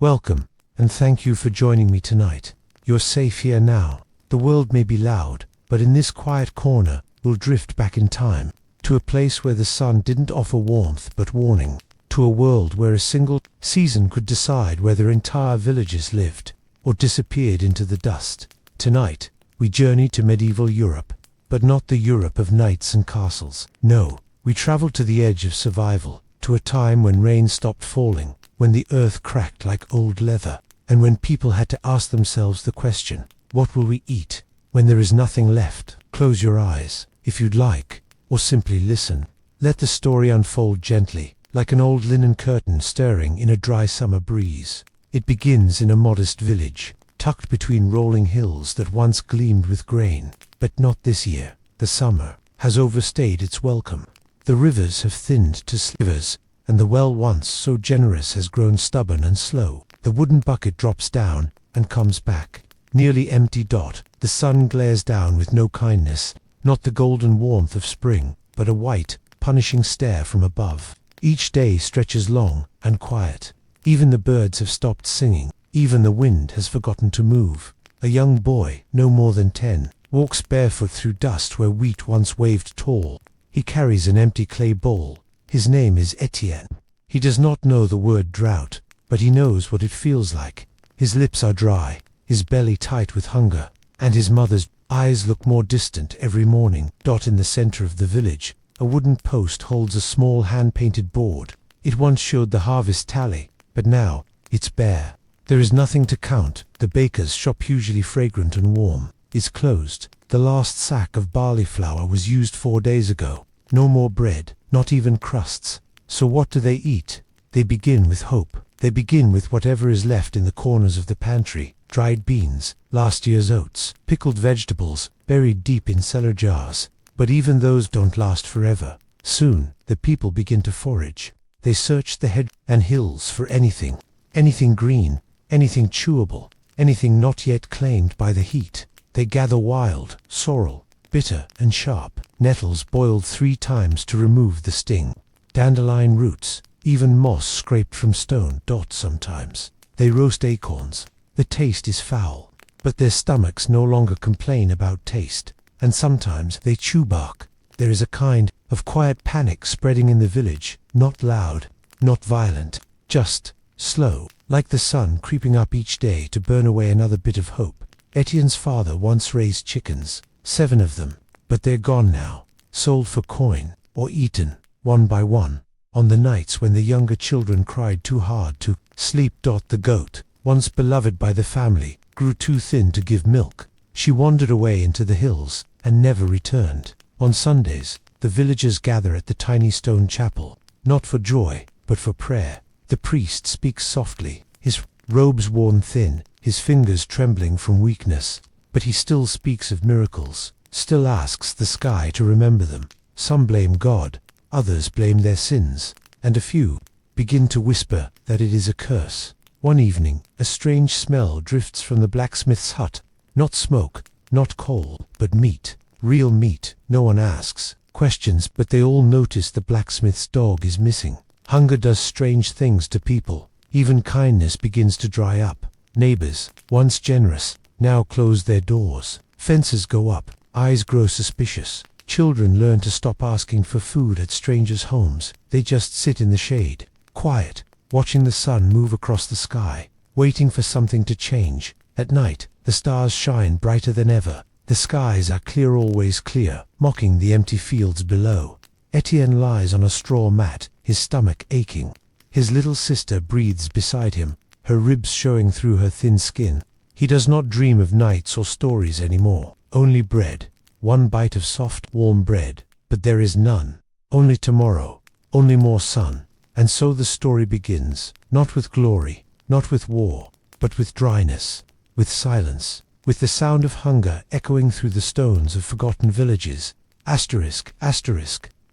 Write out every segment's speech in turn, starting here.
Welcome, and thank you for joining me tonight. You're safe here now. The world may be loud, but in this quiet corner, we'll drift back in time, to a place where the sun didn't offer warmth but warning, to a world where a single season could decide whether entire villages lived or disappeared into the dust. Tonight, we journey to medieval Europe, but not the Europe of knights and castles. No, we travel to the edge of survival, to a time when rain stopped falling, when the earth cracked like old leather, and when people had to ask themselves the question, what will we eat when there is nothing left? Close your eyes, if you'd like, or simply listen. Let the story unfold gently, like an old linen curtain stirring in a dry summer breeze. It begins in a modest village, tucked between rolling hills that once gleamed with grain, but not this year. The summer has overstayed its welcome. The rivers have thinned to slivers, and the well once so generous has grown stubborn and slow. The wooden bucket drops down and comes back, nearly empty. The sun glares down with no kindness, not the golden warmth of spring, but a white, punishing stare from above. Each day stretches long and quiet. Even the birds have stopped singing. Even the wind has forgotten to move. A young boy, no more than 10, walks barefoot through dust where wheat once waved tall. He carries an empty clay bowl. His name is Etienne. He does not know the word drought, but he knows what it feels like. His lips are dry, his belly tight with hunger, and his mother's eyes look more distant every morning. In the center of the village, a wooden post holds a small hand-painted board. It once showed the harvest tally, but now it's bare. There is nothing to count. The baker's shop, usually fragrant and warm, is closed. The last sack of barley flour was used 4 days ago. No more bread, not even crusts. So what do they eat? They begin with hope. They begin with whatever is left in the corners of the pantry. Dried beans, last year's oats, pickled vegetables, buried deep in cellar jars. But even those don't last forever. Soon, the people begin to forage. They search the hedge and hills for anything green, anything chewable, anything not yet claimed by the heat. They gather wild, sorrel, bitter and sharp, nettles boiled 3 times to remove the sting, dandelion roots, even moss scraped from stone. Sometimes they roast acorns. The taste is foul, but their stomachs no longer complain about taste, and sometimes they chew bark. There is a kind of quiet panic spreading in the village, not loud, not violent, just slow, like the sun creeping up each day to burn away another bit of hope. Etienne's father once raised chickens, 7 of them, but they're gone now, sold for coin, or eaten, one by one, on the nights when the younger children cried too hard to sleep. The goat, once beloved by the family, grew too thin to give milk. She wandered away into the hills, and never returned. On Sundays, the villagers gather at the tiny stone chapel, not for joy, but for prayer. The priest speaks softly, his robes worn thin, his fingers trembling from weakness, but he still speaks of miracles, still asks the sky to remember them. Some blame God, others blame their sins, and a few begin to whisper that it is a curse. One evening, a strange smell drifts from the blacksmith's hut. Not smoke, not coal, but meat. Real meat. No one asks questions, but they all notice the blacksmith's dog is missing. Hunger does strange things to people. Even kindness begins to dry up. Neighbors, once generous, now close their doors. Fences go up. Eyes grow suspicious. Children learn to stop asking for food at strangers' homes. They just sit in the shade, quiet, watching the sun move across the sky, waiting for something to change. At night, the stars shine brighter than ever. The skies are clear, always clear, mocking the empty fields below. Etienne lies on a straw mat, his stomach aching. His little sister breathes beside him, her ribs showing through her thin skin. He does not dream of nights or stories anymore. Only bread. One bite of soft, warm bread. But there is none. Only tomorrow. Only more sun. And so the story begins, not with glory, not with war, but with dryness, with silence, with the sound of hunger echoing through the stones of forgotten villages. Asterisk.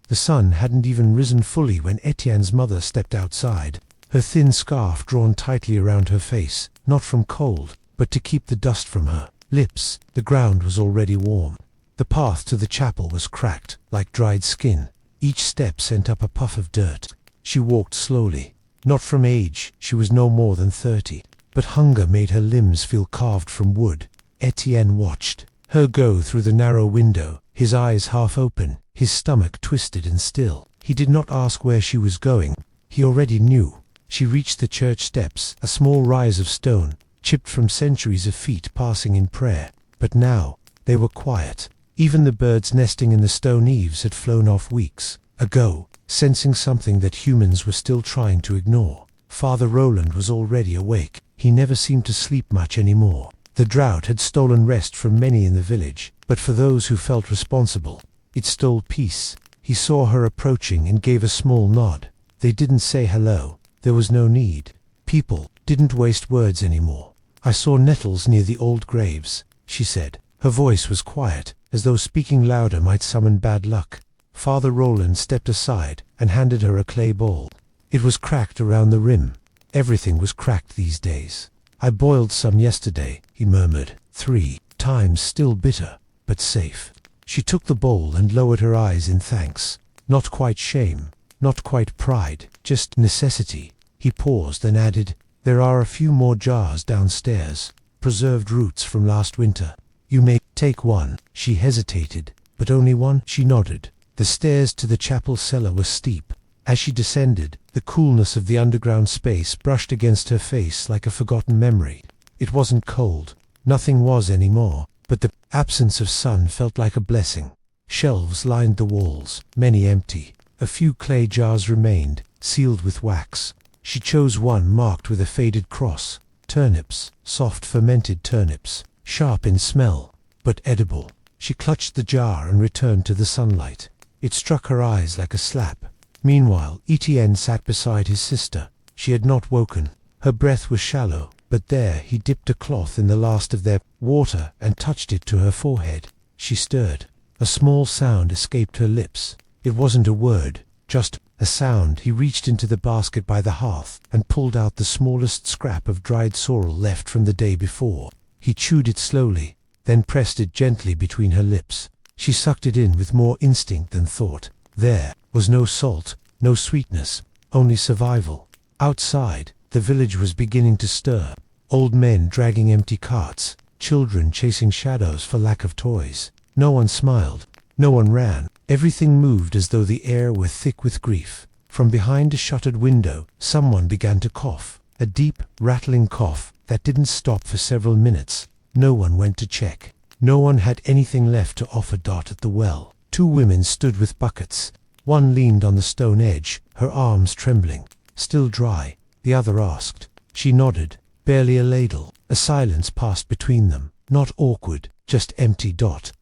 The sun hadn't even risen fully when Etienne's mother stepped outside, her thin scarf drawn tightly around her face, not from cold, but to keep the dust from her lips. The ground was already warm. The path to the chapel was cracked, like dried skin. Each step sent up a puff of dirt. She walked slowly, Not from age, she was no more than 30, but hunger made her limbs feel carved from wood. Etienne watched her go through the narrow window, his eyes half open, his stomach twisted and still. He did not ask where she was going. He already knew. She reached the church steps, a small rise of stone, chipped from centuries of feet passing in prayer. But now, they were quiet. Even the birds nesting in the stone eaves had flown off weeks ago, sensing something that humans were still trying to ignore. Father Roland was already awake. He never seemed to sleep much anymore. The drought had stolen rest from many in the village, but for those who felt responsible, it stole peace. He saw her approaching and gave a small nod. They didn't say hello. There was no need. People didn't waste words anymore. "I saw nettles near the old graves," she said. Her voice was quiet, as though speaking louder might summon bad luck. Father Roland stepped aside and handed her a clay bowl. It was cracked around the rim. Everything was cracked these days. "I boiled some yesterday," he murmured. 3 times, still bitter, but safe. She took the bowl and lowered her eyes in thanks. Not quite shame, not quite pride, just necessity. He paused and added, "There are a few more jars downstairs, preserved roots from last winter. You may take one." She hesitated. "But only one?" She nodded. The stairs to the chapel cellar were steep. As she descended, the coolness of the underground space brushed against her face like a forgotten memory. It wasn't cold. Nothing was anymore, but the absence of sun felt like a blessing. Shelves lined the walls, many empty. A few clay jars remained, sealed with wax. She chose one marked with a faded cross. Turnips, soft fermented turnips, sharp in smell, but edible. She clutched the jar and returned to the sunlight. It struck her eyes like a slap. Meanwhile, Etienne sat beside his sister. She had not woken. Her breath was shallow, but there he dipped a cloth in the last of their water and touched it to her forehead. She stirred. A small sound escaped her lips. It wasn't a word, just a sound. He reached into the basket by the hearth and pulled out the smallest scrap of dried sorrel left from the day before. He chewed it slowly, then pressed it gently between her lips. She sucked it in with more instinct than thought. There was no salt, no sweetness, only survival. Outside, the village was beginning to stir. Old men dragging empty carts, children chasing shadows for lack of toys. No one smiled, no one ran. Everything moved as though the air were thick with grief. From behind a shuttered window, someone began to cough. A deep, rattling cough that didn't stop for several minutes. No one went to check. No one had anything left to offer. At the well, 2 women stood with buckets. One leaned on the stone edge, her arms trembling. "Still dry?" the other asked. She nodded. Barely a ladle. A silence passed between them. Not awkward, just empty.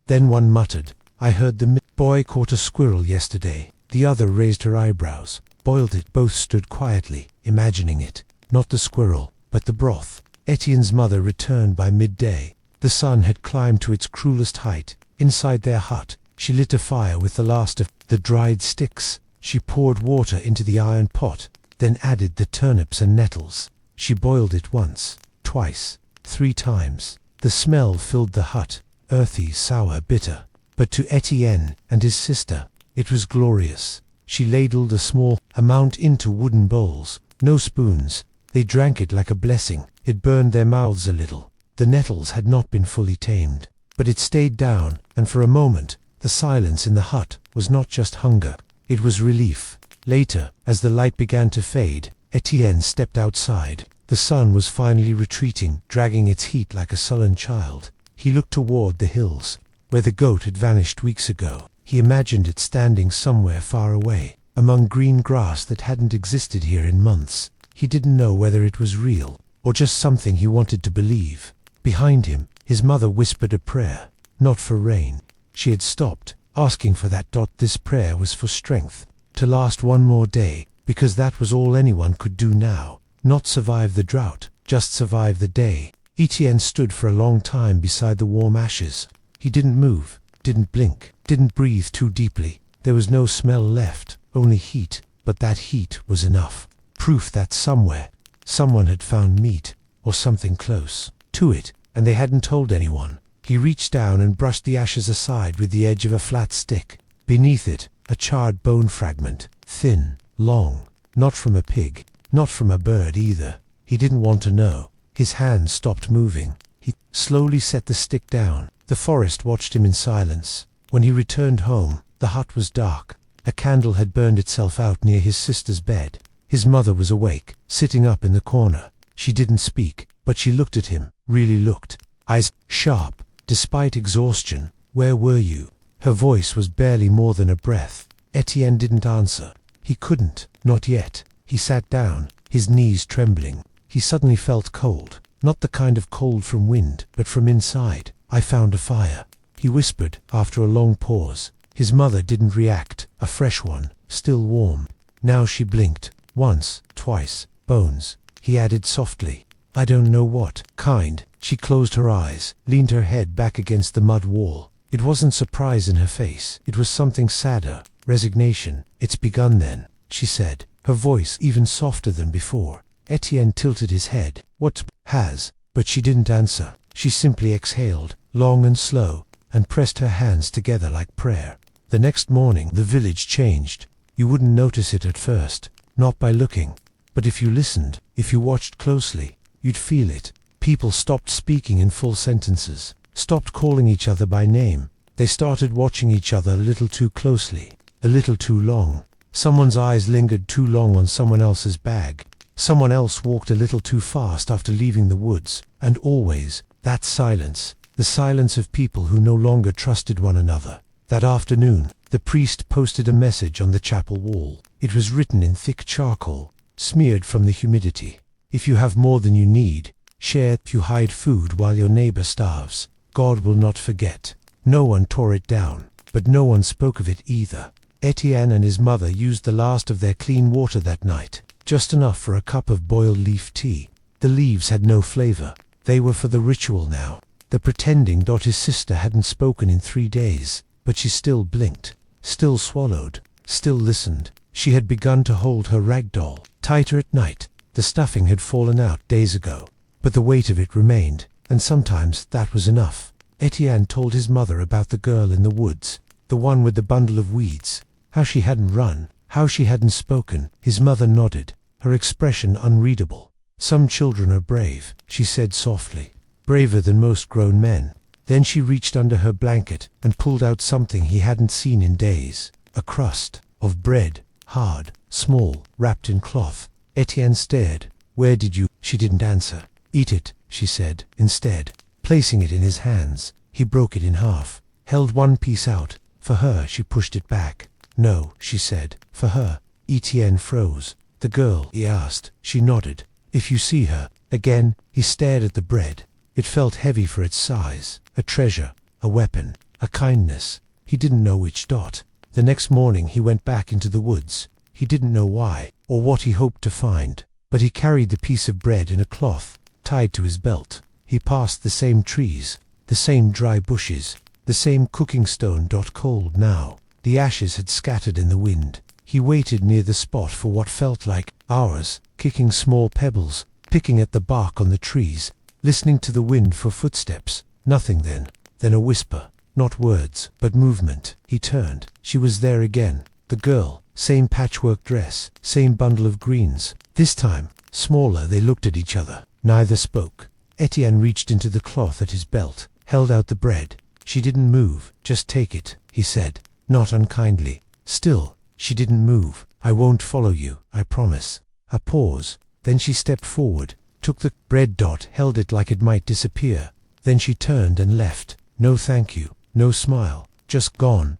Then one muttered, "I heard the boy caught a squirrel yesterday." The other raised her eyebrows. "Boiled it." Both stood quietly, imagining it. Not the squirrel, but the broth. Etienne's mother returned by midday. The sun had climbed to its cruelest height. Inside their hut, she lit a fire with the last of the dried sticks. She poured water into the iron pot, then added the turnips and nettles. She boiled it once, twice, 3 times. The smell filled the hut, earthy, sour, bitter. But to Etienne and his sister, it was glorious. She ladled a small amount into wooden bowls. No spoons. They drank it like a blessing. It burned their mouths a little. The nettles had not been fully tamed, but it stayed down, and for a moment, the silence in the hut was not just hunger, it was relief. Later, as the light began to fade, Etienne stepped outside. The sun was finally retreating, dragging its heat like a sullen child. He looked toward the hills, where the goat had vanished weeks ago. He imagined it standing somewhere far away, among green grass that hadn't existed here in months. He didn't know whether it was real, or just something he wanted to believe. Behind him, his mother whispered a prayer, not for rain. She had stopped, asking for that. This prayer was for strength, to last one more day, because that was all anyone could do now. Not survive the drought, just survive the day. Etienne stood for a long time beside the warm ashes. He didn't move, didn't blink, didn't breathe too deeply. There was no smell left, only heat, but that heat was enough. Proof that somewhere, someone had found meat, or something close to it, and they hadn't told anyone. He reached down and brushed the ashes aside with the edge of a flat stick. Beneath it, a charred bone fragment, thin, long, not from a pig, Not from a bird either. He didn't want to know. His hands stopped moving. He slowly set the stick down. The forest watched him in silence. When he returned home, the hut was dark. A candle had burned itself out near his sister's bed. His mother was awake, sitting up in the corner. She didn't speak, but she looked at him, really looked. Eyes sharp, despite exhaustion. "Where were you?" Her voice was barely more than a breath. Etienne didn't answer. He couldn't, not yet. He sat down, his knees trembling. He suddenly felt cold. Not the kind of cold from wind, but from inside. "I found a fire," he whispered after a long pause. His mother didn't react. A fresh one, still warm. Now she blinked. Once, twice. "Bones," he added softly. "I don't know what kind." She closed her eyes, leaned her head back against the mud wall. It wasn't surprise in her face. It was something sadder. Resignation. "It's begun then," she said, her voice even softer than before. Etienne tilted his head. "What has?" But she didn't answer. She simply exhaled, long and slow, and pressed her hands together like prayer. The next morning the village changed. You wouldn't notice it at first, not by looking. But if you listened, if you watched closely, you'd feel it. People stopped speaking in full sentences, stopped calling each other by name. They started watching each other a little too closely, a little too long. Someone's eyes lingered too long on someone else's bag. Someone else walked a little too fast after leaving the woods. And always, that silence, the silence of people who no longer trusted one another. That afternoon, the priest posted a message on the chapel wall. It was written in thick charcoal, smeared from the humidity. "If you have more than you need, share. If you hide food while your neighbor starves, God will not forget." No one tore it down, but no one spoke of it either. Etienne and his mother used the last of their clean water that night, just enough for a cup of boiled leaf tea. The leaves had no flavor. They were for the ritual now. The pretending. His sister hadn't spoken in 3 days, but she still blinked, still swallowed, still listened. She had begun to hold her rag doll tighter at night. The stuffing had fallen out days ago, but the weight of it remained, and sometimes that was enough. Etienne told his mother about the girl in the woods, the one with the bundle of weeds, how she hadn't run, how she hadn't spoken. His mother nodded, her expression unreadable. "Some children are brave," she said softly, "braver than most grown men." Then she reached under her blanket and pulled out something he hadn't seen in days, a crust of bread, hard, small, wrapped in cloth. Etienne stared. "Where did you?" She didn't answer. "Eat it," she said instead, placing it in his hands. He broke it in half, held one piece out. "For her." She pushed it back. "No," she said, "for her." Etienne froze. "The girl?" he asked. She nodded. "If you see her." Again, he stared at the bread. It felt heavy for its size. A treasure, a weapon, a kindness. He didn't know which. The next morning he went back into the woods. He didn't know why, or what he hoped to find, but he carried the piece of bread in a cloth, tied to his belt. He passed the same trees, the same dry bushes, the same cooking stone. Cold now. The ashes had scattered in the wind. He waited near the spot for what felt like hours, kicking small pebbles, picking at the bark on the trees, listening to the wind for footsteps. Nothing then. Then a whisper. Not words, but movement. He turned. She was there again. The girl. Same patchwork dress. Same bundle of greens. This time, smaller. They looked at each other. Neither spoke. Etienne reached into the cloth at his belt, held out the bread. She didn't move. "Just take it," he said, not unkindly. Still, she didn't move. "I won't follow you, I promise." A pause. Then she stepped forward, took the bread. Held it like it might disappear. Then she turned and left. No thank you, no smile, just gone.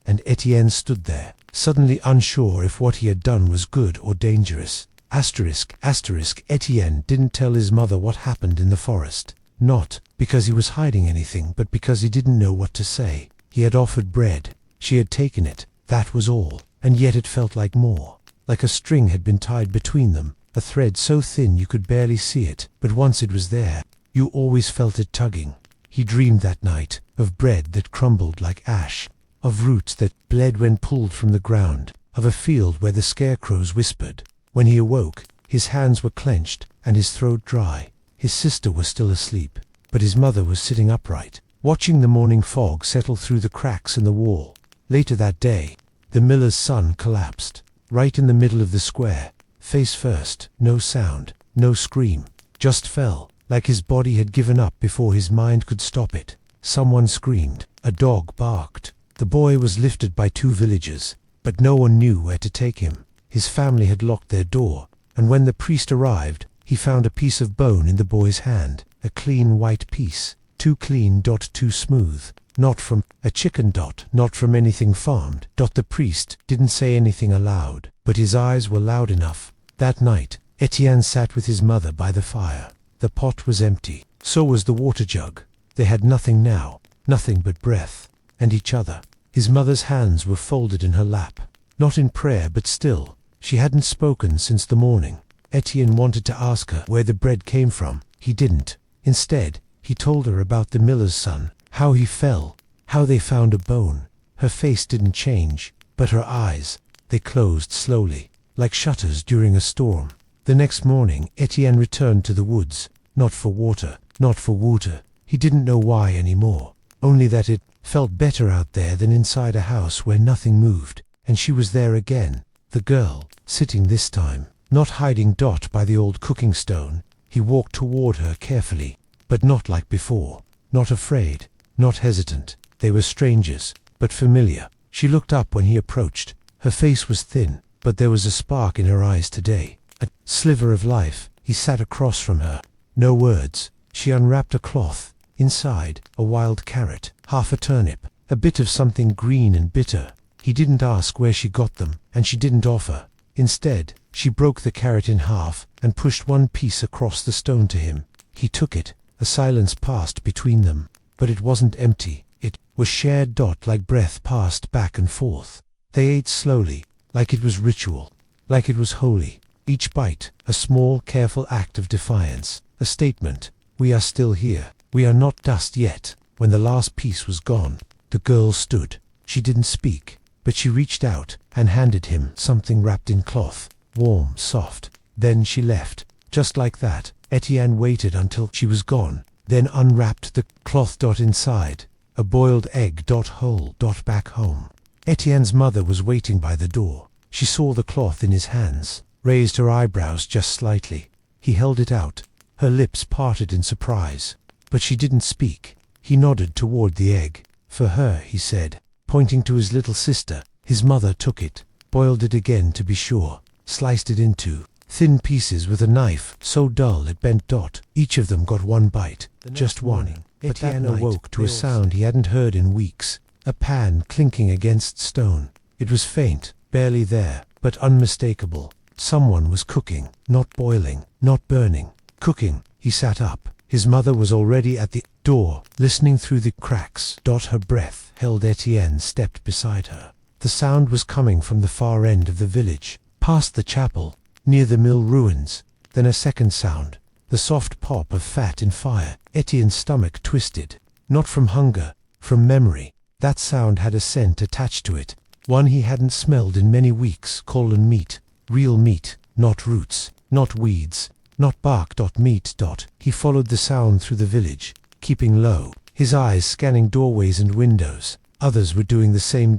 And Etienne stood there, suddenly unsure if what he had done was good or dangerous. Etienne didn't tell his mother what happened in the forest. Not because he was hiding anything, but because he didn't know what to say. He had offered bread. She had taken it. That was all. And yet it felt like more. Like a string had been tied between them, a thread so thin you could barely see it. But once it was there, you always felt it tugging. He dreamed that night of bread that crumbled like ash, of roots that bled when pulled from the ground, of a field where the scarecrows whispered. When he awoke, his hands were clenched and his throat dry. His sister was still asleep, but his mother was sitting upright, watching the morning fog settle through the cracks in the wall. Later that day, the miller's son collapsed, right in the middle of the square, face first, no sound, no scream, just fell, like his body had given up before his mind could stop it. Someone screamed, a dog barked. The boy was lifted by 2 villagers, but no one knew where to take him. His family had locked their door, and when the priest arrived, he found a piece of bone in the boy's hand, a clean white piece, too clean, too smooth, not from a chicken, not from anything farmed. The priest didn't say anything aloud, but his eyes were loud enough. That night, Etienne sat with his mother by the fire. The pot was empty, so was the water jug. They had nothing now, nothing but breath, and each other. His mother's hands were folded in her lap, not in prayer but still. She hadn't spoken since the morning. Etienne wanted to ask her where the bread came from. He didn't. Instead, he told her about the miller's son, how he fell, how they found a bone. Her face didn't change, but her eyes, they closed slowly, like shutters during a storm. The next morning, Etienne returned to the woods, not for water, not for water. He didn't know why anymore, only that it felt better out there than inside a house where nothing moved. And she was there again, the girl, sitting this time, not hiding by the old cooking stone. He walked toward her carefully, but not like before, not afraid, not hesitant. They were strangers, but familiar. She looked up when he approached. Her face was thin, but there was a spark in her eyes today, a sliver of life. He sat across from her. No words. She unwrapped a cloth. Inside, a wild carrot, half a turnip, a bit of something green and bitter. He didn't ask where she got them, and she didn't offer. Instead, she broke the carrot in half and pushed one piece across the stone to him. He took it. A silence passed between them, but it wasn't empty. It was shared. Like breath passed back and forth. They ate slowly, like it was ritual, like it was holy. Each bite, a small, careful act of defiance, a statement. We are still here. We are not dust yet. When the last piece was gone, the girl stood. She didn't speak, but she reached out and handed him something wrapped in cloth, warm, soft. Then she left, just like that. Etienne waited until she was gone, then unwrapped the cloth. Inside, a boiled egg. Whole. Back home. Etienne's mother was waiting by the door. She saw the cloth in his hands, raised her eyebrows just slightly. He held it out. Her lips parted in surprise, but she didn't speak. He nodded toward the egg. For her, he said, pointing to his little sister. His mother took it, boiled it again to be sure, sliced it into thin pieces with a knife so dull it bent. Each of them got one bite, just one. But Etienne awoke to a sound he hadn't heard in weeks, a pan clinking against stone. It was faint, barely there, but unmistakable. Someone was cooking, not boiling, not burning. Cooking. He sat up. His mother was already at the door, listening through the cracks. Her breath held. Etienne stepped beside her. The sound was coming from the far end of the village, past the chapel, near the mill ruins. Then a second sound, the soft pop of fat in fire. Etienne's stomach twisted, not from hunger, from memory. That sound had a scent attached to it, one he hadn't smelled in many weeks. Meat, real meat, not roots, not weeds, not bark. Meat. He followed the sound through the village, keeping low, his eyes scanning doorways and windows. Others were doing the same.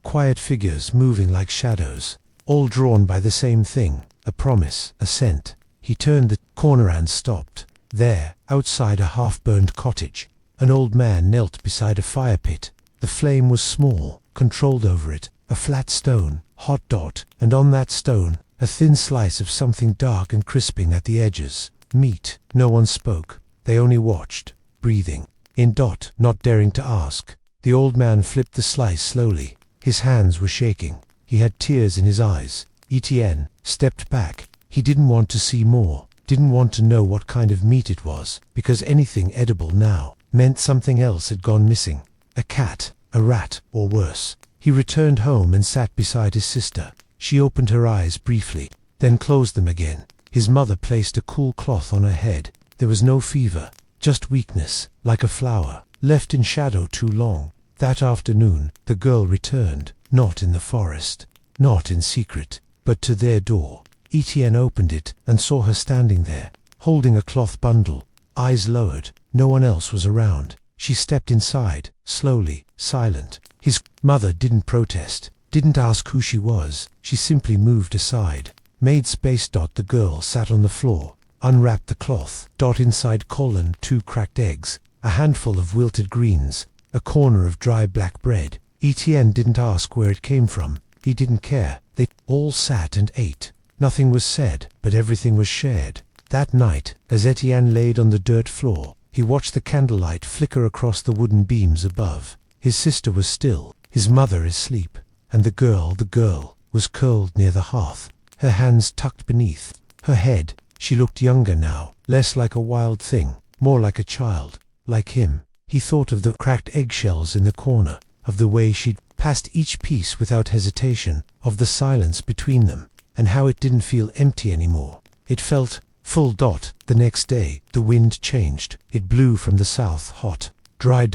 Quiet figures moving like shadows, all drawn by the same thing, a promise, a scent. He turned the corner and stopped. There, outside a half-burned cottage, an old man knelt beside a fire pit. The flame was small, controlled over it, a flat stone, hot. And on that stone, a thin slice of something dark and crisping at the edges. Meat. No one spoke. They only watched, breathing in. Not daring to ask. The old man flipped the slice slowly. His hands were shaking. He had tears in his eyes. Etienne stepped back. He didn't want to see more, didn't want to know what kind of meat it was, because anything edible now meant something else had gone missing. A cat, a rat, or worse. He returned home and sat beside his sister. She opened her eyes briefly, then closed them again. His mother placed a cool cloth on her head. There was no fever, just weakness, like a flower, left in shadow too long. That afternoon, the girl returned, not in the forest, not in secret, but to their door. Etienne opened it and saw her standing there, holding a cloth bundle, eyes lowered. No one else was around. She stepped inside, slowly, silent. His mother didn't protest, didn't ask who she was. She simply moved aside. made space. The girl sat on the floor, unwrapped the cloth. Inside colon 2 cracked eggs, a handful of wilted greens, a corner of dry black bread. Etienne didn't ask where it came from. He didn't care. They all sat and ate. Nothing was said, but everything was shared. That night, as Etienne laid on the dirt floor, he watched the candlelight flicker across the wooden beams above. His sister was still, his mother asleep, and the girl was curled near the hearth, her hands tucked beneath her head. She looked younger now, less like a wild thing, more like a child, like him. He thought of the cracked eggshells in the corner, of the way she'd passed each piece without hesitation, of the silence between them, and how it didn't feel empty anymore. It felt full. The next day, the wind changed. It blew from the south, hot, dry.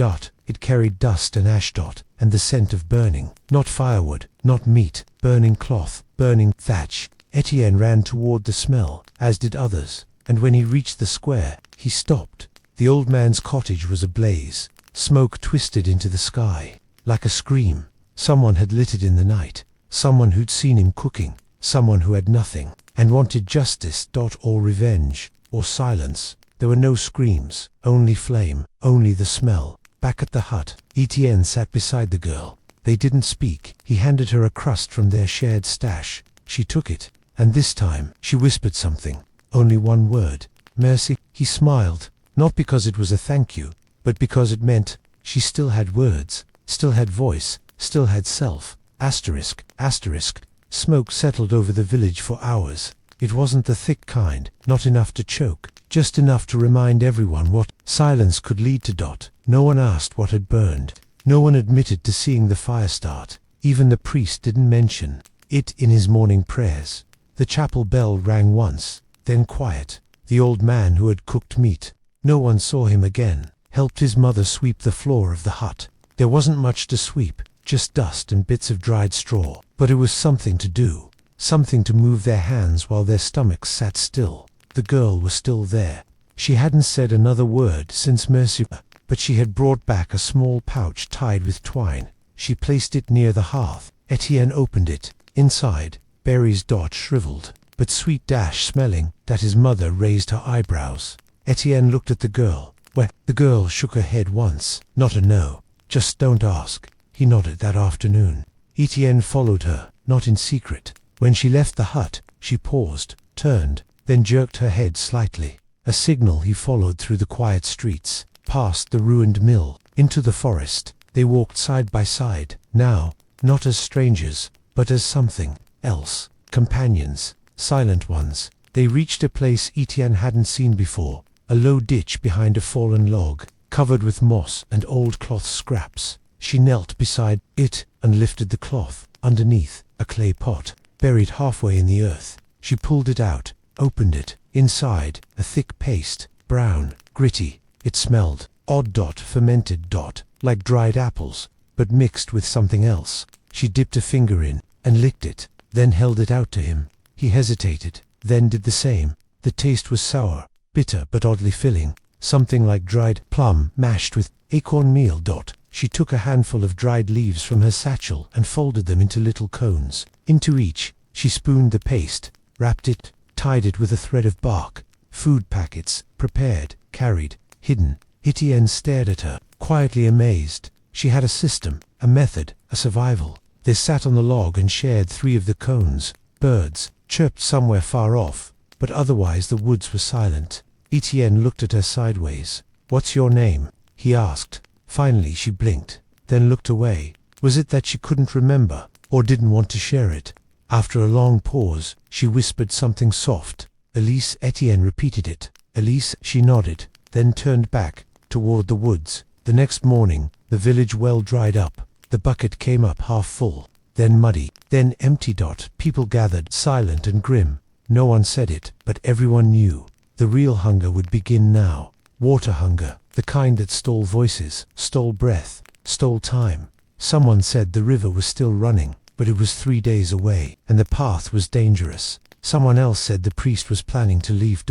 It carried dust and ash. And the scent of burning, not firewood, not meat, burning cloth, burning thatch. Etienne ran toward the smell, as did others, and when he reached the square, he stopped. The old man's cottage was ablaze. Smoke twisted into the sky, like a scream. Someone had lit it in the night, someone who'd seen him cooking, someone who had nothing, and wanted justice. Or revenge, or silence. There were no screams, only flame, only the smell. Back at the hut, Etienne sat beside the girl. They didn't speak. He handed her a crust from their shared stash. She took it, and this time, she whispered something. Only one word. Merci. He smiled, not because it was a thank you, but because it meant she still had words, still had voice, still had self. Asterisk. Smoke settled over the village for hours. It wasn't the thick kind, not enough to choke, just enough to remind everyone what silence could lead to. No one asked what had burned. No one admitted to seeing the fire start. Even the priest didn't mention it in his morning prayers. The chapel bell rang once, then quiet. The old man who had cooked meat, no one saw him again, helped his mother sweep the floor of the hut. There wasn't much to sweep, just dust and bits of dried straw, but it was something to do, something to move their hands while their stomachs sat still. The girl was still there. She hadn't said another word since Mercy, but she had brought back a small pouch tied with twine. She placed it near the hearth. Etienne opened it. Inside, berries. Shriveled, but sweet. Smelling. That his mother raised her eyebrows. Etienne looked at the girl. Well, the girl shook her head once. Not a no. Just don't ask. He nodded that afternoon. Etienne followed her, not in secret. When she left the hut, she paused, turned, then jerked her head slightly. A signal. He followed through the quiet streets, past the ruined mill, into the forest. They walked side by side, now, not as strangers, but as something else. Companions, silent ones. They reached a place Etienne hadn't seen before, a low ditch behind a fallen log, covered with moss and old cloth scraps. She knelt beside it and lifted the cloth. Underneath, a clay pot, buried halfway in the earth. She pulled it out, opened it. Inside, a thick paste, brown, gritty. It smelled odd. Fermented. Like dried apples, but mixed with something else. She dipped a finger in and licked it, then held it out to him. He hesitated, then did the same. The taste was sour, bitter but oddly filling, something like dried plum mashed with acorn meal. She took a handful of dried leaves from her satchel and folded them into little cones. Into each, she spooned the paste, wrapped it, tied it with a thread of bark. Food packets, prepared, carried, hidden. Etienne stared at her, quietly amazed. She had a system, a method, a survival. They sat on the log and shared 3 of the cones. Birds chirped somewhere far off, but otherwise the woods were silent. Etienne looked at her sideways. "What's your name?" he asked. Finally she blinked, then looked away. Was it that she couldn't remember, or didn't want to share it? After a long pause, she whispered something soft. "Elise." Etienne repeated it. "Elise." She nodded, then turned back, toward the woods. The next morning, the village well dried up. The bucket came up half full, then muddy, then empty. People gathered, silent and grim. No one said it, but everyone knew. The real hunger would begin now. Water hunger, the kind that stole voices, stole breath, stole time. Someone said the river was still running, but it was 3 days away, and the path was dangerous. Someone else said the priest was planning to leave.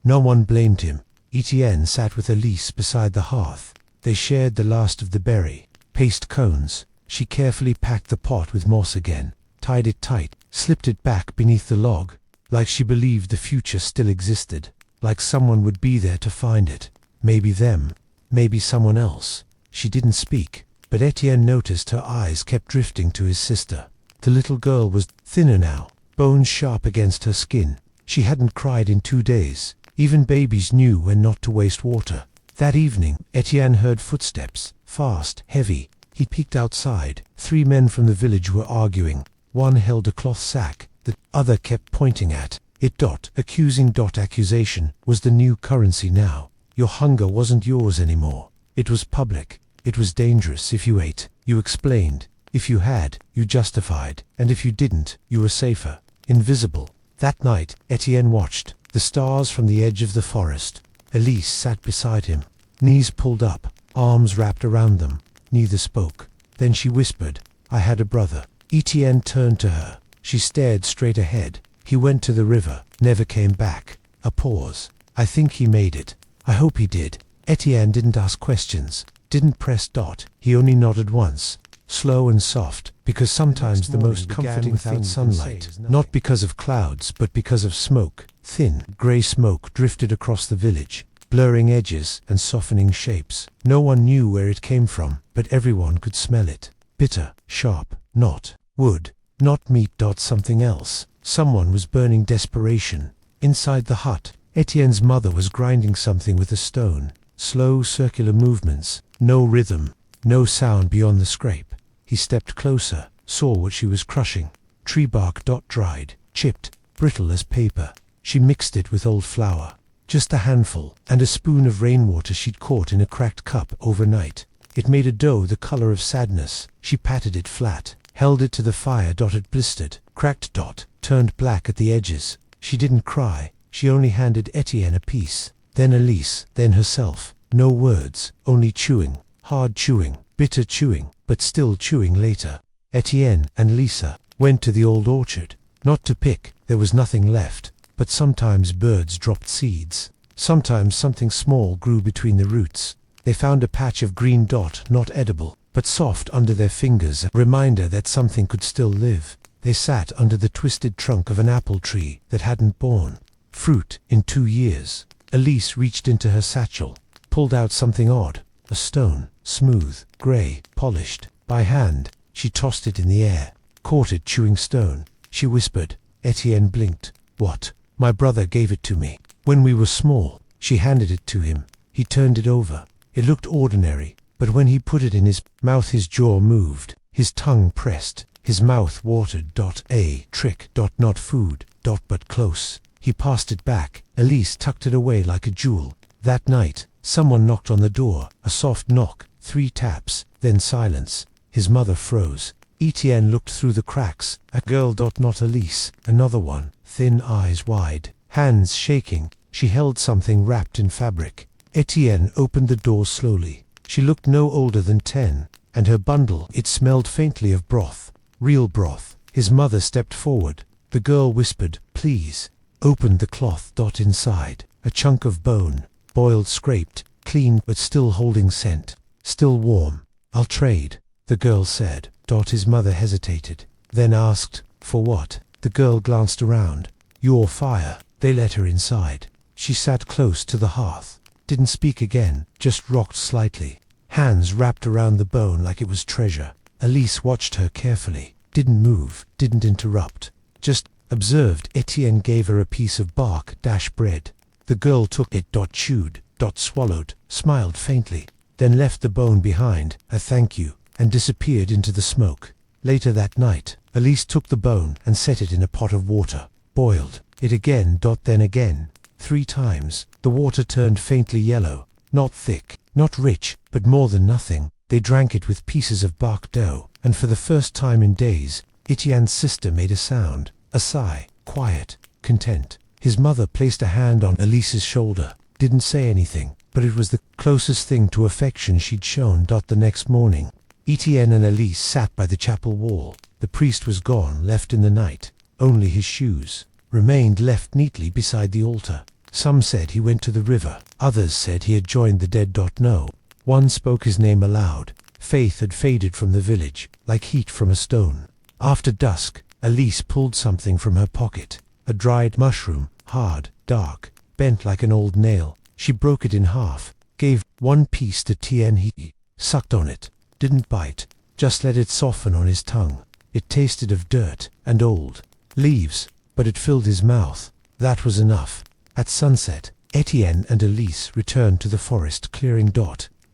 No one blamed him. Etienne sat with Elise beside the hearth. They shared the last of the berry, paste cones. She carefully packed the pot with moss again, tied it tight, slipped it back beneath the log. like she believed the future still existed, like someone would be there to find it. Maybe them, maybe someone else. She didn't speak, but Etienne noticed her eyes kept drifting to his sister. The little girl was thinner now, bones sharp against her skin. She hadn't cried in 2 days. Even babies knew when not to waste water. That evening, Etienne heard footsteps, fast, heavy. He peeked outside. 3 men from the village were arguing. One held a cloth sack, the other kept pointing at it. Accusing. Accusation was the new currency now. Your hunger wasn't yours anymore. It was public. It was dangerous. If you ate, you explained. If you had, you justified. And if you didn't, you were safer. Invisible. That night, Etienne watched the stars from the edge of the forest. Elise sat beside him, knees pulled up, arms wrapped around them. Neither spoke. Then she whispered, "I had a brother." Etienne turned to her. She stared straight ahead. "He went to the river, never came back." A pause. "I think he made it. I hope he did." Etienne didn't ask questions, didn't press. He only nodded once, slow and soft, because sometimes the most comforting without sunlight, not because of clouds but because of smoke. Thin, grey smoke drifted across the village, blurring edges and softening shapes. No one knew where it came from, but everyone could smell it. Bitter, sharp, not wood, not meat. Something else. Someone was burning desperation. Inside the hut, Etienne's mother was grinding something with a stone. Slow circular movements, no rhythm, no sound beyond the scrape. He stepped closer, saw what she was crushing. Tree bark. Dried, chipped, brittle as paper. She mixed it with old flour. Just a handful, and a spoon of rainwater she'd caught in a cracked cup overnight. It made a dough the color of sadness. She patted it flat, held it to the fire. It blistered, cracked. Turned black at the edges. She didn't cry. She only handed Etienne a piece. Then Elise, then herself. No words, only chewing. Hard chewing, bitter chewing, but still chewing. Later, Etienne and Lisa went to the old orchard. Not to pick, there was nothing left. But sometimes birds dropped seeds. Sometimes something small grew between the roots. They found a patch of green. Not edible, but soft under their fingers, a reminder that something could still live. They sat under the twisted trunk of an apple tree that hadn't borne fruit in 2 years. Elise reached into her satchel, pulled out something odd, a stone, smooth, grey, polished. By hand, she tossed it in the air, caught it chewing stone. She whispered. Etienne blinked. "What?" "My brother gave it to me. When we were small." She handed it to him. He turned it over. It looked ordinary, but when he put it in his mouth his jaw moved, his tongue pressed, his mouth watered. A trick. Not food. But close. He passed it back. Elise tucked it away like a jewel. That night, someone knocked on the door. A soft knock, 3 taps, then silence. His mother froze. Etienne looked through the cracks. A girl. Not Elise. Another one, thin, eyes wide, hands shaking. She held something wrapped in fabric. Etienne opened the door slowly. She looked no older than 10, and her bundle, it smelled faintly of broth. Real broth. His mother stepped forward. The girl whispered, "Please." Opened the cloth. Inside, a chunk of bone, boiled, scraped, clean, but still holding scent. Still warm. "I'll trade," the girl said. His mother hesitated, then asked, "For what?" The girl glanced around. "Your fire." They let her inside. She sat close to the hearth, didn't speak again, just rocked slightly. Hands wrapped around the bone like it was treasure. Elise watched her carefully, didn't move, didn't interrupt, just observed. Etienne gave her a piece of bark bread. The girl took it. Chewed. Swallowed, smiled faintly, then left the bone behind, a thank you, and disappeared into the smoke. Later that night, Elise took the bone and set it in a pot of water, boiled it again. Then again, 3 times. The water turned faintly yellow, not thick, not rich, but more than nothing. They drank it with pieces of bark dough, and for the first time in days, Etienne's sister made a sound, a sigh, quiet, content. His mother placed a hand on Elise's shoulder, didn't say anything, but it was the closest thing to affection she'd shown. The next morning, Etienne and Elise sat by the chapel wall. The priest was gone, left in the night. Only his shoes remained left neatly beside the altar. Some said he went to the river. Others said he had joined the dead. No one spoke his name aloud. Faith had faded from the village, like heat from a stone. After dusk, Elise pulled something from her pocket. a dried mushroom, hard, dark, bent like an old nail. She broke it in half, gave one piece to Tien. He sucked on it, didn't bite, just let it soften on his tongue. It tasted of dirt and old leaves, but it filled his mouth. That was enough. At sunset, Etienne and Elise returned to the forest clearing.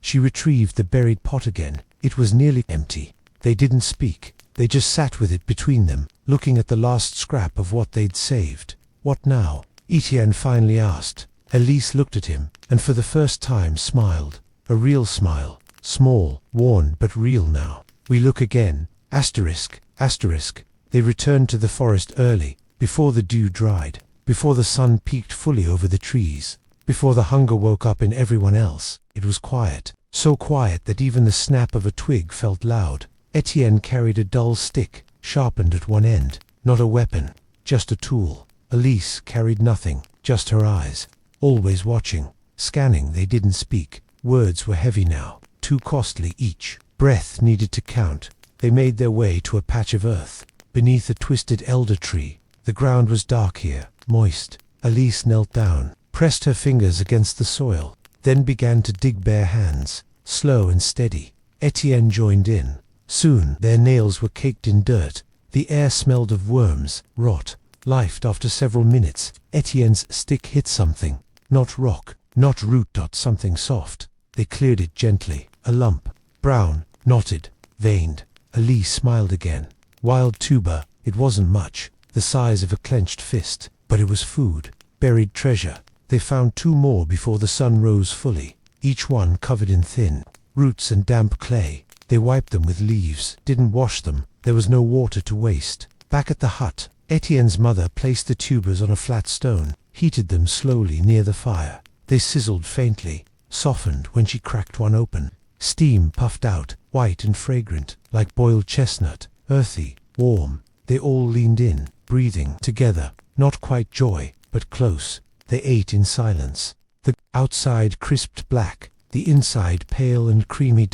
She retrieved the buried pot again. It was nearly empty. They didn't speak. They just sat with it between them, looking at the last scrap of what they'd saved. What now? Etienne finally asked. Elise looked at him, and for the first time smiled. A real smile. Small, worn, but real now. We look again. Asterisk, asterisk. They returned to the forest early, before the dew dried, before the sun peeked fully over the trees, before the hunger woke up in everyone else. It was quiet, so quiet that even the snap of a twig felt loud. Etienne carried a dull stick, sharpened at one end. Not a weapon, just a tool. Elise carried nothing, just her eyes, always watching, scanning. They didn't speak. Words were heavy now, too costly each. Breath needed to count. They made their way to a patch of earth, beneath a twisted elder tree. The ground was dark here, moist. Elise knelt down, pressed her fingers against the soil, then began to dig bare hands, slow and steady. Etienne joined in. Soon their nails were caked in dirt. The air smelled of worms, rot, life. After several minutes, Etienne's stick hit something. Not rock, not root. Something soft. They cleared it gently. A lump, brown, knotted, veined. Elise smiled again. Wild tuber. It wasn't much, the size of a clenched fist, but it was food, buried treasure. They found two more before the sun rose fully, each one covered in thin roots and damp clay. They wiped them with leaves, didn't wash them. There was no water to waste. Back at the hut, Etienne's mother placed the tubers on a flat stone, heated them slowly near the fire. They sizzled faintly, softened when she cracked one open. Steam puffed out, white and fragrant, like boiled chestnut, earthy, warm. They all leaned in, breathing together, not quite joy, but close. They ate in silence. The outside crisped black, the inside pale and creamy.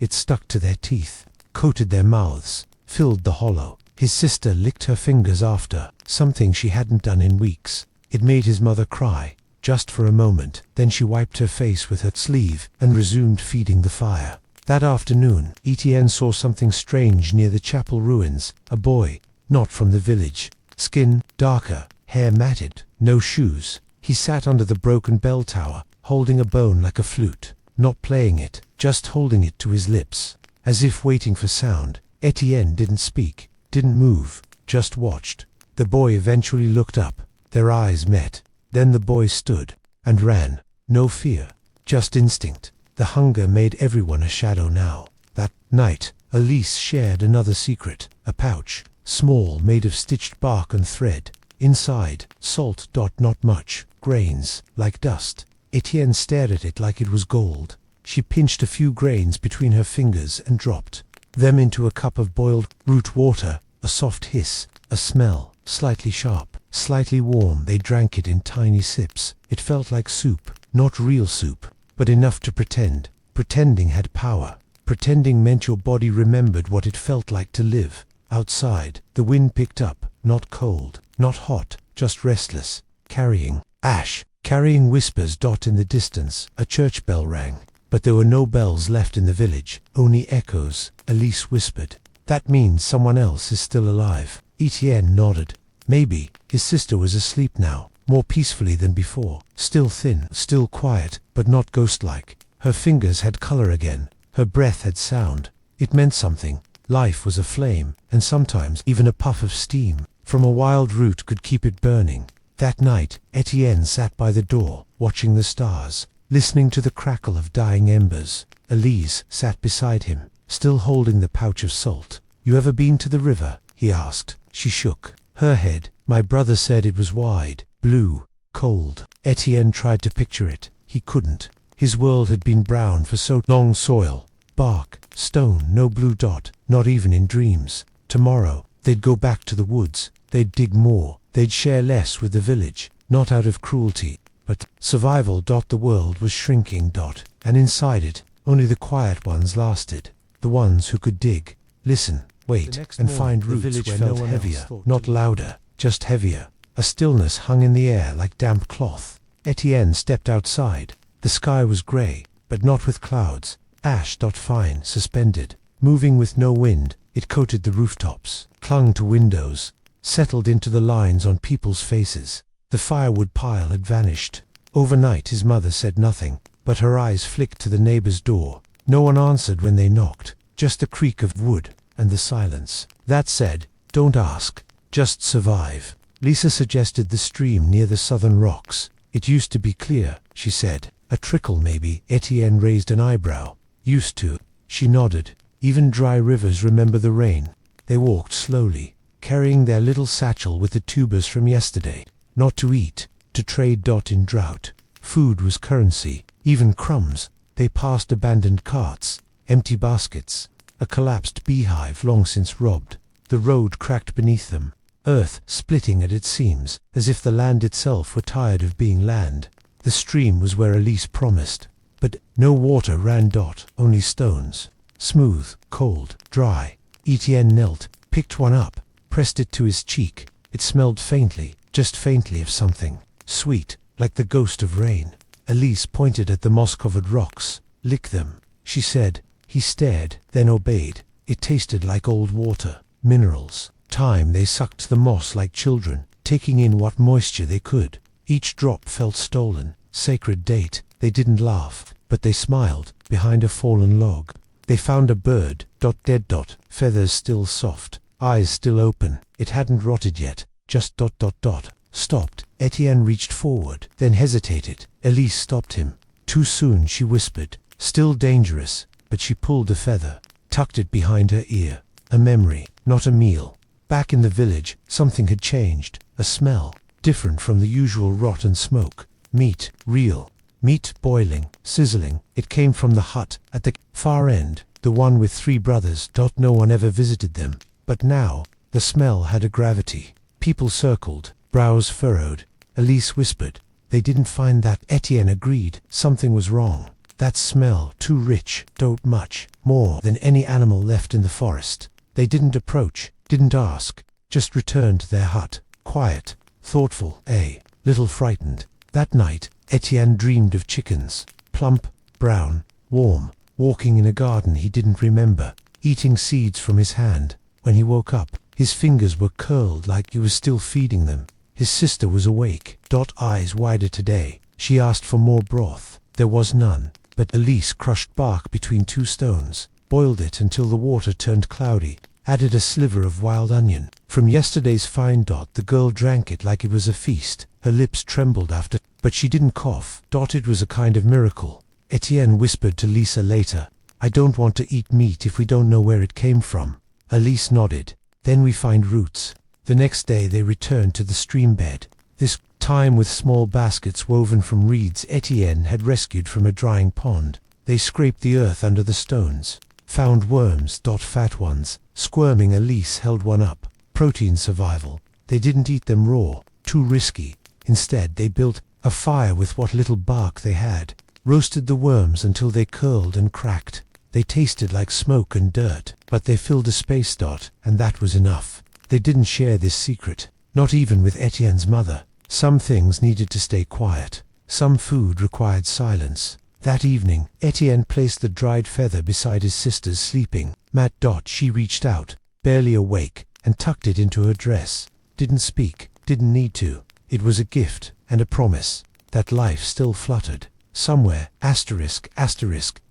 It stuck to their teeth, coated their mouths, filled the hollow. His sister licked her fingers after, something she hadn't done in weeks. It made his mother cry, just for a moment. Then she wiped her face with her sleeve and resumed feeding the fire. That afternoon, Etienne saw something strange near the chapel ruins. A boy, not from the village. Skin darker, hair matted, no shoes. He sat under the broken bell tower, holding a bone like a flute. Not playing it, just holding it to his lips, as if waiting for sound. Etienne didn't speak, didn't move, just watched. The boy eventually looked up. Their eyes met. Then the boy stood and ran. No fear, just instinct. The hunger made everyone a shadow now. That night, Elise shared another secret. A pouch, small, made of stitched bark and thread. Inside, salt. Not much. Grains, like dust. Etienne stared at it like it was gold. She pinched a few grains between her fingers and dropped them into a cup of boiled root water. A soft hiss, a smell, slightly sharp, slightly warm. They drank it in tiny sips. It felt like soup, not real soup, but enough to pretend. Pretending had power. Pretending meant your body remembered what it felt like to live. Outside, the wind picked up, not cold, not hot, just restless, carrying ash, carrying whispers. In the distance, a church bell rang, but there were no bells left in the village, only echoes. Elise whispered, "That means someone else is still alive." Etienne nodded. Maybe. His sister was asleep now, more peacefully than before, still thin, still quiet, but not ghost-like. Her fingers had color again, her breath had sound. It meant something. Life was a flame, and sometimes even a puff of steam from a wild root could keep it burning. That night, Etienne sat by the door, watching the stars, listening to the crackle of dying embers. Elise sat beside him, still holding the pouch of salt. "You ever been to the river?" he asked. She shook her head. "My brother said it was wide, blue, cold." Etienne tried to picture it. He couldn't. His world had been brown for so long. Soil, bark, stone, no blue. Not even in dreams. Tomorrow, they'd go back to the woods. They'd dig more. They'd share less with the village. Not out of cruelty, but survival. The world was shrinking. And inside it, only the quiet ones lasted. The ones who could dig, listen, wait, and find roots where felt heavier, not louder, just heavier. A stillness hung in the air like damp cloth. Etienne stepped outside. The sky was grey, but not with clouds. Ash fine, suspended, moving with no wind. It coated the rooftops, clung to windows, settled into the lines on people's faces. The firewood pile had vanished. Overnight his mother said nothing, but her eyes flicked to the neighbor's door. No one answered when they knocked, just the creak of wood and the silence. That said, don't ask, just survive. Lisa suggested the stream near the southern rocks. It used to be clear, she said. A trickle maybe. Etienne raised an eyebrow. Used to. She nodded. Even dry rivers remember the rain. They walked slowly, carrying their little satchel with the tubers from yesterday. Not to eat, to trade. In Drought, food was currency, even crumbs. They passed abandoned carts, empty baskets, a collapsed beehive long since robbed. The road cracked beneath them, earth splitting at its seams, as if the land itself were tired of being land. The stream was where Elise promised, but no water ran. Only stones, smooth, cold, dry. Etienne knelt, picked one up, pressed it to his cheek. It smelled faintly, just faintly, of something sweet, like the ghost of rain. Elise pointed at the moss-covered rocks. Lick them, she said. He stared, then obeyed. It tasted like old water, minerals, time. They sucked the moss like children, taking in what moisture they could. Each drop felt stolen, sacred date. They didn't laugh, but they smiled, behind a fallen log. They found a bird, dead. Feathers still soft, eyes still open. It hadn't rotted yet, just ... Stopped. Etienne reached forward, then hesitated. Elise stopped him. Too soon, she whispered. Still dangerous, but she pulled a feather, tucked it behind her ear. A memory, not a meal. Back in the village, something had changed. A smell, different from the usual rot and smoke. Meat, real. Meat boiling, sizzling. It came from the hut at the far end, the one with 3 brothers. No one ever visited them. But now, the smell had a gravity. People circled, brows furrowed. Elise whispered, "They didn't find that." Etienne agreed. Something was wrong. That smell, too rich, much more than any animal left in the forest. They didn't approach, didn't ask, just returned to their hut, quiet, thoughtful, a little frightened. That night, Etienne dreamed of chickens, plump, brown, warm, walking in a garden he didn't remember, eating seeds from his hand. When he woke up, his fingers were curled like he was still feeding them. His sister was awake, eyes wider today. She asked for more broth. There was none, but Elise crushed bark between 2 stones, boiled it until the water turned cloudy, added a sliver of wild onion. From yesterday's fine. The girl drank it like it was a feast. Her lips trembled after, but she didn't cough. It was a kind of miracle. Etienne whispered to Lisa later, "I don't want to eat meat if we don't know where it came from." Elise nodded. "Then we find roots." The next day they returned to the stream bed, this time with small baskets woven from reeds Etienne had rescued from a drying pond. They scraped the earth under the stones, found worms, fat ones. Squirming, Elise held one up. Protein survival. They didn't eat them raw, too risky. Instead they built a fire with what little bark they had, roasted the worms until they curled and cracked. They tasted like smoke and dirt, but they filled a space. And that was enough. They didn't share this secret, not even with Etienne's mother. Some things needed to stay quiet. Some food required silence. That evening, Etienne placed the dried feather beside his sister's sleeping mat. She reached out, barely awake, and tucked it into her dress. Didn't speak, didn't need to. It was a gift and a promise that life still fluttered. Somewhere, asterisk,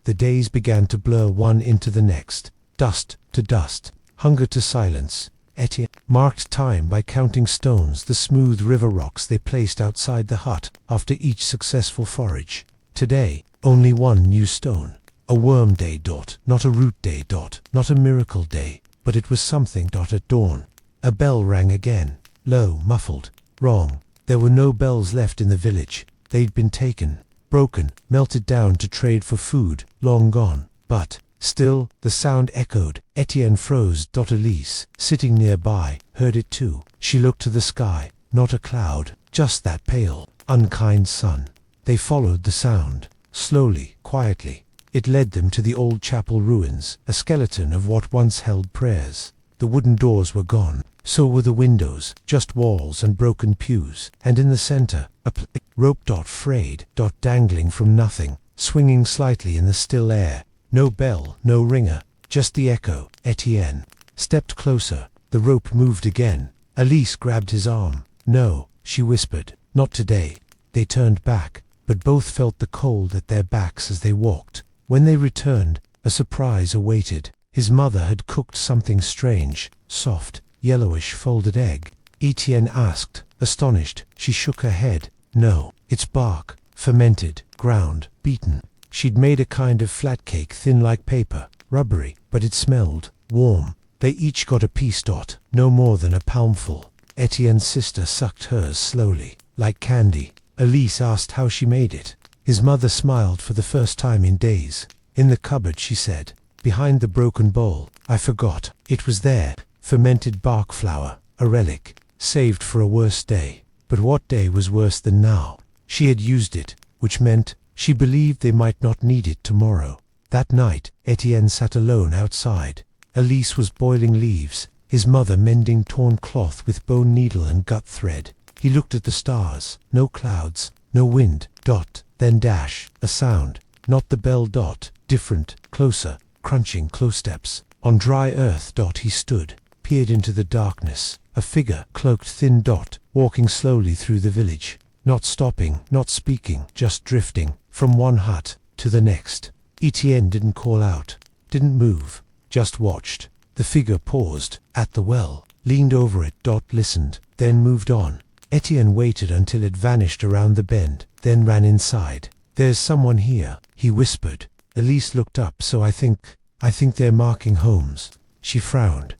the days began to blur one into the next. Dust to dust, hunger to silence. Etienne marked time by counting stones, the smooth river rocks they placed outside the hut after each successful forage. Today, only one new stone. A worm day. Not a root day. Not a miracle day, but it was something. At dawn, a bell rang again, low, muffled. Wrong. There were no bells left in the village. They'd been taken, broken, melted down to trade for food, long gone. But still, the sound echoed. Etienne froze. Elise, sitting nearby, heard it too. She looked to the sky. Not a cloud, just that pale, unkind sun. They followed the sound, slowly, quietly. It led them to the old chapel ruins, a skeleton of what once held prayers. The wooden doors were gone, So were the windows, just walls and broken pews, and in the center, a rope frayed, dangling from nothing, swinging slightly in the still air. No bell, no ringer, just the echo. Etienne stepped closer. The rope moved again. Elise grabbed his arm. "No," she whispered, "not today." They turned back, but both felt the cold at their backs as they walked. When they returned, a surprise awaited. His mother had cooked something strange, soft, yellowish folded egg. Etienne asked, astonished. She shook her head. "No, it's bark, fermented, ground, beaten." She'd made a kind of flat cake, thin like paper, rubbery, but it smelled warm. They each got a piece. No more than a palmful. Etienne's sister sucked hers slowly, like candy. Elise asked how she made it. His mother smiled for the first time in days. "In the cupboard," she said, "behind the broken bowl. I forgot. It was there. Fermented bark flour, a relic, saved for a worse day." But what day was worse than now? She had used it, which meant she believed they might not need it tomorrow. That night, Etienne sat alone outside. Elise was boiling leaves, his mother mending torn cloth with bone needle and gut thread. He looked at the stars. No clouds, no wind. Then dash, a sound. Not the bell. Different, closer, crunching close steps. On dry earth. He stood, peered into the darkness. A figure, cloaked thin. Walking slowly through the village. Not stopping, not speaking, just drifting, from one hut to the next. Etienne didn't call out, didn't move, just watched. The figure paused, at the well, leaned over it. Listened, then moved on. Etienne waited until it vanished around the bend, then ran inside. "There's someone here," he whispered. Elise looked up. "So I think they're marking homes." She frowned.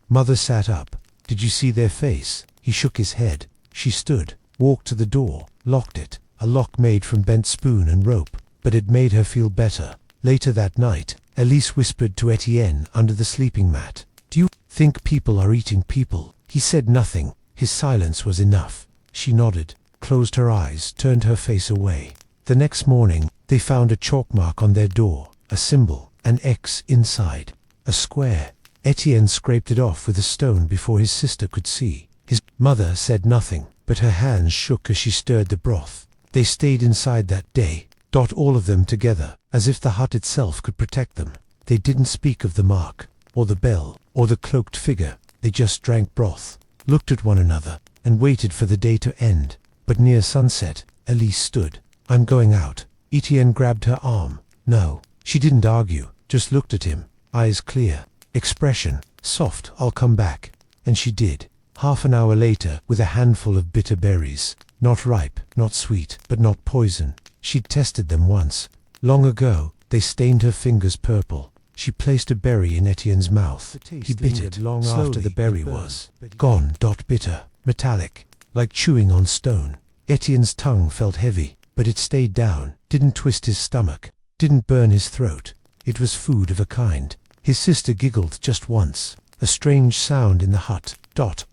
Mother sat up. "Did you see their face?" He shook his head. She stood, walked to the door, locked it. A lock made from bent spoon and rope, but it made her feel better. Later that night, Elise whispered to Etienne under the sleeping mat. "Do you think people are eating people?" He said nothing. His silence was enough. She nodded, closed her eyes, turned her face away. The next morning, they found a chalk mark on their door, a symbol, an X inside, a square. Etienne scraped it off with a stone before his sister could see. His mother said nothing, but her hands shook as she stirred the broth. They stayed inside that day, all of them together, as if the hut itself could protect them. They didn't speak of the mark, or the bell, or the cloaked figure. They just drank broth, looked at one another, and waited for the day to end. But near sunset, Elise stood. "I'm going out." Etienne grabbed her arm. "No." She didn't argue, just looked at him, eyes clear, expression soft. "I'll come back." And she did. Half an hour later, with a handful of bitter berries. Not ripe, not sweet, but not poison. She'd tested them once. Long ago, they stained her fingers purple. She placed a berry in Etienne's mouth. He bit it long after the berry was gone. Bitter, metallic, like chewing on stone. Etienne's tongue felt heavy, but it stayed down, didn't twist his stomach, didn't burn his throat. It was food of a kind. His sister giggled just once. A strange sound in the hut.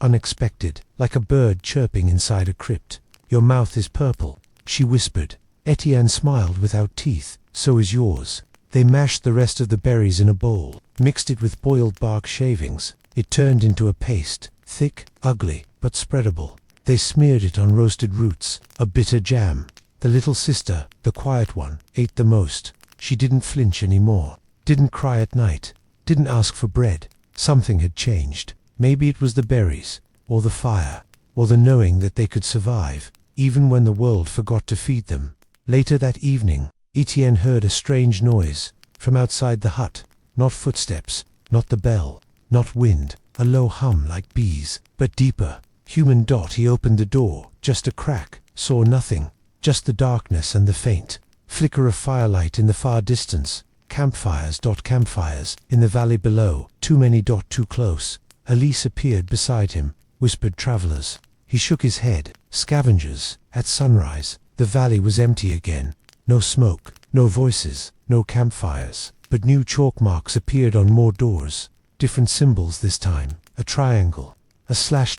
Unexpected, like a bird chirping inside a crypt. "Your mouth is purple," she whispered. Etienne smiled without teeth. "So is yours." They mashed the rest of the berries in a bowl, mixed it with boiled bark shavings. It turned into a paste, thick, ugly, but spreadable. They smeared it on roasted roots, a bitter jam. The little sister, the quiet one, ate the most. She didn't flinch anymore, didn't cry at night, didn't ask for bread. Something had changed. Maybe it was the berries, or the fire, or the knowing that they could survive, even when the world forgot to feed them. Later that evening, Etienne heard a strange noise from outside the hut. Not footsteps, not the bell, not wind, a low hum like bees, but deeper, human. He opened the door, just a crack, saw nothing, just the darkness and the faint flicker of firelight in the far distance. Campfires. Campfires in the valley below. Too many. Too close. Elise appeared beside him, whispered, "Travelers." He shook his head. "Scavengers." At sunrise, the valley was empty again. No smoke, no voices, no campfires. But new chalk marks appeared on more doors. Different symbols this time. A triangle, a slash.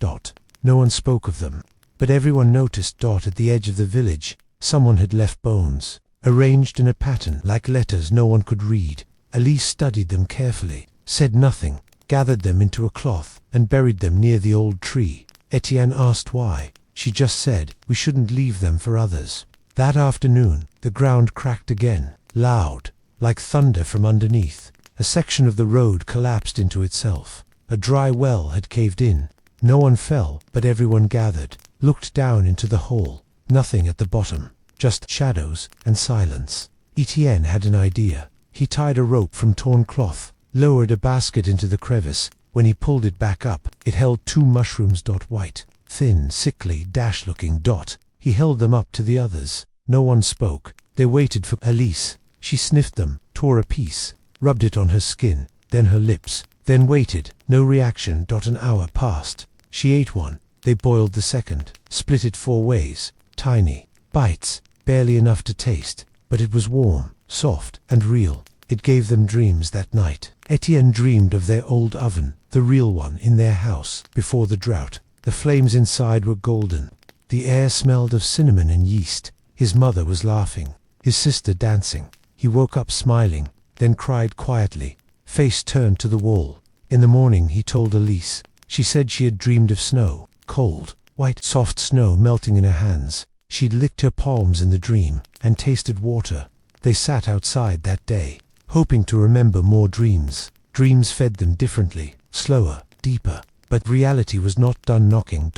No one spoke of them, but everyone noticed. At the edge of the village, someone had left bones, arranged in a pattern like letters no one could read. Elise studied them carefully, said nothing, gathered them into a cloth, and buried them near the old tree. Etienne asked why. She just said, "We shouldn't leave them for others." That afternoon, the ground cracked again, loud, like thunder from underneath. A section of the road collapsed into itself. A dry well had caved in. No one fell, but everyone gathered, looked down into the hole. Nothing at the bottom, just shadows and silence. Etienne had an idea. He tied a rope from torn cloth, lowered a basket into the crevice. When he pulled it back up, it held 2 mushrooms. White, thin, sickly, dash-looking. He held them up to the others. No one spoke. They waited for Elise. She sniffed them, tore a piece, rubbed it on her skin, then her lips, then waited. No reaction. An hour passed. She ate one. They boiled the second, split it 4 ways. Tiny bites, barely enough to taste, but it was warm, soft, and real. It gave them dreams that night. Etienne dreamed of their old oven, the real one in their house, before the drought. The flames inside were golden. The air smelled of cinnamon and yeast. His mother was laughing, his sister dancing. He woke up smiling, then cried quietly, face turned to the wall. In the morning he told Elise. She said she had dreamed of snow, cold, white, soft snow melting in her hands. She'd licked her palms in the dream, and tasted water. They sat outside that day, hoping to remember more dreams. Dreams fed them differently, slower, deeper. But reality was not done knocking.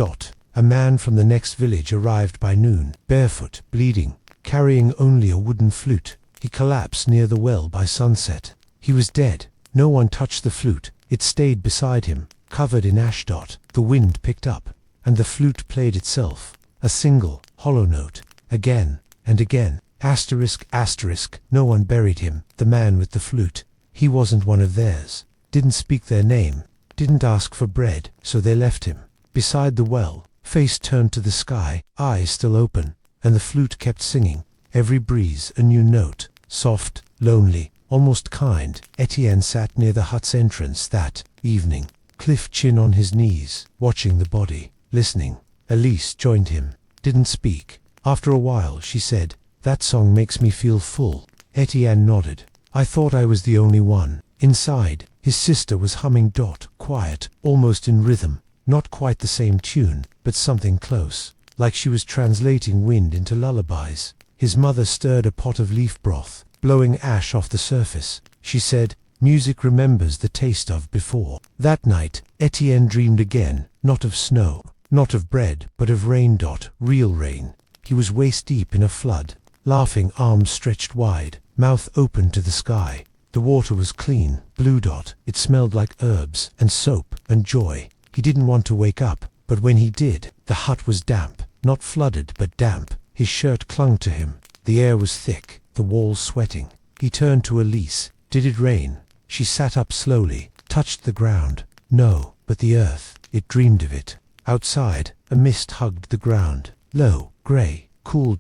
A man from the next village arrived by noon, barefoot, bleeding, carrying only a wooden flute. He collapsed near the well by sunset. He was dead. No one touched the flute. It stayed beside him, covered in ash. The wind picked up, and the flute played itself, a single, hollow note, again and again. Asterisk, asterisk. No one buried him, the man with the flute. He wasn't one of theirs, didn't speak their name, didn't ask for bread, so they left him. Beside the well, face turned to the sky, eyes still open, and the flute kept singing. Every breeze a new note, soft, lonely, almost kind. Etienne sat near the hut's entrance that evening, cliff chin on his knees, watching the body, listening. Elise joined him, didn't speak. After a while she said, "That song makes me feel full." Etienne nodded. "I thought I was the only one." Inside, his sister was humming. Quiet, almost in rhythm. Not quite the same tune, but something close, like she was translating wind into lullabies. His mother stirred a pot of leaf broth, blowing ash off the surface. She said, "Music remembers the taste of before." That night, Etienne dreamed again, not of snow, not of bread, but of rain. Real rain. He was waist deep in a flood, laughing, arms stretched wide, mouth open to the sky. The water was clean, blue. It smelled like herbs and soap and joy. He didn't want to wake up, but when he did, the hut was damp, not flooded but damp. His shirt clung to him. The air was thick, the walls sweating. He turned to Elise. "Did it rain?" She sat up slowly, touched the ground. "No, but the earth, it dreamed of it." Outside, a mist hugged the ground, low, grey, cool.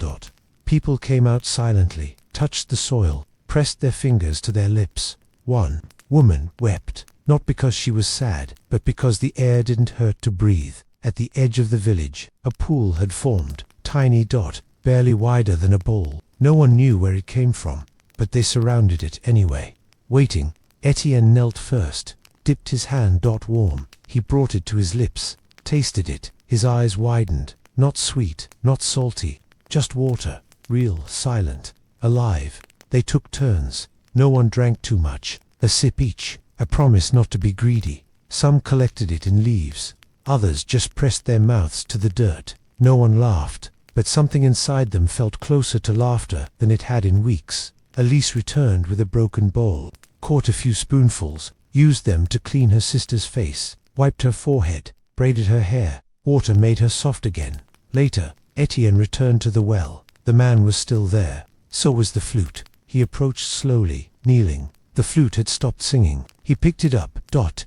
People came out silently, touched the soil, pressed their fingers to their lips. One woman wept, not because she was sad, but because the air didn't hurt to breathe. At the edge of the village, a pool had formed, tiny. Barely wider than a bowl. No one knew where it came from, but they surrounded it anyway. Waiting, Etienne knelt first, dipped his hand. Warm. He brought it to his lips, tasted it. His eyes widened. Not sweet, not salty, just water, real, silent, alive. They took turns. No one drank too much, a sip each, a promise not to be greedy. Some collected it in leaves, others just pressed their mouths to the dirt. No one laughed, but something inside them felt closer to laughter than it had in weeks. Elise returned with a broken bowl, caught a few spoonfuls, used them to clean her sister's face, wiped her forehead, braided her hair. Water made her soft again. Later, Etienne returned to the well. The man was still there. So was the flute. He approached slowly, kneeling. The flute had stopped singing. He picked it up,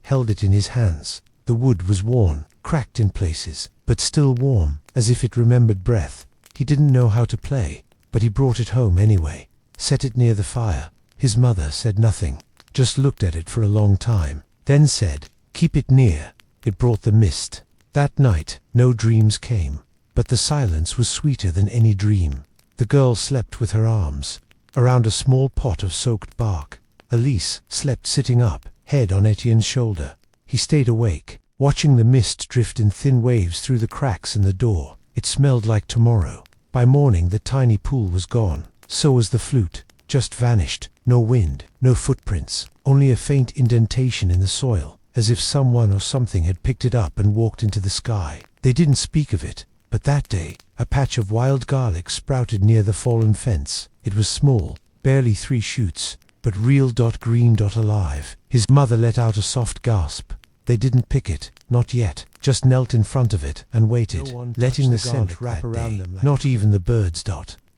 held it in his hands. The wood was worn, cracked in places, but still warm, as if it remembered breath. He didn't know how to play, but he brought it home anyway, set it near the fire. His mother said nothing, just looked at it for a long time, then said, "Keep it near." It brought the mist. That night, no dreams came, but the silence was sweeter than any dream. The girl slept with her arms around a small pot of soaked bark. Elise slept sitting up, head on Etienne's shoulder. He stayed awake, watching the mist drift in thin waves through the cracks in the door. It smelled like tomorrow. By morning the tiny pool was gone. So was the flute, just vanished. No wind, no footprints, only a faint indentation in the soil, as if someone or something had picked it up and walked into the sky. They didn't speak of it, but that day, a patch of wild garlic sprouted near the fallen fence. It was small, barely 3 shoots, but real green alive. His mother let out a soft gasp. They didn't pick it, not yet, just knelt in front of it and waited, letting the scent wrap around them. Not even the birds.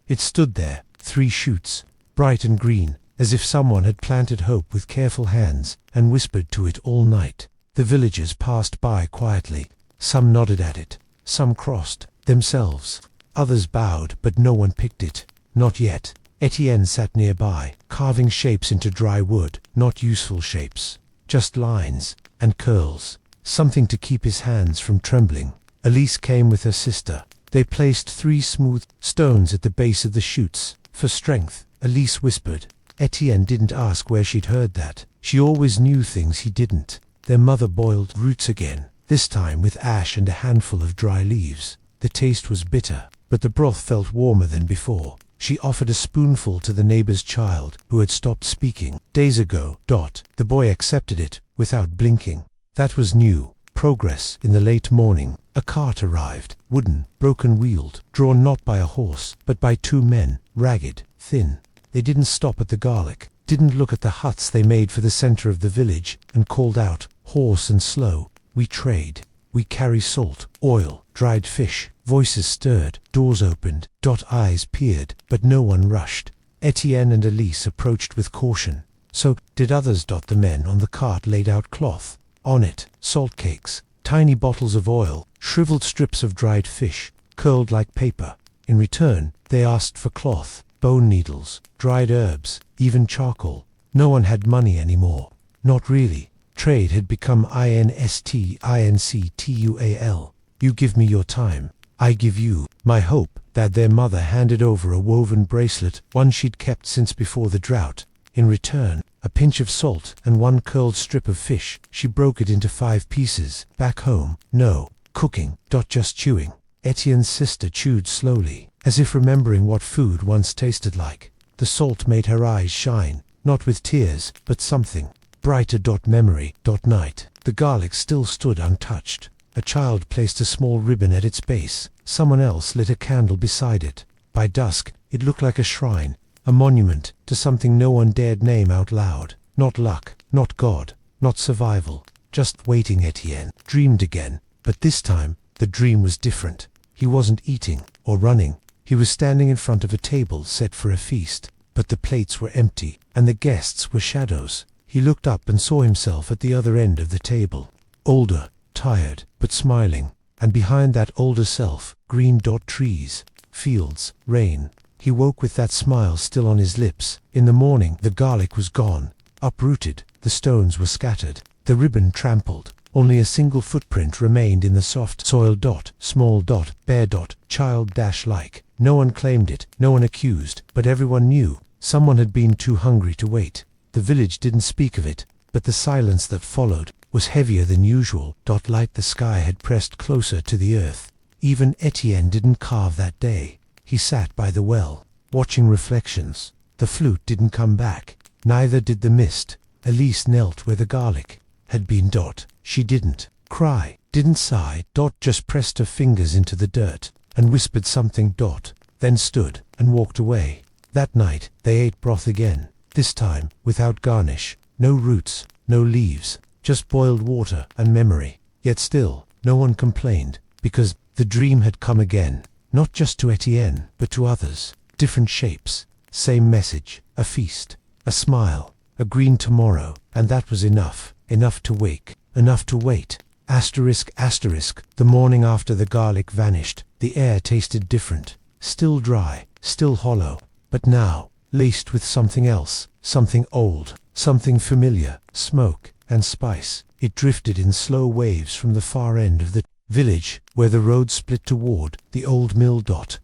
It stood there, 3 shoots, bright and green, as if someone had planted hope with careful hands and whispered to it all night. The villagers passed by quietly. Some nodded at it, some crossed themselves, others bowed, but no one picked it. Not yet. Etienne sat nearby, carving shapes into dry wood, not useful shapes, just lines and curls, something to keep his hands from trembling. Elise came with her sister. They placed 3 smooth stones at the base of the shoots. For strength, Elise whispered. Etienne didn't ask where she'd heard that. She always knew things he didn't. Their mother boiled roots again, this time with ash and a handful of dry leaves. The taste was bitter, but the broth felt warmer than before. She offered a spoonful to the neighbor's child, who had stopped speaking days ago. The boy accepted it, without blinking. That was new progress. In the late morning, a cart arrived, wooden, broken-wheeled, drawn not by a horse, but by 2 men, ragged, thin. They didn't stop at the garlic, didn't look at the huts they made for the center of the village, and called out, hoarse and slow, "We trade. We carry salt, oil, dried fish." Voices stirred, doors opened, eyes peered, but no one rushed. Etienne and Elise approached with caution. So did others. The men on the cart laid out cloth. On it, salt cakes, tiny bottles of oil, shriveled strips of dried fish, curled like paper. In return, they asked for cloth, bone needles, dried herbs, even charcoal. No one had money anymore. Not really. Trade had become INSTINCTUAL. You give me your time, I give you my hope. That their mother handed over a woven bracelet, one she'd kept since before the drought. In return, a pinch of salt and 1 curled strip of fish. She broke it into 5 pieces. Back home, no cooking, just chewing. Etienne's sister chewed slowly, as if remembering what food once tasted like. The salt made her eyes shine, not with tears, but something brighter. Memory. Night. The garlic still stood untouched. A child placed a small ribbon at its base. Someone else lit a candle beside it. By dusk, it looked like a shrine, a monument to something no one dared name out loud. Not luck, not God, not survival, just waiting. Etienne dreamed again, but this time, the dream was different. He wasn't eating or running. He was standing in front of a table set for a feast, but the plates were empty, and the guests were shadows. He looked up and saw himself at the other end of the table. Older, tired, but smiling, and behind that older self, green trees, fields, rain. He woke with that smile still on his lips. In the morning, the garlic was gone, uprooted, the stones were scattered, the ribbon trampled. Only a single footprint remained in the soft soil. Small bare child like. No one claimed it, no one accused, but everyone knew. Someone had been too hungry to wait. The village didn't speak of it, but the silence that followed was heavier than usual. Light the sky had pressed closer to the earth. Even Etienne didn't carve that day. He sat by the well, watching reflections. The flute didn't come back. Neither did the mist. Elise knelt where the garlic had been. She didn't cry, didn't sigh. Just pressed her fingers into the dirt and whispered something. Then stood and walked away. That night, they ate broth again. This time, without garnish. No roots, no leaves, just boiled water and memory. Yet still, no one complained, because the dream had come again. Not just to Etienne, but to others. Different shapes, same message, a feast, a smile, a green tomorrow, and that was enough. Enough to wake, enough to wait. The morning after the garlic vanished, the air tasted different. Still dry, still hollow, but now, laced with something else, something old, something familiar, smoke and spice. It drifted in slow waves from the far end of the village, where the road split toward the old mill.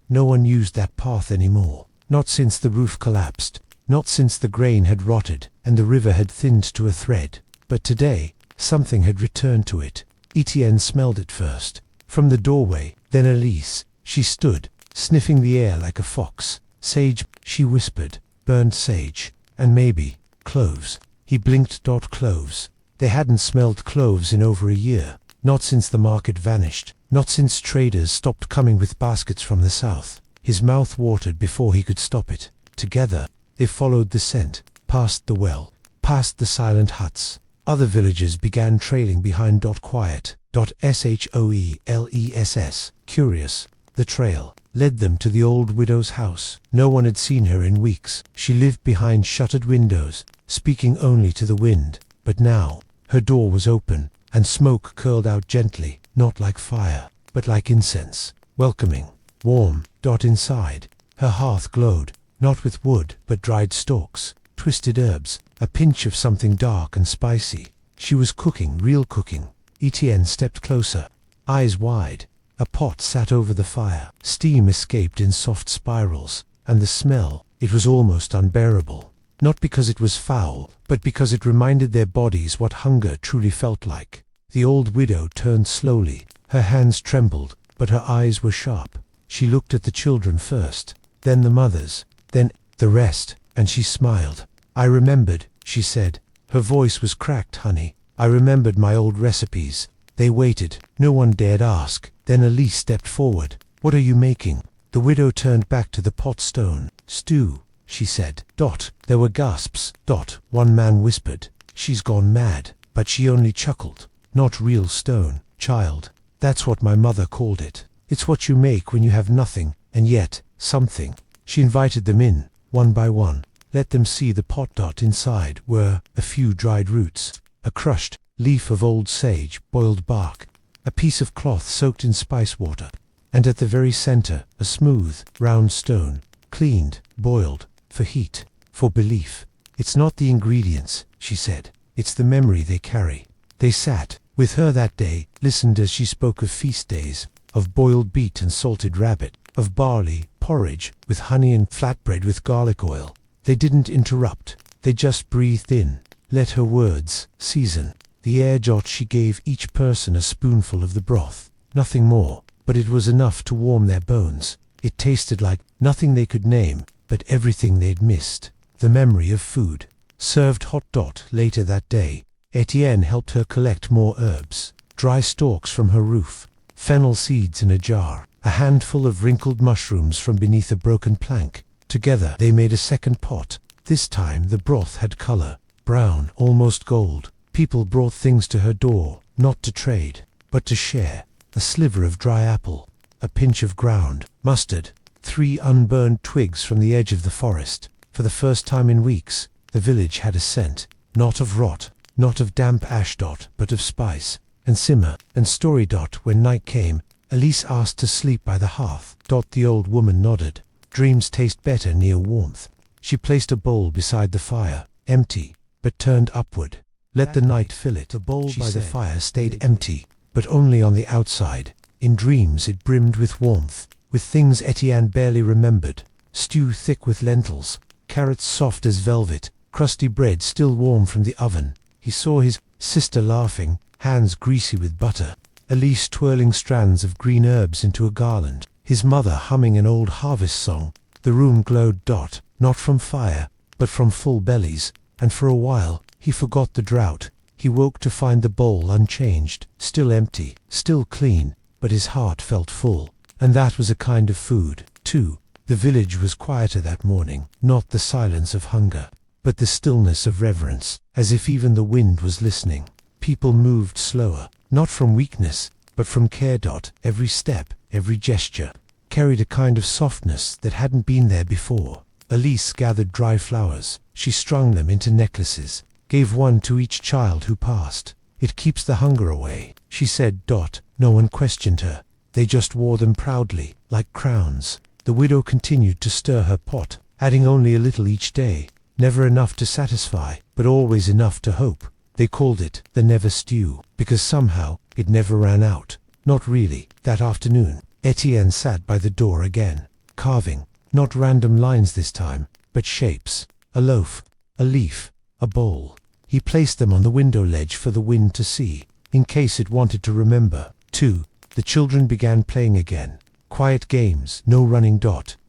No one used that path anymore. Not since the roof collapsed, not since the grain had rotted and the river had thinned to a thread. But today, Something had returned to it. Etienne smelled it first, from the doorway, then Elise. She stood, sniffing the air like a fox. Sage, she whispered, burned sage, and maybe cloves. He blinked. Cloves. They hadn't smelled cloves in over a year, not since the market vanished, not since traders stopped coming with baskets from the south. His mouth watered before he could stop it. Together, they followed the scent, past the well, past the silent huts. Other villagers began trailing behind. Quiet. Shoeless. Curious. The trail led them to the old widow's house. No one had seen her in weeks. She lived behind shuttered windows, speaking only to the wind. But now, her door was open, and smoke curled out gently, not like fire, but like incense, welcoming, warm. Inside, her hearth glowed, not with wood, but dried stalks, twisted herbs, a pinch of something dark and spicy. She was cooking, real cooking. Etienne stepped closer, eyes wide. A pot sat over the fire. Steam escaped in soft spirals, and the smell, it was almost unbearable. Not because it was foul, but because it reminded their bodies what hunger truly felt like. The old widow turned slowly. Her hands trembled, but her eyes were sharp. She looked at the children first, then the mothers, then the rest, and she smiled. I remembered, she said. Her voice was cracked, honey. I remembered my old recipes. They waited. No one dared ask. Then Elise stepped forward. What are you making? The widow turned back to the pot stone. Stew, she said. There were gasps. One man whispered. She's gone mad. But she only chuckled. Not real stone, child. That's what my mother called it. It's what you make when you have nothing, and yet, something. She invited them in, one by one. Let them see the pot. Inside were a few dried roots, a crushed leaf of old sage, boiled bark, a piece of cloth soaked in spice water, and at the very center, a smooth, round stone, cleaned, boiled, for heat, for belief. It's not the ingredients, she said. It's the memory they carry. They sat with her that day, listened as she spoke of feast days, of boiled beet and salted rabbit, of barley porridge with honey and flatbread with garlic oil. They didn't interrupt. They just breathed in. Let her words season the air. She gave each person a spoonful of the broth. Nothing more, but it was enough to warm their bones. It tasted like nothing they could name, but everything they'd missed. The memory of food. Served hot. Later that day, Etienne helped her collect more herbs. Dry stalks from her roof, fennel seeds in a jar, a handful of wrinkled mushrooms from beneath a broken plank. Together they made a second pot. This time the broth had color, brown, almost gold. People brought things to her door, not to trade, but to share. A sliver of dry apple, a pinch of ground mustard, 3 unburned twigs from the edge of the forest. For the first time in weeks, the village had a scent, not of rot, not of damp ash. But of spice, and simmer, and story. When night came, Elise asked to sleep by the hearth. The old woman nodded. Dreams taste better near warmth. She placed a bowl beside the fire, empty, but turned upward. Let the night fill it. The bowl by the fire stayed empty, but only on the outside. In dreams it brimmed with warmth, with things Etienne barely remembered. Stew thick with lentils, carrots soft as velvet, crusty bread still warm from the oven. He saw his sister laughing, hands greasy with butter. Elise twirling strands of green herbs into a garland. His mother humming an old harvest song. The room glowed. Not from fire, but from full bellies, and for a while he forgot the drought. He woke to find the bowl unchanged, still empty, still clean, but his heart felt full. And that was a kind of food, too. The village was quieter that morning, not the silence of hunger, but the stillness of reverence, as if even the wind was listening. People moved slower, not from weakness, but from care. Every step, every gesture, carried a kind of softness that hadn't been there before. Elise gathered dry flowers. She strung them into necklaces, gave one to each child who passed. It keeps the hunger away, she said. No one questioned her. They just wore them proudly, like crowns. The widow continued to stir her pot, adding only a little each day. Never enough to satisfy, but always enough to hope. They called it the never stew, because somehow it never ran out. Not really. That afternoon, Etienne sat by the door again, carving, not random lines this time, but shapes. A loaf, a leaf, a bowl. He placed them on the window ledge for the wind to see, in case it wanted to remember. 2. The children began playing again. Quiet games, no running,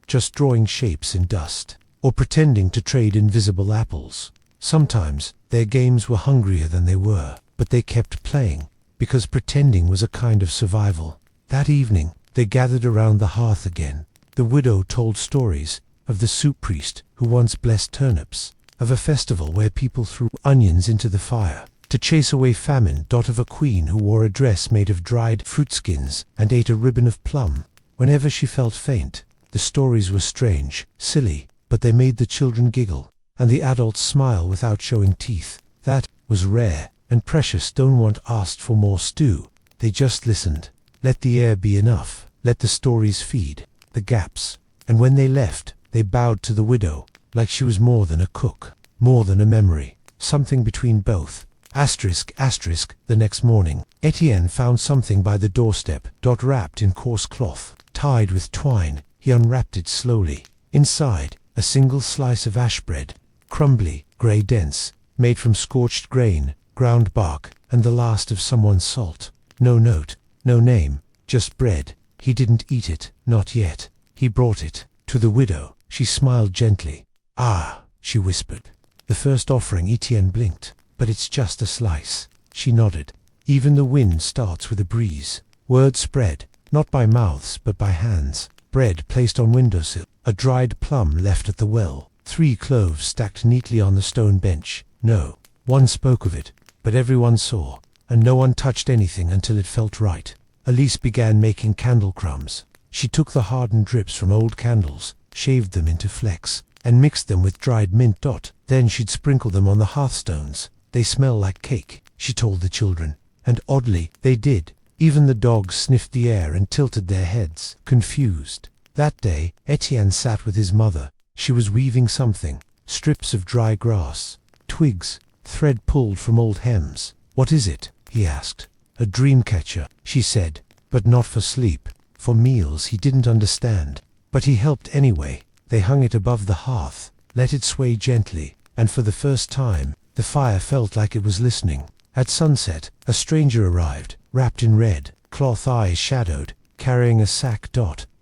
just drawing shapes in dust, or pretending to trade invisible apples. Sometimes their games were hungrier than they were, but they kept playing, because pretending was a kind of survival. That evening, they gathered around the hearth again. The widow told stories of the soup priest who once blessed turnips, of a festival where people threw onions into the fire to chase away famine, of a queen who wore a dress made of dried fruit skins and ate a ribbon of plum whenever she felt faint. The stories were strange, silly, but they made the children giggle, and the adults smile without showing teeth. That was rare and precious. Don't want asked for more stew. They just listened. Let the air be enough. Let the stories feed the gaps. And when they left, they bowed to the widow, like she was more than a cook, more than a memory, something between both. The next morning, Etienne found something by the doorstep, wrapped in coarse cloth, tied with twine. He unwrapped it slowly. Inside, a single slice of ash bread, crumbly, grey, dense, made from scorched grain, ground bark, and the last of someone's salt. No note, no name, just bread. He didn't eat it, not yet. He brought it to the widow. She smiled gently. "Ah," she whispered. "The first offering." Etienne blinked. "But it's just a slice." She nodded. "Even the wind starts with a breeze." Word spread, not by mouths but by hands. Bread placed on windowsill, a dried plum left at the well, 3 cloves stacked neatly on the stone bench. No one spoke of it, but everyone saw, and no one touched anything until it felt right. Elise began making candle crumbs. She took the hardened drips from old candles, shaved them into flecks, and mixed them with dried mint. Then she'd sprinkle them on the hearthstones. "They smell like cake," she told the children. And oddly, they did. Even the dogs sniffed the air and tilted their heads, confused. That day, Etienne sat with his mother. She was weaving something, strips of dry grass, twigs, thread pulled from old hems. "What is it?" he asked. "A dream catcher," she said, "but not for sleep. For meals." He didn't understand, but he helped anyway. They hung it above the hearth, let it sway gently, and for the first time, the fire felt like it was listening. At sunset, a stranger arrived, wrapped in red cloth, eyes shadowed, carrying a sack.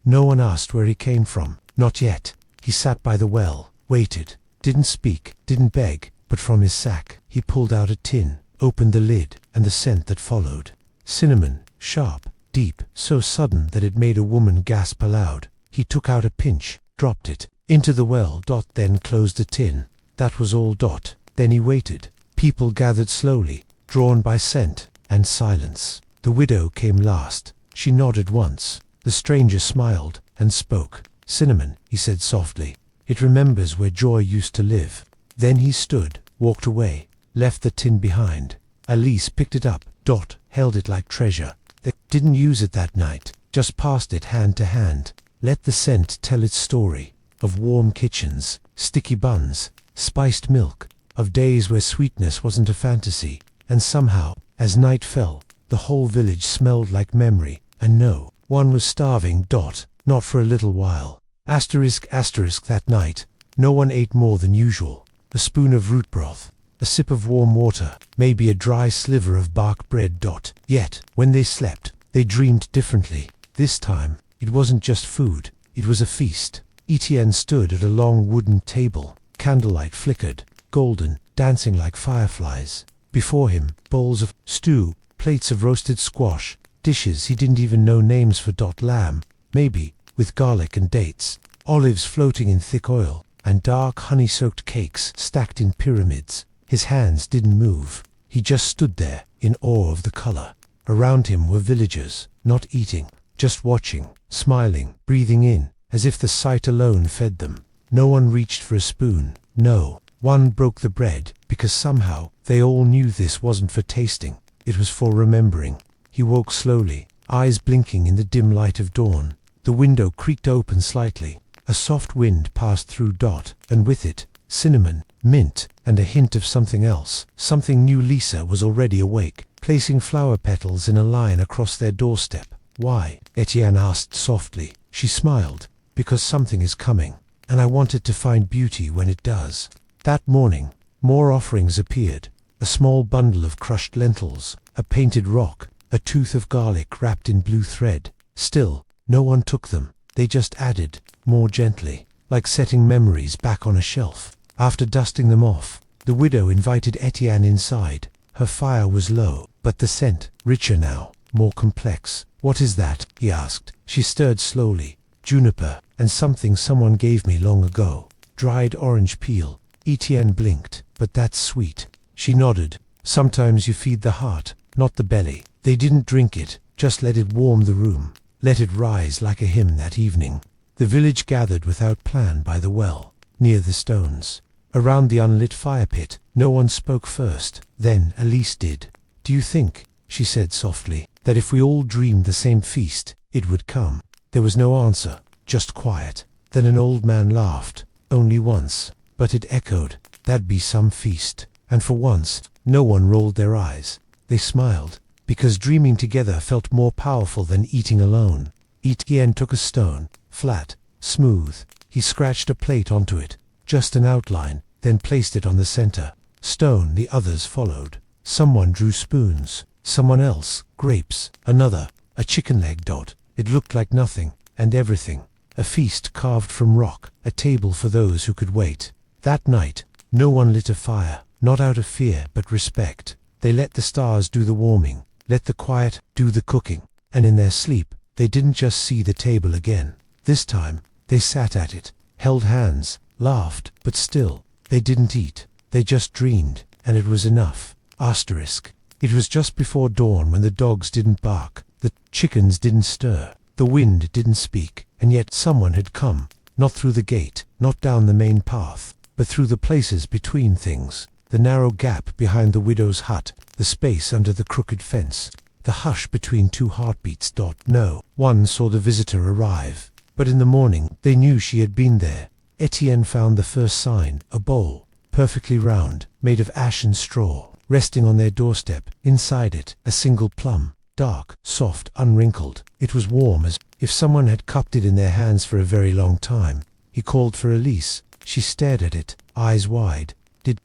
No one asked where he came from, not yet. He sat by the well, waited, didn't speak, didn't beg, but from his sack, he pulled out a tin, opened the lid, and the scent that followed. Cinnamon, sharp, deep, so sudden that it made a woman gasp aloud. He took out a pinch, dropped it into the well. Then closed the tin. That was all. Then he waited. People gathered slowly, drawn by scent and silence. The widow came last. She nodded once. The stranger smiled and spoke. "Cinnamon," he said softly. "It remembers where joy used to live." Then he stood, walked away, left the tin behind. Elise picked it up, held it like treasure. They didn't use it that night, just passed it hand to hand. Let the scent tell its story, of warm kitchens, sticky buns, spiced milk, of days where sweetness wasn't a fantasy. And somehow, as night fell, the whole village smelled like memory, and no one was starving. Not for a little while. That night, no one ate more than usual. A spoon of root broth, a sip of warm water, maybe a dry sliver of bark bread. Yet, when they slept, they dreamed differently. This time, it wasn't just food, it was a feast. Etienne stood at a long wooden table. Candlelight flickered, golden, dancing like fireflies. Before him, bowls of stew, plates of roasted squash, dishes he didn't even know names for. Lamb, maybe, with garlic and dates, olives floating in thick oil, and dark honey-soaked cakes stacked in pyramids. His hands didn't move. He just stood there, in awe of the color. Around him were villagers, not eating, just watching, smiling, breathing in, as if the sight alone fed them. No one reached for a spoon. No one broke the bread, because somehow they all knew this wasn't for tasting. It was for remembering. He woke slowly, eyes blinking in the dim light of dawn. The window creaked open slightly. A soft wind passed through. And with it, cinnamon, mint, and a hint of something else. Something new. Lisa was already awake, placing flower petals in a line across their doorstep. "Why?" Etienne asked softly. She smiled. "Because something is coming, and I want it to find beauty when it does." That morning, more offerings appeared. A a small bundle of crushed lentils, a painted rock, a tooth of garlic wrapped in blue thread. Still, no one took them. They just added, more gently, like setting memories back on a shelf. After dusting them off, the widow invited Etienne inside. Her fire was low, but the scent, richer now, more complex. "What is that?" he asked. She stirred slowly. "Juniper, and something someone gave me long ago. Dried orange peel." Etienne blinked. "But that's sweet." She nodded. "Sometimes you feed the heart, not the belly." They didn't drink it, just let it warm the room. Let it rise like a hymn that evening. The village gathered without plan by the well, near the stones. Around the unlit fire pit, no one spoke first. Then Elise did. "Do you think," she said softly, "that if we all dreamed the same feast, it would come?" There was no answer, just quiet. Then an old man laughed, only once, but it echoed. That'd be some feast. And for once, no one rolled their eyes. They smiled, because dreaming together felt more powerful than eating alone. Etienne took a stone, flat, smooth. He scratched a plate onto it, just an outline, then placed it on the center. Stone, the others followed. Someone drew spoons, someone else, grapes, another, a chicken leg dot. It looked like nothing, and everything. A feast carved from rock, a table for those who could wait. That night, no one lit a fire, not out of fear, but respect. They let the stars do the warming, let the quiet do the cooking, and in their sleep, they didn't just see the table again. This time, they sat at it, held hands, laughed, but still, they didn't eat. They just dreamed, and it was enough. It was just before dawn when the dogs didn't bark, the chickens didn't stir, the wind didn't speak, and yet someone had come, not through the gate, not down the main path, but through the places between things. The narrow gap behind the widow's hut, the space under the crooked fence, the hush between two heartbeats. No one saw the visitor arrive, but in the morning they knew she had been there. Etienne found the first sign, a bowl, perfectly round, made of ash and straw, resting on their doorstep. Inside it, a single plum, dark, soft, unwrinkled. It was warm, as if someone had cupped it in their hands for a very long time. He called for Elise. She stared at it, eyes wide.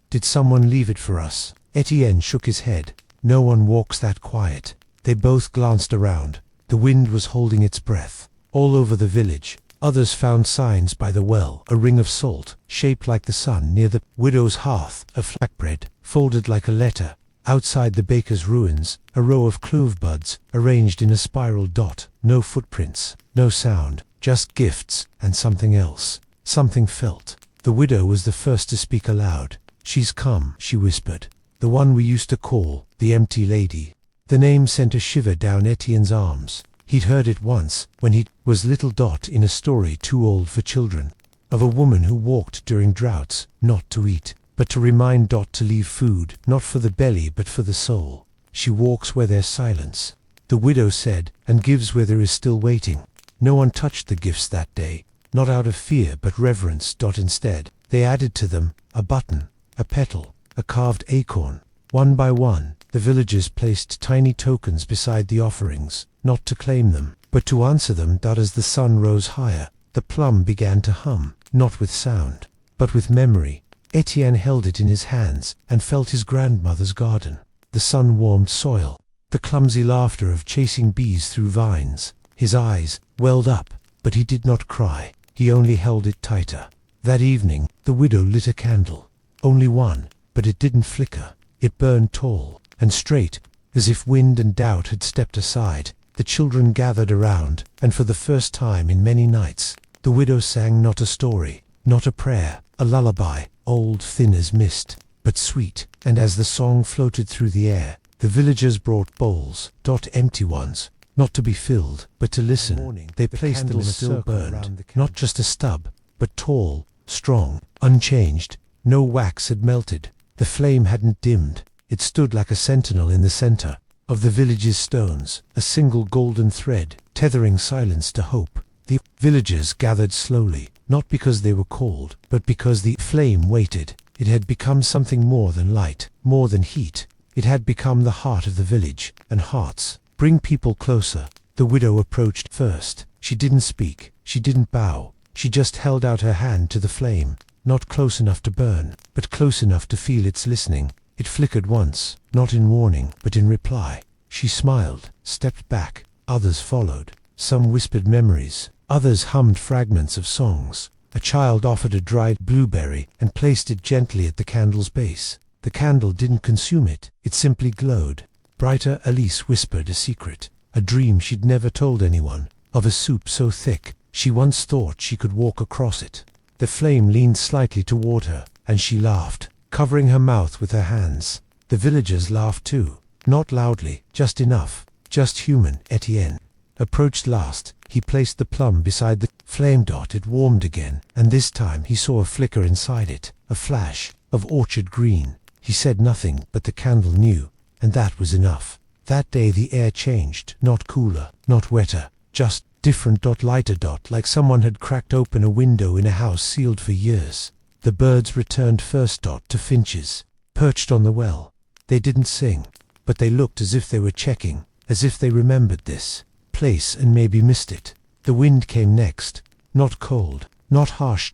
Did someone leave it for us?" Etienne shook his head. "No one walks that quiet." They both glanced around. The wind was holding its breath. All over the village, others found signs by the well, a ring of salt, shaped like the sun near the widow's hearth, a flatbread, folded like a letter. Outside the baker's ruins, a row of clove buds, arranged in a spiral dot. No footprints, no sound, just gifts, and something else. Something felt. The widow was the first to speak aloud. "She's come," she whispered. "The one we used to call the empty lady." The name sent a shiver down Etienne's arms. He'd heard it once, when he was little Dot in a story too old for children, of a woman who walked during droughts, not to eat, but to remind Dot to leave food, not for the belly but for the soul. "She walks where there's silence," the widow said, "and gives where there is still waiting." No one touched the gifts that day, not out of fear but reverence. Instead, they added to them a button, a petal, a carved acorn. One by one, the villagers placed tiny tokens beside the offerings, not to claim them, but to answer them. As the sun rose higher, the plum began to hum, not with sound, but with memory. Etienne held it in his hands and felt his grandmother's garden, the sun-warmed soil, the clumsy laughter of chasing bees through vines. His eyes welled up, but he did not cry. He only held it tighter. That evening, the widow lit a candle. Only one, but it didn't flicker. It burned tall and straight, as if wind and doubt had stepped aside. The children gathered around, and for the first time in many nights, the widow sang not a story, not a prayer, a lullaby, old, thin as mist, but sweet. And as the song floated through the air, the villagers brought bowls, empty ones, not to be filled, but to listen. They placed them in a still burned, not just a stub, but tall, strong, unchanged. No wax had melted. The flame hadn't dimmed. It stood like a sentinel in the center of the village's stones, a single golden thread, tethering silence to hope. The villagers gathered slowly, not because they were called, but because the flame waited. It had become something more than light, more than heat. It had become the heart of the village, and hearts bring people closer. The widow approached first. She didn't speak. She didn't bow. She just held out her hand to the flame, not close enough to burn, but close enough to feel its listening. It flickered once, not in warning, but in reply. She smiled, stepped back. Others followed. Some whispered memories. Others hummed fragments of songs. A child offered a dried blueberry and placed it gently at the candle's base. The candle didn't consume it. It simply glowed. Brighter. Elise whispered a secret, a dream she'd never told anyone, of a soup so thick she once thought she could walk across it. The flame leaned slightly toward her, and she laughed, covering her mouth with her hands. The villagers laughed too, not loudly, just enough, just human. Etienne approached last. He placed the plum beside the flame. It warmed again, and this time he saw a flicker inside it, a flash of orchard green. He said nothing, but the candle knew, and that was enough. That day the air changed, not cooler, not wetter, just different. Lighter. Like someone had cracked open a window in a house sealed for years. The birds returned first. To finches, perched on the well. They didn't sing, but they looked as if they were checking, as if they remembered this place and maybe missed it. The wind came next, not cold, not harsh.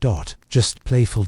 Just playful.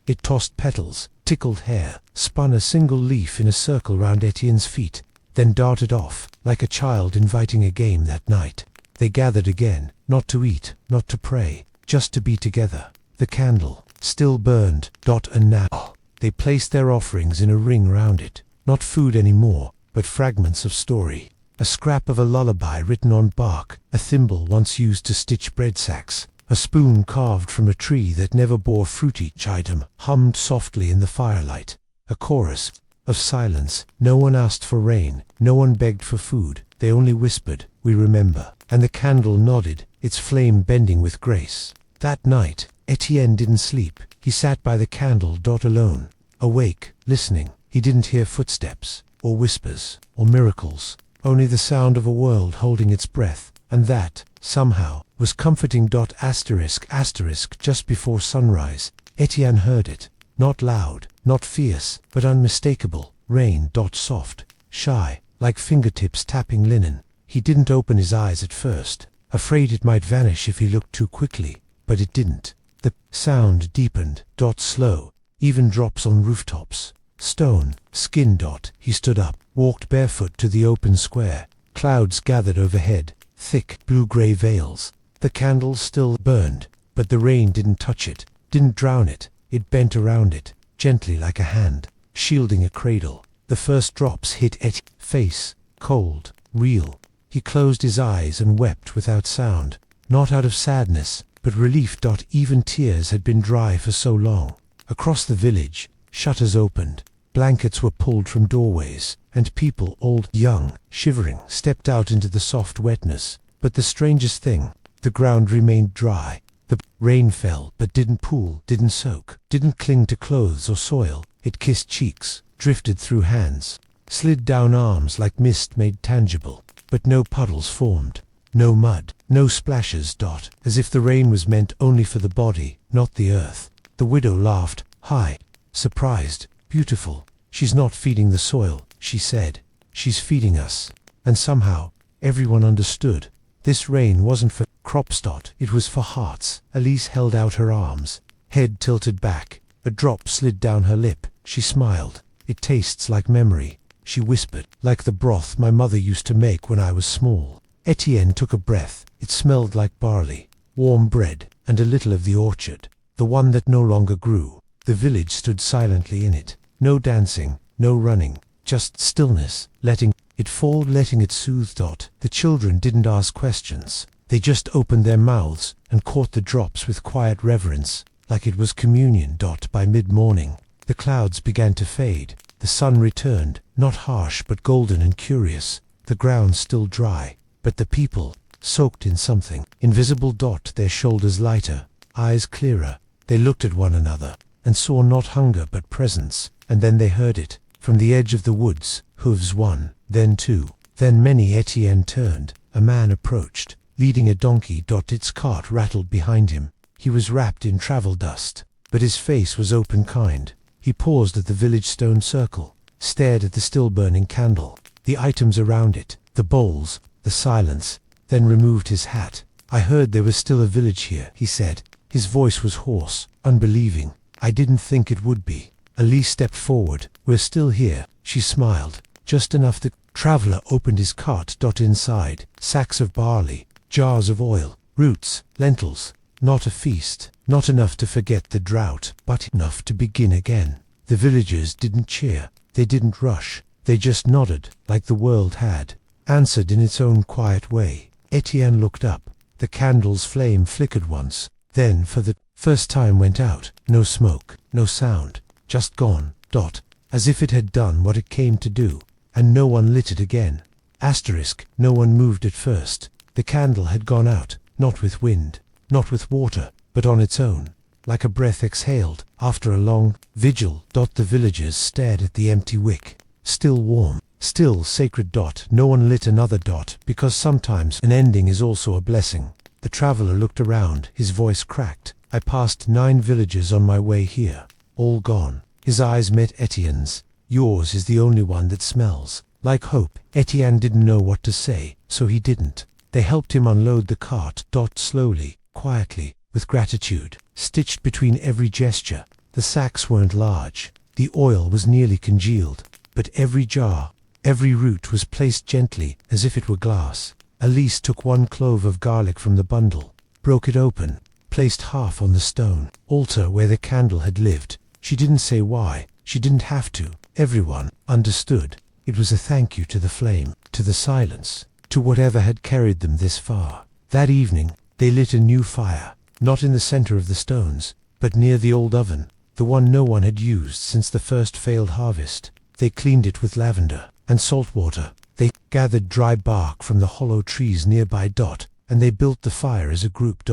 It tossed petals, tickled hair, spun a single leaf in a circle round Etienne's feet, then darted off, like a child inviting a game. That night they gathered again, not to eat, not to pray, just to be together. The candle still burned. And now they placed their offerings in a ring round it. Not food anymore, but fragments of story. A scrap of a lullaby written on bark, a thimble once used to stitch bread sacks, a spoon carved from a tree that never bore fruit. Each item hummed softly in the firelight. A chorus of silence. No one asked for rain, no one begged for food. They only whispered, "We remember." And the candle nodded, its flame bending with grace. That night, Etienne didn't sleep. He sat by the candle. Alone, awake, listening. He didn't hear footsteps, or whispers, or miracles. Only the sound of a world holding its breath, and that, somehow, was comforting. Just before sunrise, Etienne heard it. Not loud, not fierce, but unmistakable. Rain. Soft, shy, like fingertips tapping linen. He didn't open his eyes at first, afraid it might vanish if he looked too quickly, but it didn't. The sound deepened. Slow, even drops on rooftops. Stone, skin. He stood up, walked barefoot to the open square. Clouds gathered overhead, thick blue-gray veils. The candle still burned, but the rain didn't touch it, didn't drown it. It bent around it, gently like a hand, shielding a cradle. The first drops hit Etienne's face, cold, real. He closed his eyes and wept without sound, not out of sadness, but relief. Even tears had been dry for so long. Across the village, shutters opened, blankets were pulled from doorways, and people, old, young, shivering, stepped out into the soft wetness. But the strangest thing, the ground remained dry. The rain fell, but didn't pool, didn't soak, didn't cling to clothes or soil. It kissed cheeks, drifted through hands, slid down arms like mist made tangible. But no puddles formed, no mud, no splashes. As if the rain was meant only for the body, not the earth. The widow laughed, high, surprised, beautiful. "She's not feeding the soil," she said. "She's feeding us." And somehow, everyone understood. This rain wasn't for crops. It was for hearts. Elise held out her arms, head tilted back. A drop slid down her lip. She smiled. "It tastes like memory," she whispered, "like the broth my mother used to make when I was small." Etienne took a breath. It smelled like barley, warm bread, and a little of the orchard, the one that no longer grew. The village stood silently in it. No dancing, no running, just stillness, letting it fall, letting it soothe. The children didn't ask questions. They just opened their mouths and caught the drops with quiet reverence, like it was communion. By mid-morning, the clouds began to fade. The sun returned, not harsh but golden and curious. The ground still dry, but the people, soaked in something invisible. Their shoulders lighter, eyes clearer. They looked at one another, and saw not hunger but presence. And then they heard it, from the edge of the woods, hooves one, then two, then many. Etienne turned. A man approached, leading a donkey. Its cart rattled behind him. He was wrapped in travel dust, but his face was open, kind. He paused at the village stone circle, stared at the still-burning candle, the items around it, the bowls, the silence, then removed his hat. "I heard there was still a village here," he said. His voice was hoarse, unbelieving. "I didn't think it would be." Elise stepped forward. "We're still here," she smiled. "Just enough." The traveler opened his cart. Inside, sacks of barley, jars of oil, roots, lentils. Not a feast, not enough to forget the drought, but enough to begin again. The villagers didn't cheer, they didn't rush, they just nodded, like the world had answered in its own quiet way. Etienne looked up. The candle's flame flickered once, then for the first time went out. No smoke, no sound, just gone. As if it had done what it came to do, and no one lit it again. No one moved at first. The candle had gone out, not with wind, not with water, but on its own, like a breath exhaled after a long vigil. The villagers stared at the empty wick. Still warm, still sacred. No one lit another. Because sometimes an ending is also a blessing. The traveler looked around, his voice cracked. "I passed 9 villages on my way here. All gone." His eyes met Etienne's. "Yours is the only one that smells like hope." Etienne didn't know what to say, so he didn't. They helped him unload the cart. Slowly, quietly, with gratitude, stitched between every gesture. The sacks weren't large. The oil was nearly congealed. But every jar, every root was placed gently, as if it were glass. Elise took 1 clove of garlic from the bundle, broke it open, placed half on the stone altar where the candle had lived. She didn't say why, she didn't have to. Everyone understood. It was a thank you to the flame, to the silence, to whatever had carried them this far. That evening, they lit a new fire, not in the center of the stones, but near the old oven, the one no one had used since the first failed harvest. They cleaned it with lavender and salt water. They gathered dry bark from the hollow trees nearby. And they built the fire as a group.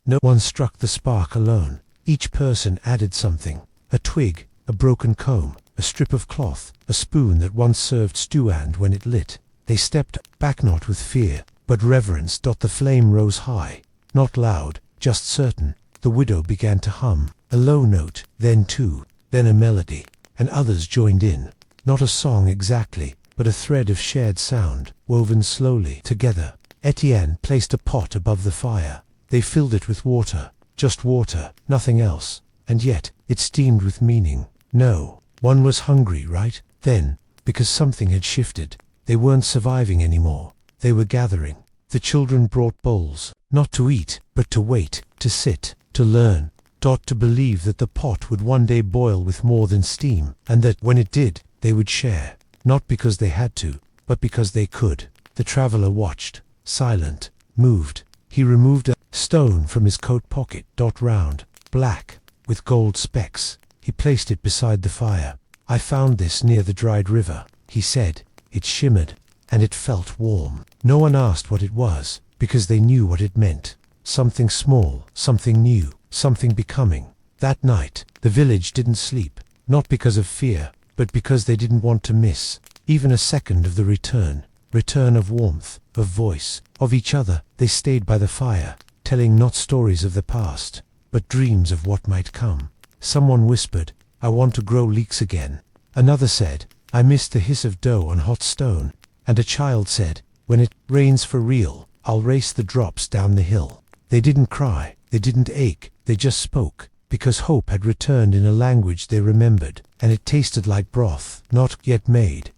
No one struck the spark alone. Each person added something. A twig, a broken comb, a strip of cloth, a spoon that once served stew, and when it lit, they stepped back, not with fear, but reverence. The flame rose high, not loud, just certain. The widow began to hum, a low note, then 2, then a melody, and others joined in. Not a song exactly, but a thread of shared sound, woven slowly together. Etienne placed a pot above the fire. They filled it with water, just water, nothing else. And yet, it steamed with meaning. No, one was hungry, right? Then, because something had shifted, they weren't surviving anymore. They were gathering. The children brought bowls, not to eat, but to wait, to sit, to learn. To believe that the pot would one day boil with more than steam, and that, when it did, they would share. Not because they had to, but because they could. The traveler watched, silent, moved. He removed a stone from his coat pocket. Round, black, with gold specks. He placed it beside the fire. "I found this near the dried river," he said. It shimmered, and it felt warm. No one asked what it was, because they knew what it meant. Something small, something new, something becoming. That night, the village didn't sleep, not because of fear, but because they didn't want to miss even a second of the return of warmth, of voice, of each other. They stayed by the fire, telling not stories of the past, but dreams of what might come. Someone whispered, "I want to grow leeks again." Another said, "I miss the hiss of dough on hot stone." And a child said, "When it rains for real, I'll race the drops down the hill." They didn't cry, they didn't ache, they just spoke, because hope had returned in a language they remembered, and it tasted like broth, not yet made.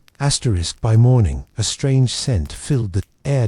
By morning, a strange scent filled the air.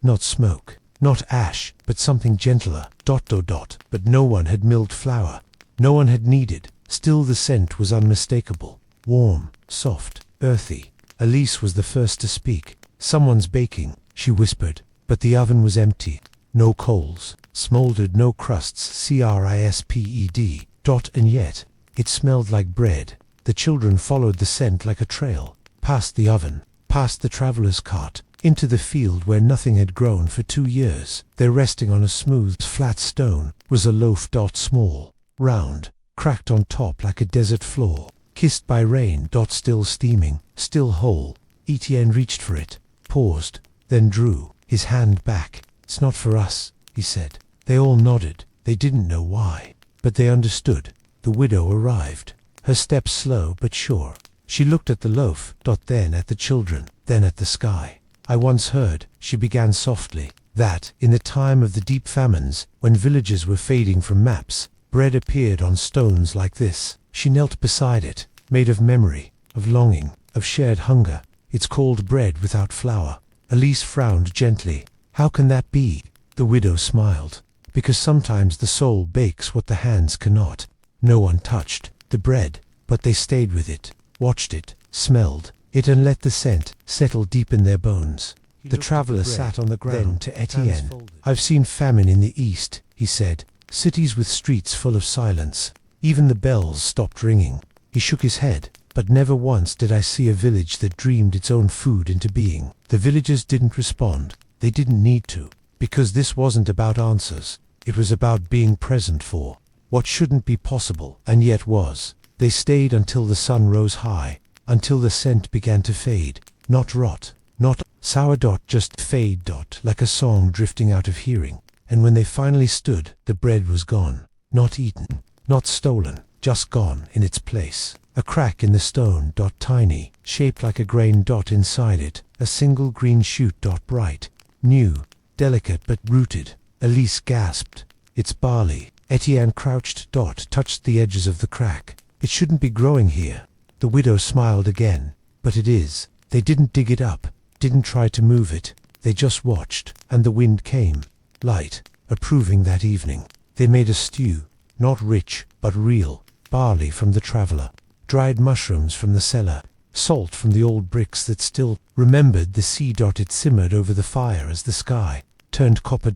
Not smoke, not ash, but something gentler. But no one had milled flour. No one had kneaded. Still the scent was unmistakable. Warm, soft, earthy. Elise was the first to speak. "Someone's baking," she whispered, but the oven was empty. No coals, smoldered, no crusts. Crisped. And yet, it smelled like bread. The children followed the scent like a trail, past the oven, past the traveler's cart, into the field where nothing had grown for 2 years. There, resting on a smooth, flat stone, was a loaf. Small, round, cracked on top like a desert floor, kissed by rain. Still steaming, still whole. Etienne reached for it, paused, then drew his hand back. "It's not for us," he said. They all nodded. They didn't know why, but they understood. The widow arrived, her steps slow but sure. She looked at the loaf, then at the children, then at the sky. "I once heard," she began softly, "that, in the time of the deep famines, when villages were fading from maps, bread appeared on stones like this." She knelt beside it, made of memory, of longing, of shared hunger. It's called bread without flour. Elise frowned gently. How can that be? The widow smiled. Because sometimes the soul bakes what the hands cannot. No one touched the bread, but they stayed with it, watched it, smelled it, and let the scent settle deep in their bones. The traveller sat on the ground. Then to Etienne. I've seen famine in the east, he said. Cities with streets full of silence. Even the bells stopped ringing. He shook his head. But never once did I see a village that dreamed its own food into being. The villagers didn't respond. They didn't need to. Because this wasn't about answers. It was about being present for what shouldn't be possible, and yet was. They stayed until the sun rose high, until the scent began to fade. Not rot, not sour, just fade, like a song drifting out of hearing. And when they finally stood, the bread was gone. Not eaten, not stolen, just gone in its place. A crack in the stone, tiny, shaped like a grain, inside it, a single green shoot, bright, new, delicate but rooted. Elise gasped. It's barley. Etienne crouched, touched the edges of the crack. It shouldn't be growing here. The widow smiled again. But it is. They didn't dig it up, didn't try to move it. They just watched, and the wind came, light, approving that evening. They made a stew, not rich, but real. Barley from the traveller, dried mushrooms from the cellar, salt from the old bricks that still remembered the sea. It simmered over the fire as the sky turned copper.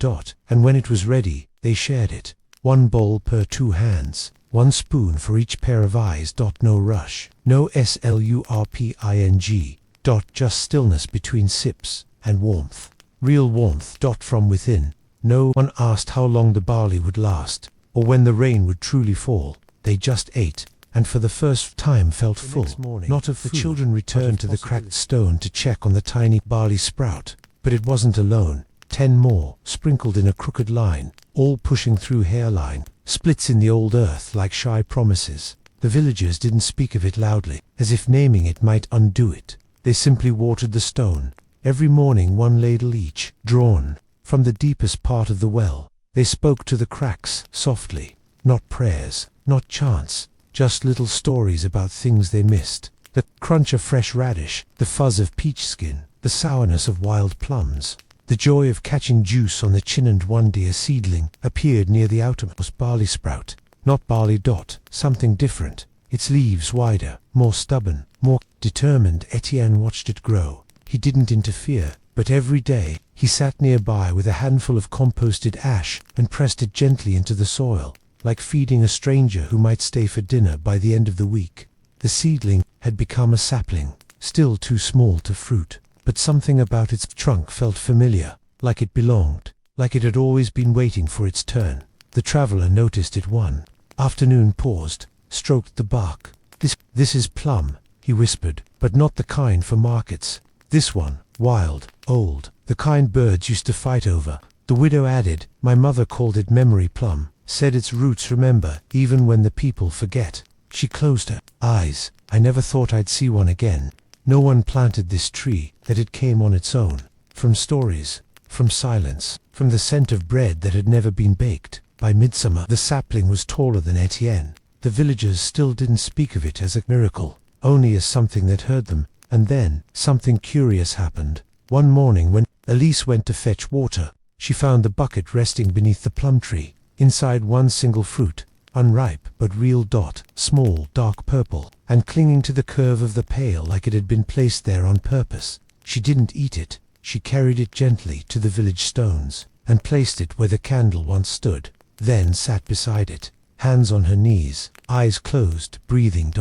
And when it was ready, they shared it. One bowl per 2 hands, 1 spoon for each pair of eyes. No rush, no slurping. Just stillness between sips, and warmth. Real warmth. From within. No one asked how long the barley would last, or when the rain would truly fall. They just ate, and for the first time felt full. Not of food. The children returned to the cracked stone to check on the tiny barley sprout, but it wasn't alone. 10 more, sprinkled in a crooked line, all pushing through hairline, splits in the old earth like shy promises. The villagers didn't speak of it loudly, as if naming it might undo it. They simply watered the stone, every morning 1 ladle each, drawn from the deepest part of the well. They spoke to the cracks, softly, not prayers, not chants, just little stories about things they missed. The crunch of fresh radish, the fuzz of peach skin, the sourness of wild plums, the joy of catching juice on the chin. And one day a seedling appeared near the outermost barley sprout. Not barley. Something different. Its leaves wider, more stubborn, more determined. Etienne watched it grow. He didn't interfere, but every day he sat nearby with a handful of composted ash and pressed it gently into the soil, like feeding a stranger who might stay for dinner by the end of the week. The seedling had become a sapling, still too small to fruit, but something about its trunk felt familiar, like it belonged, like it had always been waiting for its turn. The traveller noticed it one afternoon, paused, stroked the bark. This is plum, he whispered, but not the kind for markets. This one, wild, old, the kind birds used to fight over. The widow added, my mother called it memory plum, said its roots remember, even when the people forget. She closed her eyes. I never thought I'd see one again. No one planted this tree, that it came on its own. From stories, from silence, from the scent of bread that had never been baked. By midsummer, the sapling was taller than Etienne. The villagers still didn't speak of it as a miracle, only as something that heard them. And then, something curious happened. One morning when Elise went to fetch water, she found the bucket resting beneath the plum tree. Inside 1 single fruit, unripe but real. Small, dark purple, and clinging to the curve of the pail like it had been placed there on purpose. She didn't eat it. She carried it gently to the village stones, and placed it where the candle once stood, then sat beside it, hands on her knees, eyes closed, breathing.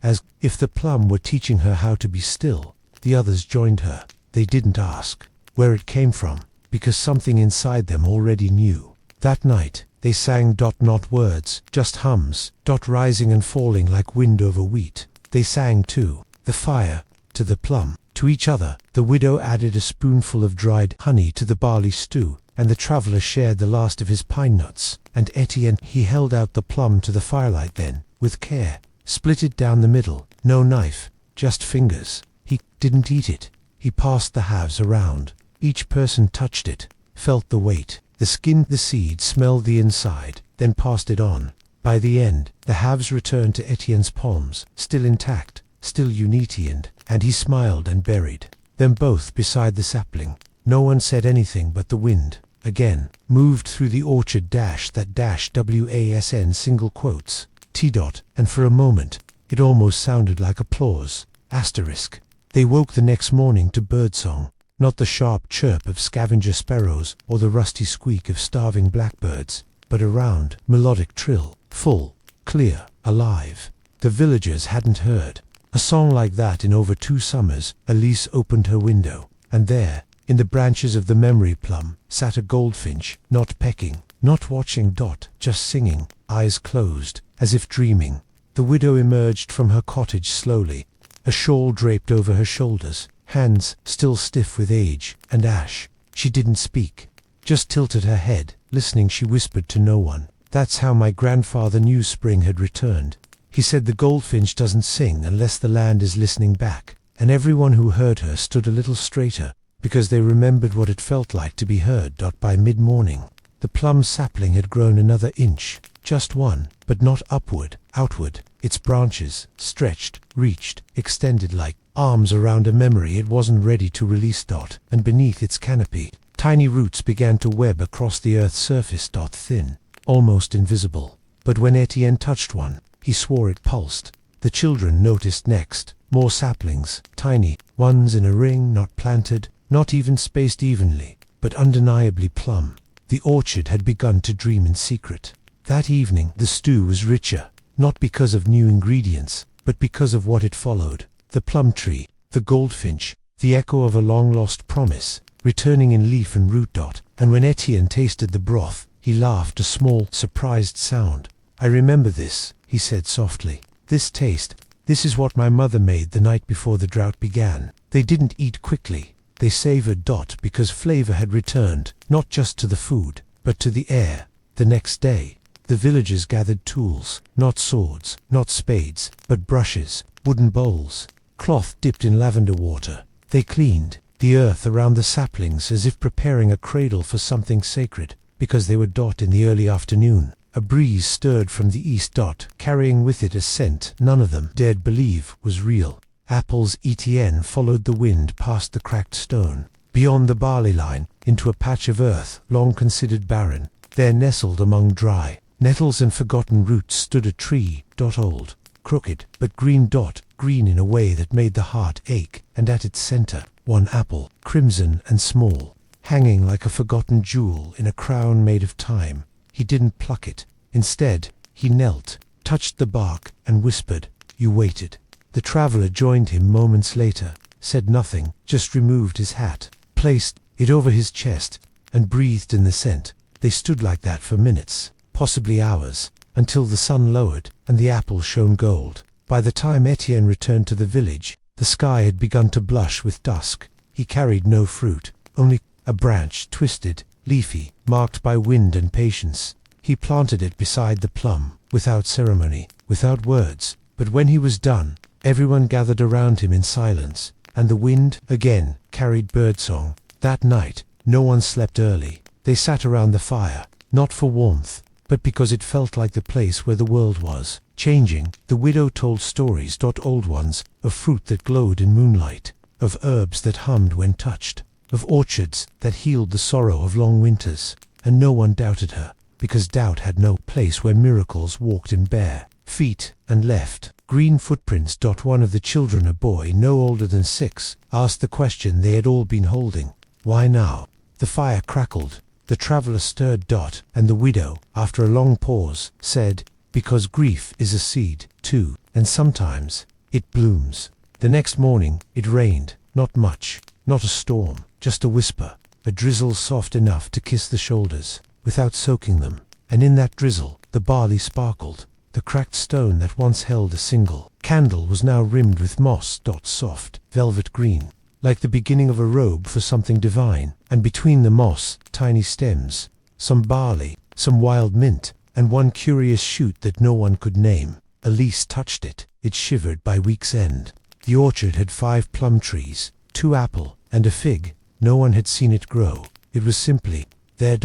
As if the plum were teaching her how to be still. The others joined her. They didn't ask where it came from, because something inside them already knew. That night, they sang. Not words, just hums. Rising and falling like wind over wheat. They sang to the fire, to the plum, to each other. The widow added a spoonful of dried honey to the barley stew, and the traveller shared the last of his pine nuts. And Etienne, he held out the plum to the firelight, then, with care, split it down the middle. No knife, just fingers. He didn't eat it. He passed the halves around. Each person touched it, felt the weight, the skin, the seed, smelled the inside, then passed it on. By the end, the halves returned to Etienne's palms, still intact, still unity, and he smiled and buried them both beside the sapling. No one said anything, but the wind, again, moved through the orchard WASN single quotes, T. And for a moment, it almost sounded like applause, asterisk. They woke the next morning to birdsong, not the sharp chirp of scavenger sparrows or the rusty squeak of starving blackbirds, but a round, melodic trill, full, clear, alive. The villagers hadn't heard a song like that in over 2 summers. Elise opened her window, and there, in the branches of the memory plum, sat a goldfinch, not pecking, not watching, just singing, eyes closed, as if dreaming. The widow emerged from her cottage slowly, a shawl draped over her shoulders, hands still stiff with age and ash. She didn't speak, just tilted her head, listening. She whispered to no one, "That's how my grandfather knew spring had returned. He said the goldfinch doesn't sing unless the land is listening back." And everyone who heard her stood a little straighter, because they remembered what it felt like to be heard. By mid-morning, the plum sapling had grown another inch, just one, but not upward, outward. Its branches stretched, reached, extended like arms around a memory it wasn't ready to release. And beneath its canopy, tiny roots began to web across the earth's surface. Thin, almost invisible. But when Etienne touched one, he swore it pulsed. The children noticed next, more saplings, tiny ones in a ring, not planted, not even spaced evenly, but undeniably plum. The orchard had begun to dream in secret. That evening the stew was richer, not because of new ingredients, but because of what it followed. The plum tree, the goldfinch, the echo of a long-lost promise, returning in leaf and root. And when Etienne tasted the broth, he laughed, a small, surprised sound. "I remember this," he said softly. "This taste, this is what my mother made the night before the drought began." They didn't eat quickly. They savored. Because flavor had returned, not just to the food, but to the air. The next day, the villagers gathered tools, not swords, not spades, but brushes, wooden bowls, cloth dipped in lavender water. They cleaned the earth around the saplings as if preparing a cradle for something sacred, because they were. In the early afternoon, a breeze stirred from the east. Carrying with it a scent none of them dared believe was real. Apples. Etienne followed the wind past the cracked stone, beyond the barley line, into a patch of earth long considered barren. There, nestled among dry nettles and forgotten roots, stood a tree. Old, crooked, but green. Green in a way that made the heart ache, and at its center, one apple, crimson and small, hanging like a forgotten jewel in a crown made of time. He didn't pluck it. Instead, he knelt, touched the bark, and whispered. You waited. The traveler joined him moments later, said nothing, just removed his hat, placed it over his chest, and breathed in the scent. They stood like that for minutes, possibly hours, until the sun lowered and the apple shone gold. By the time Etienne returned to the village, the sky had begun to blush with dusk. He carried no fruit, only a branch, twisted, leafy, marked by wind and patience. He planted it beside the plum, without ceremony, without words. But when he was done, everyone gathered around him in silence, and the wind, again, carried birdsong. That night, no one slept early. They sat around the fire, not for warmth, but because it felt like the place where the world was changing. The widow told stories, old ones, of fruit that glowed in moonlight, of herbs that hummed when touched, of orchards that healed the sorrow of long winters. And no one doubted her, because doubt had no place where miracles walked in bare feet and left green footprints. One of the children, a boy no older than 6, asked the question they had all been holding. Why now? The fire crackled. The traveler stirred. And the widow, after a long pause, said, because grief is a seed, too, and sometimes it blooms. The next morning it rained, not much, not a storm, just a whisper, a drizzle soft enough to kiss the shoulders, without soaking them. And in that drizzle, the barley sparkled. The cracked stone that once held a single candle was now rimmed with moss. Soft, velvet green, like the beginning of a robe for something divine. And between the moss, tiny stems, some barley, some wild mint, and one curious shoot that no one could name. Elise touched it. It shivered by week's end. The orchard had 5 plum trees, 2 apple, and a fig. No one had seen it grow. It was simply there.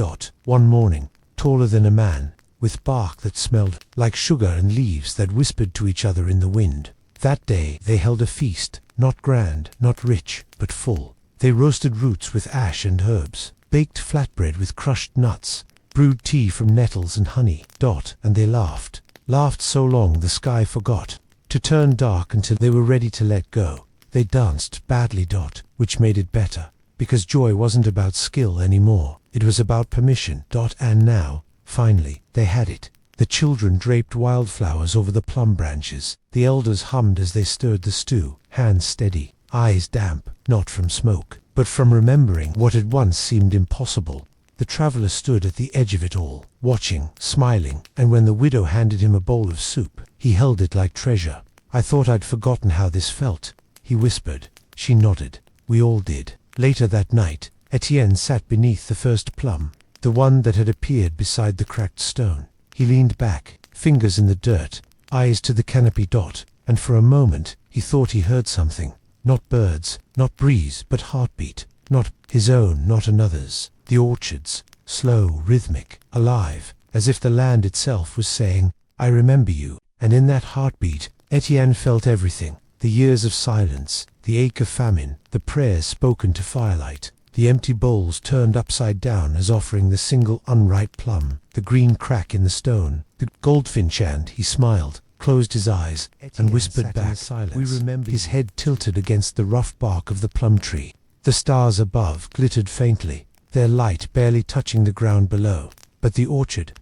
One morning, taller than a man, with bark that smelled like sugar and leaves that whispered to each other in the wind. That day they held a feast, not grand, not rich, but full. They roasted roots with ash and herbs, baked flatbread with crushed nuts, brewed tea from nettles and honey. And they laughed so long the sky forgot to turn dark until they were ready to let go. They danced badly. Which made it better, because joy wasn't about skill anymore. It was about permission. And now, finally, they had it. The children draped wildflowers over the plum branches. The elders hummed as they stirred the stew, hands steady, eyes damp, not from smoke, but from remembering what had once seemed impossible. The traveler stood at the edge of it all, watching, smiling, and when the widow handed him a bowl of soup, he held it like treasure. "I thought I'd forgotten how this felt," he whispered. She nodded. We all did. Later that night, Etienne sat beneath the first plum, the one that had appeared beside the cracked stone. He leaned back, fingers in the dirt, eyes to the canopy. And for a moment he thought he heard something. Not birds, not breeze, but heartbeat. Not his own, not another's. The orchards, slow, rhythmic, alive, as if the land itself was saying, "I remember you." And in that heartbeat, Etienne felt everything. The years of silence, the ache of famine, the prayers spoken to firelight, the empty bowls turned upside down as offering the single unripe plum, the green crack in the stone, the goldfinch. And he smiled, closed his eyes, and whispered back, "We remember." His head tilted against the rough bark of the plum tree. The stars above glittered faintly, their light barely touching the ground below. But the orchard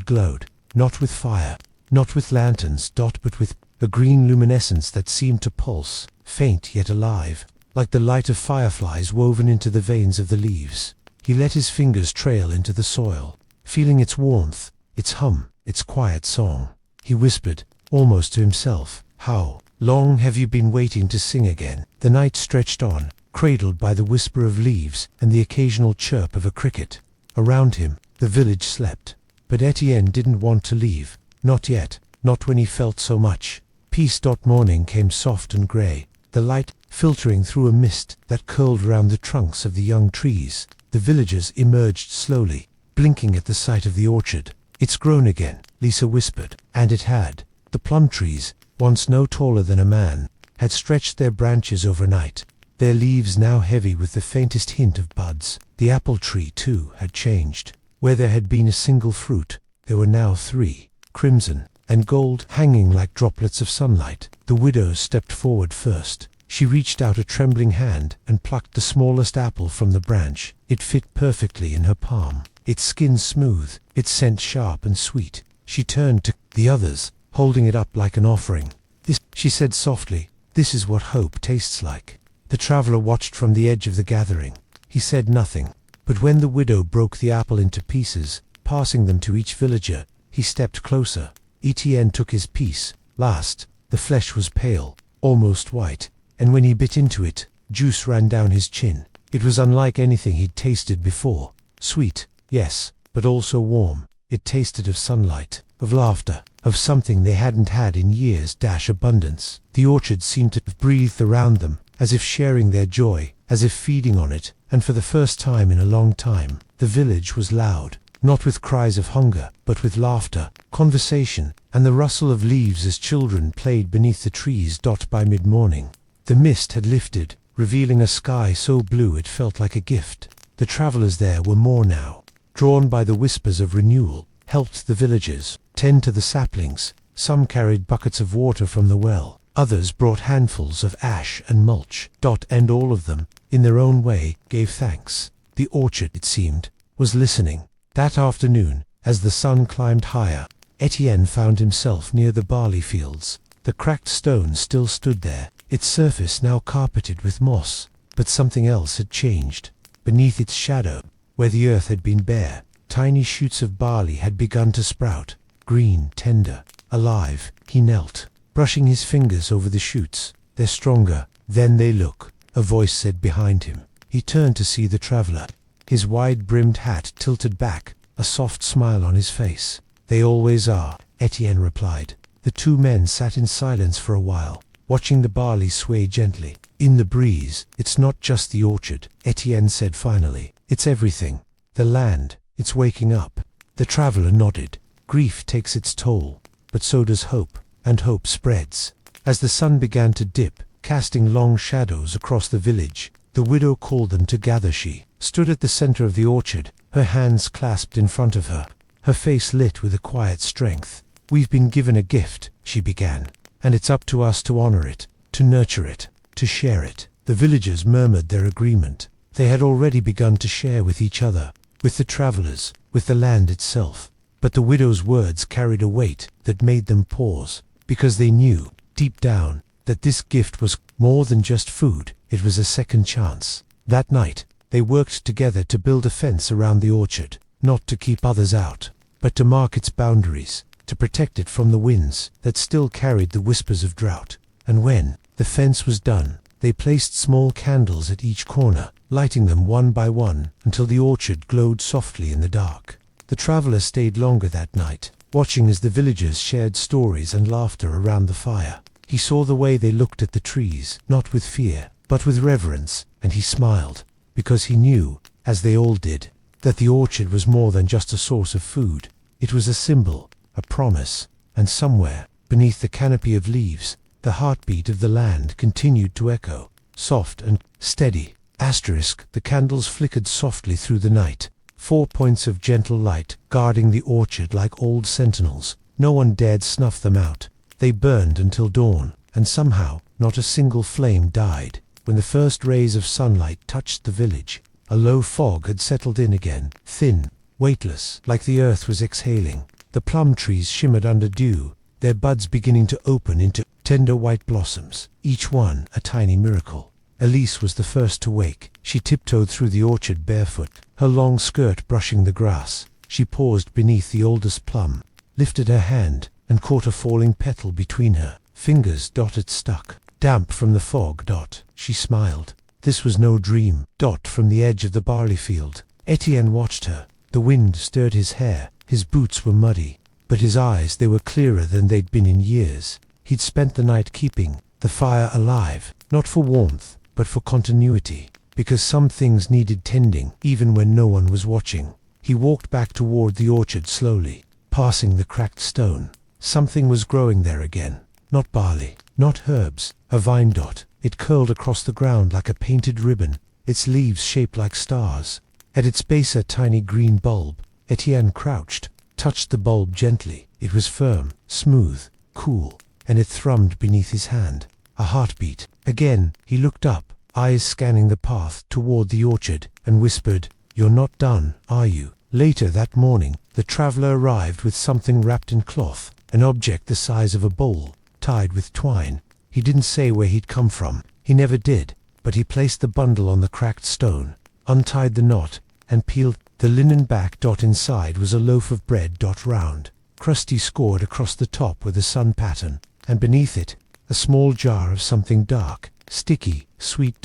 glowed, not with fire, not with lanterns. But with a green luminescence that seemed to pulse, faint yet alive, like the light of fireflies woven into the veins of the leaves. He let his fingers trail into the soil, feeling its warmth, its hum, its quiet song. He whispered, almost to himself, "How long have you been waiting to sing again?" The night stretched on, cradled by the whisper of leaves and the occasional chirp of a cricket. Around him, the village slept. But Etienne didn't want to leave. Not yet, not when he felt so much. Peace. Morning came soft and grey, the light filtering through a mist that curled round the trunks of the young trees. The villagers emerged slowly, blinking at the sight of the orchard. "It's grown again," Lisa whispered. And it had. The plum trees, once no taller than a man, had stretched their branches overnight, their leaves now heavy with the faintest hint of buds. The apple tree, too, had changed. Where there had been a single fruit, there were now 3, crimson and gold, hanging like droplets of sunlight. The widow stepped forward first. She reached out a trembling hand and plucked the smallest apple from the branch. It fit perfectly in her palm, its skin smooth, its scent sharp and sweet. She turned to the others, holding it up like an offering. "This," she said softly, "this is what hope tastes like." The traveler watched from the edge of the gathering. He said nothing, but when the widow broke the apple into pieces, passing them to each villager, he stepped closer. Etienne took his piece. Last, the flesh was pale, almost white, and when he bit into it, juice ran down his chin. It was unlike anything he'd tasted before. Sweet, yes, but also warm. It tasted of sunlight, of laughter, of something they hadn't had in years. Abundance. The orchard seemed to have breathed around them, as if sharing their joy, as if feeding on it, and for the first time in a long time, the village was loud. Not with cries of hunger, but with laughter, conversation, and the rustle of leaves as children played beneath the trees. By mid-morning, the mist had lifted, revealing a sky so blue it felt like a gift. The travelers there were more now, drawn by the whispers of renewal, helped the villagers tend to the saplings. Some carried buckets of water from the well, others brought handfuls of ash and mulch. And all of them, in their own way, gave thanks. The orchard, it seemed, was listening. That afternoon, as the sun climbed higher, Etienne found himself near the barley fields. The cracked stone still stood there, its surface now carpeted with moss, but something else had changed. Beneath its shadow, where the earth had been bare, tiny shoots of barley had begun to sprout, green, tender, alive. He knelt, brushing his fingers over the shoots. "They're stronger than they look," a voice said behind him. He turned to see the traveler, his wide-brimmed hat tilted back, a soft smile on his face. "They always are," Etienne replied. The 2 men sat in silence for a while, watching the barley sway gently. "In the breeze, it's not just the orchard," Etienne said finally. "It's everything. The land, it's waking up." The traveler nodded, Grief takes its toll, but so does hope, and hope spreads. As the sun began to dip, casting long shadows across the village, the widow called them to gather. She stood at the center of the orchard, her hands clasped in front of her, her face lit with a quiet strength. "We've been given a gift," she began, "and it's up to us to honor it, to nurture it, to share it." The villagers murmured their agreement. They had already begun to share with each other, with the travelers, with the land itself. But the widow's words carried a weight that made them pause, because they knew, deep down, that this gift was more than just food. It was a second chance. That night, they worked together to build a fence around the orchard, not to keep others out, but to mark its boundaries, to protect it from the winds that still carried the whispers of drought. And when the fence was done, they placed small candles at each corner, lighting them one by one until the orchard glowed softly in the dark. The traveler stayed longer that night, watching as the villagers shared stories and laughter around the fire. He saw the way they looked at the trees, not with fear, but with reverence, and he smiled, because he knew, as they all did, that the orchard was more than just a source of food. It was a symbol, a promise, and somewhere, beneath the canopy of leaves, the heartbeat of the land continued to echo, soft and steady. The candles flickered softly through the night, 4 points of gentle light guarding the orchard like old sentinels. No one dared snuff them out. They burned until dawn, and somehow not a single flame died. When the first rays of sunlight touched the village, a low fog had settled in again, thin, weightless, like the earth was exhaling. The plum trees shimmered under dew, their buds beginning to open into tender white blossoms, each one a tiny miracle. Elise was the first to wake. She tiptoed through the orchard barefoot, her long skirt brushing the grass. She paused beneath the oldest plum, lifted her hand, and caught a falling petal between her fingers. It stuck, damp from the fog. She smiled. This was no dream. From the edge of the barley field, Etienne watched her. The wind stirred his hair, his boots were muddy, but his eyes, they were clearer than they'd been in years. He'd spent the night keeping the fire alive, not for warmth, but for continuity, because some things needed tending, even when no one was watching. He walked back toward the orchard slowly, passing the cracked stone. Something was growing there again. Not barley, not herbs, a vine. It curled across the ground like a painted ribbon, its leaves shaped like stars. At its base a tiny green bulb. Etienne crouched, touched the bulb gently. It was firm, smooth, cool, and it thrummed beneath his hand. A heartbeat. Again, he looked up, eyes scanning the path toward the orchard, and whispered, "You're not done, are you?" Later that morning, the traveler arrived with something wrapped in cloth, an object the size of a bowl, tied with twine. He didn't say where he'd come from. He never did, but he placed the bundle on the cracked stone, untied the knot, and peeled the linen back. Inside was a loaf of bread. Round, crusty, scored across the top with a sun pattern, and beneath it, a small jar of something dark, sticky, sweet.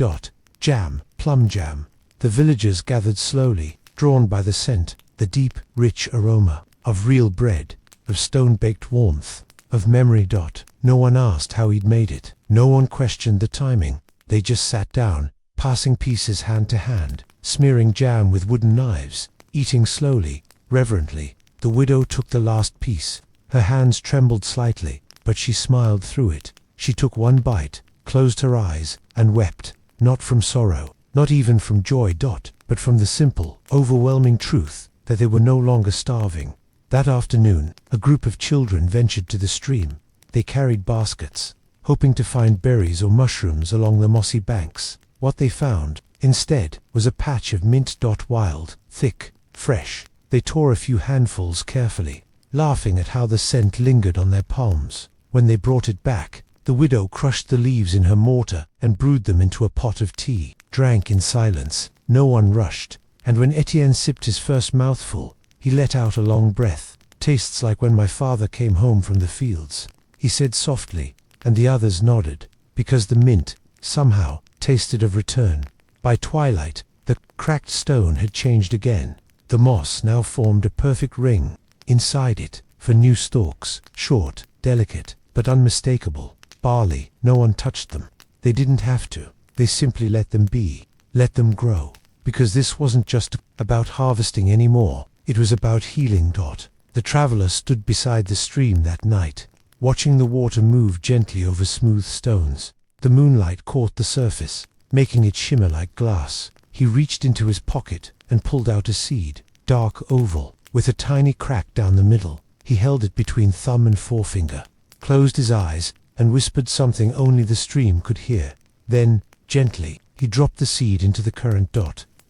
Jam, plum jam. The villagers gathered slowly, drawn by the scent, the deep, rich aroma of real bread, of stone-baked warmth, of memory. No one asked how he'd made it. No one questioned the timing. They just sat down, passing pieces hand to hand, smearing jam with wooden knives, eating slowly, reverently. The widow took the last piece. Her hands trembled slightly, but she smiled through it. She took one bite, closed her eyes, and wept, not from sorrow, not even from joy. But from the simple, overwhelming truth that they were no longer starving. That afternoon, a group of children ventured to the stream. They carried baskets, hoping to find berries or mushrooms along the mossy banks. What they found, instead, was a patch of mint. Wild, thick, fresh. They tore a few handfuls carefully, laughing at how the scent lingered on their palms. When they brought it back, the widow crushed the leaves in her mortar and brewed them into a pot of tea, drank in silence. No one rushed, and when Etienne sipped his first mouthful, he let out a long breath. "Tastes like when my father came home from the fields," he said softly, and the others nodded, because the mint, somehow, tasted of return. By twilight, the cracked stone had changed again. The moss now formed a perfect ring. Inside it, for new stalks, short, delicate, but unmistakable. Barley. No one touched them. They didn't have to. They simply let them be, let them grow. Because this wasn't just about harvesting anymore. It was about healing. The traveler stood beside the stream that night, watching the water move gently over smooth stones. The moonlight caught the surface, making it shimmer like glass. He reached into his pocket and pulled out a seed, dark oval, with a tiny crack down the middle. He held it between thumb and forefinger, closed his eyes, and whispered something only the stream could hear. Then, gently, he dropped the seed into the current.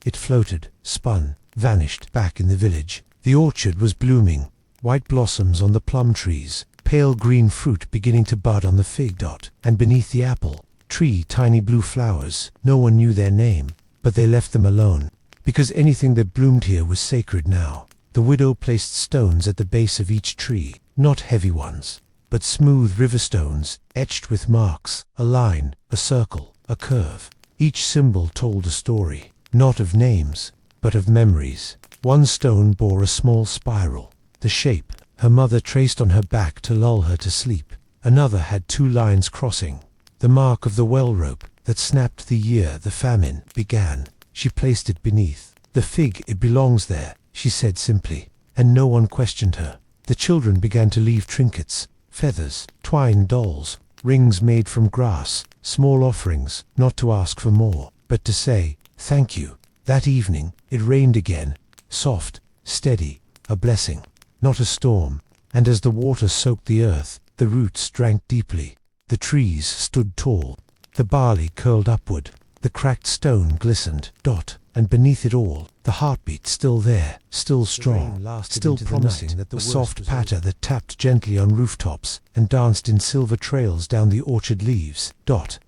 It floated, spun, vanished back in the village. The orchard was blooming, white blossoms on the plum trees, pale green fruit beginning to bud on the fig. And beneath the apple tree, tiny blue flowers. No one knew their name, but they left them alone, because anything that bloomed here was sacred now. The widow placed stones at the base of each tree, not heavy ones, but smooth river stones, etched with marks, a line, a circle, a curve. Each symbol told a story, not of names, but of memories. One stone bore a small spiral, the shape her mother traced on her back to lull her to sleep. Another had two lines crossing, the mark of the well rope that snapped the year the famine began. She placed it beneath. The fig, it belongs there, she said simply, and no one questioned her. The children began to leave trinkets, feathers, twine dolls, rings made from grass, small offerings, not to ask for more, but to say, thank you. That evening, it rained again, soft, steady, a blessing, not a storm, and as the water soaked the earth, the roots drank deeply. The trees stood tall, the barley curled upward, the cracked stone glistened. And beneath it all, the heartbeat still there, still strong, still promising, a soft patter that tapped gently on rooftops and danced in silver trails down the orchard leaves.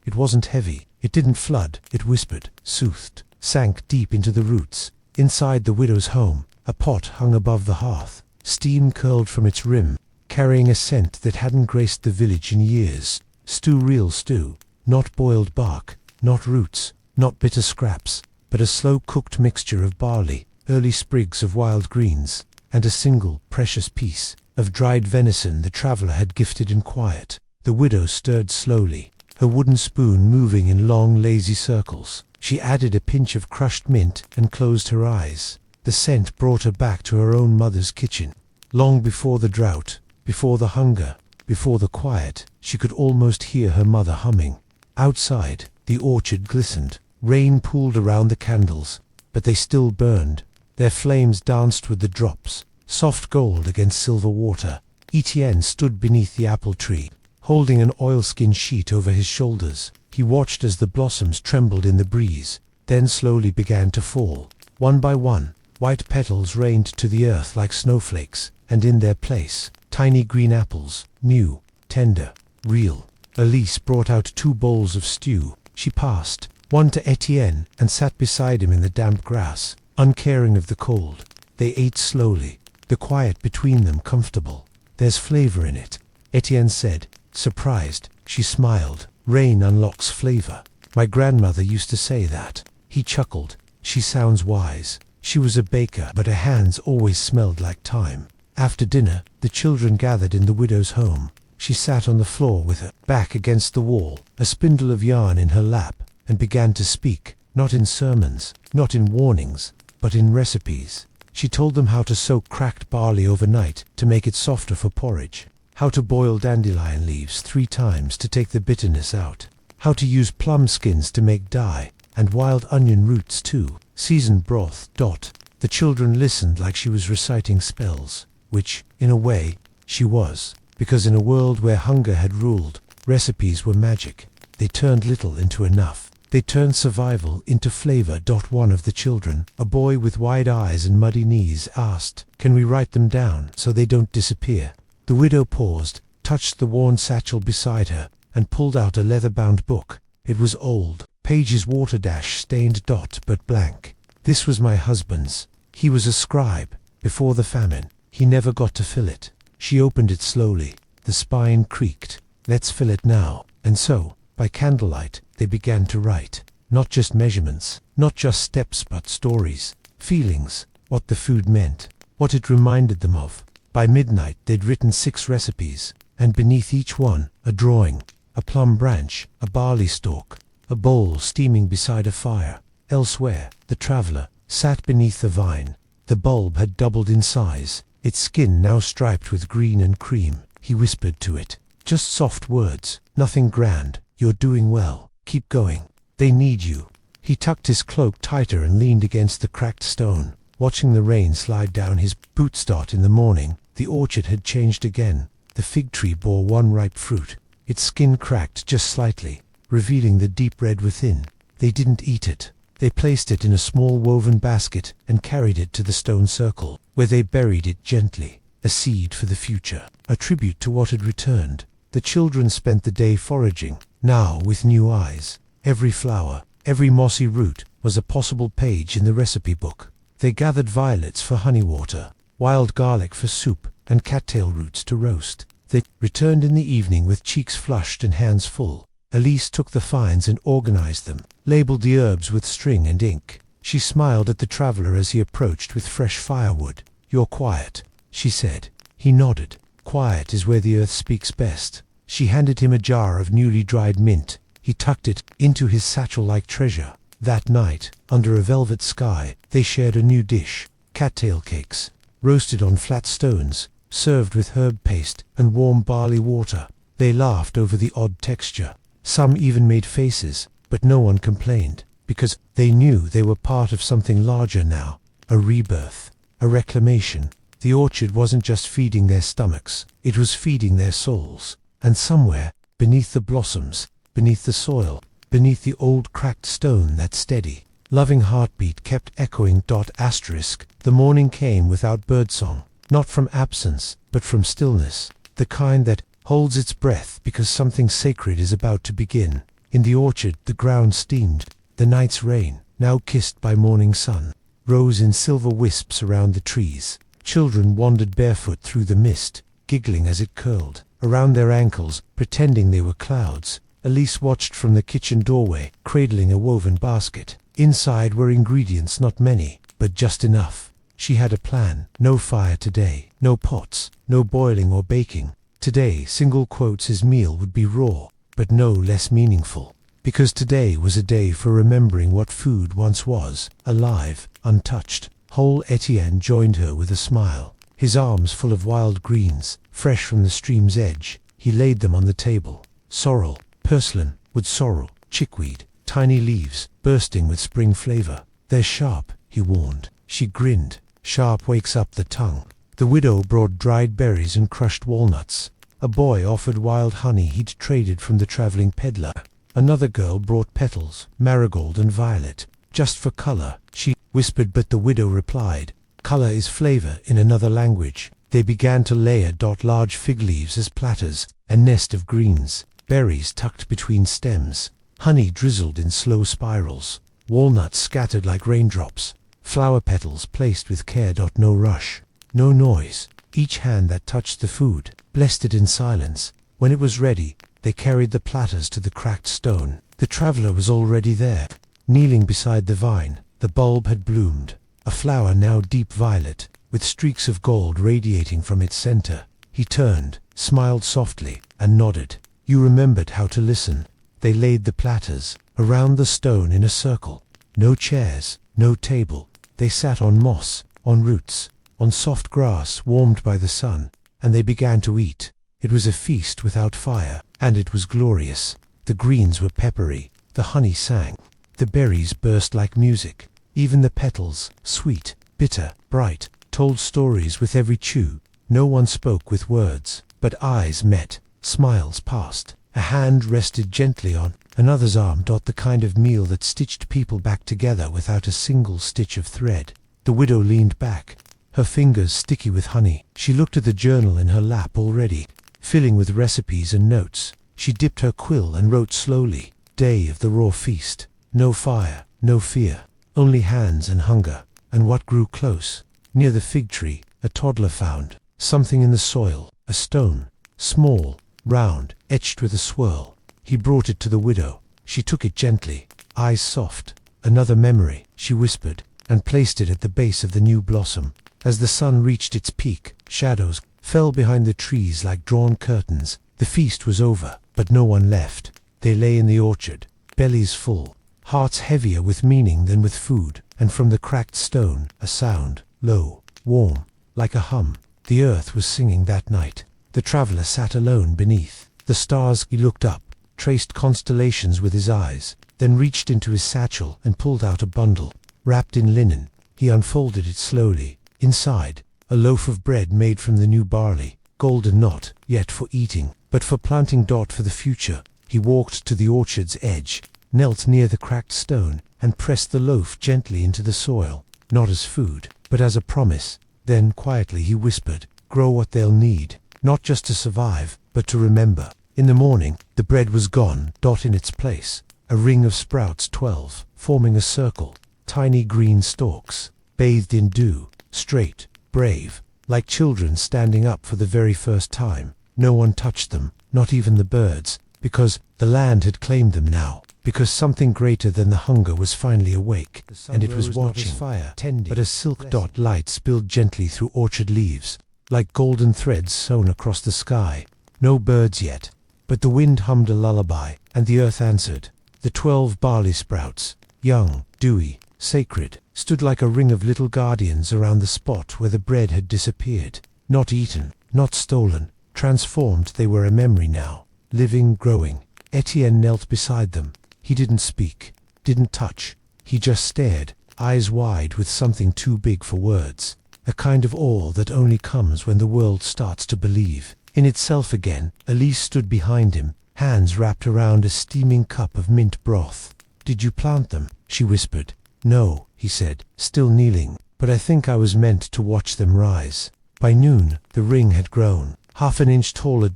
It wasn't heavy, it didn't flood, it whispered, soothed, sank deep into the roots. Inside the widow's home, a pot hung above the hearth. Steam curled from its rim, carrying a scent that hadn't graced the village in years. Stew, real stew, not boiled bark, not roots, not bitter scraps, but a slow-cooked mixture of barley, early sprigs of wild greens, and a single precious piece of dried venison the traveler had gifted in quiet. The widow stirred slowly, her wooden spoon moving in long, lazy circles. She added a pinch of crushed mint and closed her eyes. The scent brought her back to her own mother's kitchen. Long before the drought, before the hunger, before the quiet, she could almost hear her mother humming. Outside, the orchard glistened. Rain pooled around the candles, but they still burned. Their flames danced with the drops, soft gold against silver water. Etienne stood beneath the apple tree, holding an oilskin sheet over his shoulders. He watched as the blossoms trembled in the breeze, then slowly began to fall. One by one, white petals rained to the earth like snowflakes, and in their place, tiny green apples, new, tender, real. Elise brought out 2 bowls of stew. She passed one to Etienne and sat beside him in the damp grass, uncaring of the cold. They ate slowly, the quiet between them comfortable. There's flavor in it, Etienne said, surprised. She smiled. Rain unlocks flavor. My grandmother used to say that. He chuckled. She sounds wise. She was a baker, but her hands always smelled like thyme. After dinner, the children gathered in the widow's home. She sat on the floor with her back against the wall, a spindle of yarn in her lap, and began to speak, not in sermons, not in warnings, but in recipes. She told them how to soak cracked barley overnight to make it softer for porridge, how to boil dandelion leaves 3 times to take the bitterness out, how to use plum skins to make dye, and wild onion roots too, seasoned broth. The children listened like she was reciting spells, which, in a way, she was, because in a world where hunger had ruled, recipes were magic. They turned little into enough. They turned survival into flavor. One of the children, a boy with wide eyes and muddy knees, asked, "Can we write them down so they don't disappear?" The widow paused, touched the worn satchel beside her, and pulled out a leather-bound book. It was old, pages water-stained, but blank. "This was my husband's. He was a scribe, before the famine. He never got to fill it." She opened it slowly. The spine creaked. "Let's fill it now." And so, by candlelight, they began to write. Not just measurements, not just steps, but stories, feelings, what the food meant, what it reminded them of. By midnight, they'd written 6 recipes, and beneath each one, a drawing, a plum branch, a barley stalk, a bowl steaming beside a fire. Elsewhere, the traveler sat beneath the vine. The bulb had doubled in size. its skin now striped with green and cream. He whispered to it, "Just soft words, nothing grand. You're doing well. Keep going. They need you." He tucked his cloak tighter and leaned against the cracked stone, watching the rain slide down his boots. In the morning, the orchard had changed again. The fig tree bore one ripe fruit. Its skin cracked just slightly, revealing the deep red within. They didn't eat it. They placed it in a small woven basket and carried it to the stone circle, where they buried it gently, a seed for the future, a tribute to what had returned. The children spent the day foraging, now with new eyes. Every flower, every mossy root was a possible page in the recipe book. They gathered violets for honey water, wild garlic for soup, and cattail roots to roast. They returned in the evening with cheeks flushed and hands full. Elise took the finds and organized them, labeled the herbs with string and ink. She smiled at the traveler as he approached with fresh firewood. "You're quiet," she said. He nodded. "Quiet is where the earth speaks best." She handed him a jar of newly dried mint. He tucked it into his satchel like treasure. That night, under a velvet sky, they shared a new dish, cattail cakes, roasted on flat stones, served with herb paste and warm barley water. They laughed over the odd texture. Some even made faces, but no one complained, because they knew they were part of something larger now, a rebirth, a reclamation. The orchard wasn't just feeding their stomachs, it was feeding their souls. And somewhere, beneath the blossoms, beneath the soil, beneath the old cracked stone, that steady, loving heartbeat kept echoing. The morning came without birdsong, not from absence, but from stillness, the kind that holds its breath because something sacred is about to begin. In the orchard, the ground steamed. The night's rain, now kissed by morning sun, rose in silver wisps around the trees. Children wandered barefoot through the mist, giggling as it curled around their ankles, pretending they were clouds. Elise watched from the kitchen doorway, cradling a woven basket. Inside were ingredients, not many, but just enough. She had a plan. No fire today, no pots, no boiling or baking. Today, his meal would be raw, but no less meaningful. Because today was a day for remembering what food once was, alive, untouched. Whole Etienne joined her with a smile. His arms full of wild greens, fresh from the stream's edge. He laid them on the table. Sorrel, purslane, wood sorrel, chickweed, tiny leaves, bursting with spring flavor. "They're sharp," he warned. She grinned. "Sharp wakes up the tongue." The widow brought dried berries and crushed walnuts. A boy offered wild honey he'd traded from the traveling peddler. Another girl brought petals, marigold and violet. "Just for color," she whispered, but the widow replied, "Color is flavor in another language." They began to layer large fig leaves as platters, a nest of greens, berries tucked between stems, honey drizzled in slow spirals, walnuts scattered like raindrops, flower petals placed with care. No rush, no noise. Each hand that touched the food blessed it in silence. When it was ready, they carried the platters to the cracked stone. The traveler was already there, kneeling beside the vine. The bulb had bloomed, a flower now deep violet, with streaks of gold radiating from its center. He turned, smiled softly, and nodded. "You remembered how to listen." They laid the platters around the stone in a circle. No chairs, no table. They sat on moss, on roots, on soft grass warmed by the sun, and they began to eat. It was a feast without fire, and it was glorious. The greens were peppery, the honey sang, the berries burst like music. Even the petals, sweet, bitter, bright, told stories with every chew. No one spoke with words, but eyes met, smiles passed. A hand rested gently on another's arm. The kind of meal that stitched people back together without a single stitch of thread. The widow leaned back, her fingers sticky with honey. She looked at the journal in her lap already, filling with recipes and notes. She dipped her quill and wrote slowly. Day of the raw feast. No fire, no fear, only hands and hunger. And what grew close? Near the fig tree, a toddler found something in the soil, a stone, small, round, etched with a swirl. He brought it to the widow. She took it gently, eyes soft. "Another memory," she whispered, and placed it at the base of the new blossom. As the sun reached its peak, shadows fell behind the trees like drawn curtains. The feast was over, but no one left. They lay in the orchard, bellies full, hearts heavier with meaning than with food, and from the cracked stone, a sound, low, warm, like a hum, The earth was singing that night. The traveler sat alone beneath the stars. He looked up, traced constellations with his eyes, then reached into his satchel and pulled out a bundle, wrapped in linen. He unfolded it slowly. Inside, a loaf of bread made from the new barley, golden not yet for eating, but for planting. For the future. He walked to the orchard's edge, knelt near the cracked stone, and pressed the loaf gently into the soil, not as food, but as a promise. Then quietly he whispered, "Grow what they'll need, not just to survive, but to remember." In the morning, the bread was gone. In its place, a ring of sprouts, 12, forming a circle, tiny green stalks, bathed in dew, straight, brave, like children standing up for the very first time. No one touched them, not even the birds, because the land had claimed them now, because something greater than the hunger was finally awake, and it was watching, fire, but a silk light spilled gently through orchard leaves, like golden threads sewn across the sky. No birds yet, but the wind hummed a lullaby, and the earth answered. The 12 barley sprouts, young, dewy, sacred, stood like a ring of little guardians around the spot where the bread had disappeared. Not eaten, not stolen, transformed. They were a memory now, living, growing. Etienne knelt beside them. He didn't speak, didn't touch. He just stared, eyes wide with something too big for words. A kind of awe that only comes when the world starts to believe in itself again. Elise stood behind him, hands wrapped around a steaming cup of mint broth. "Did you plant them?" she whispered. "No," he said, still kneeling, "but I think I was meant to watch them rise." By noon, the ring had grown, half an inch taller.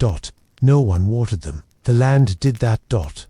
No one watered them. The land did that.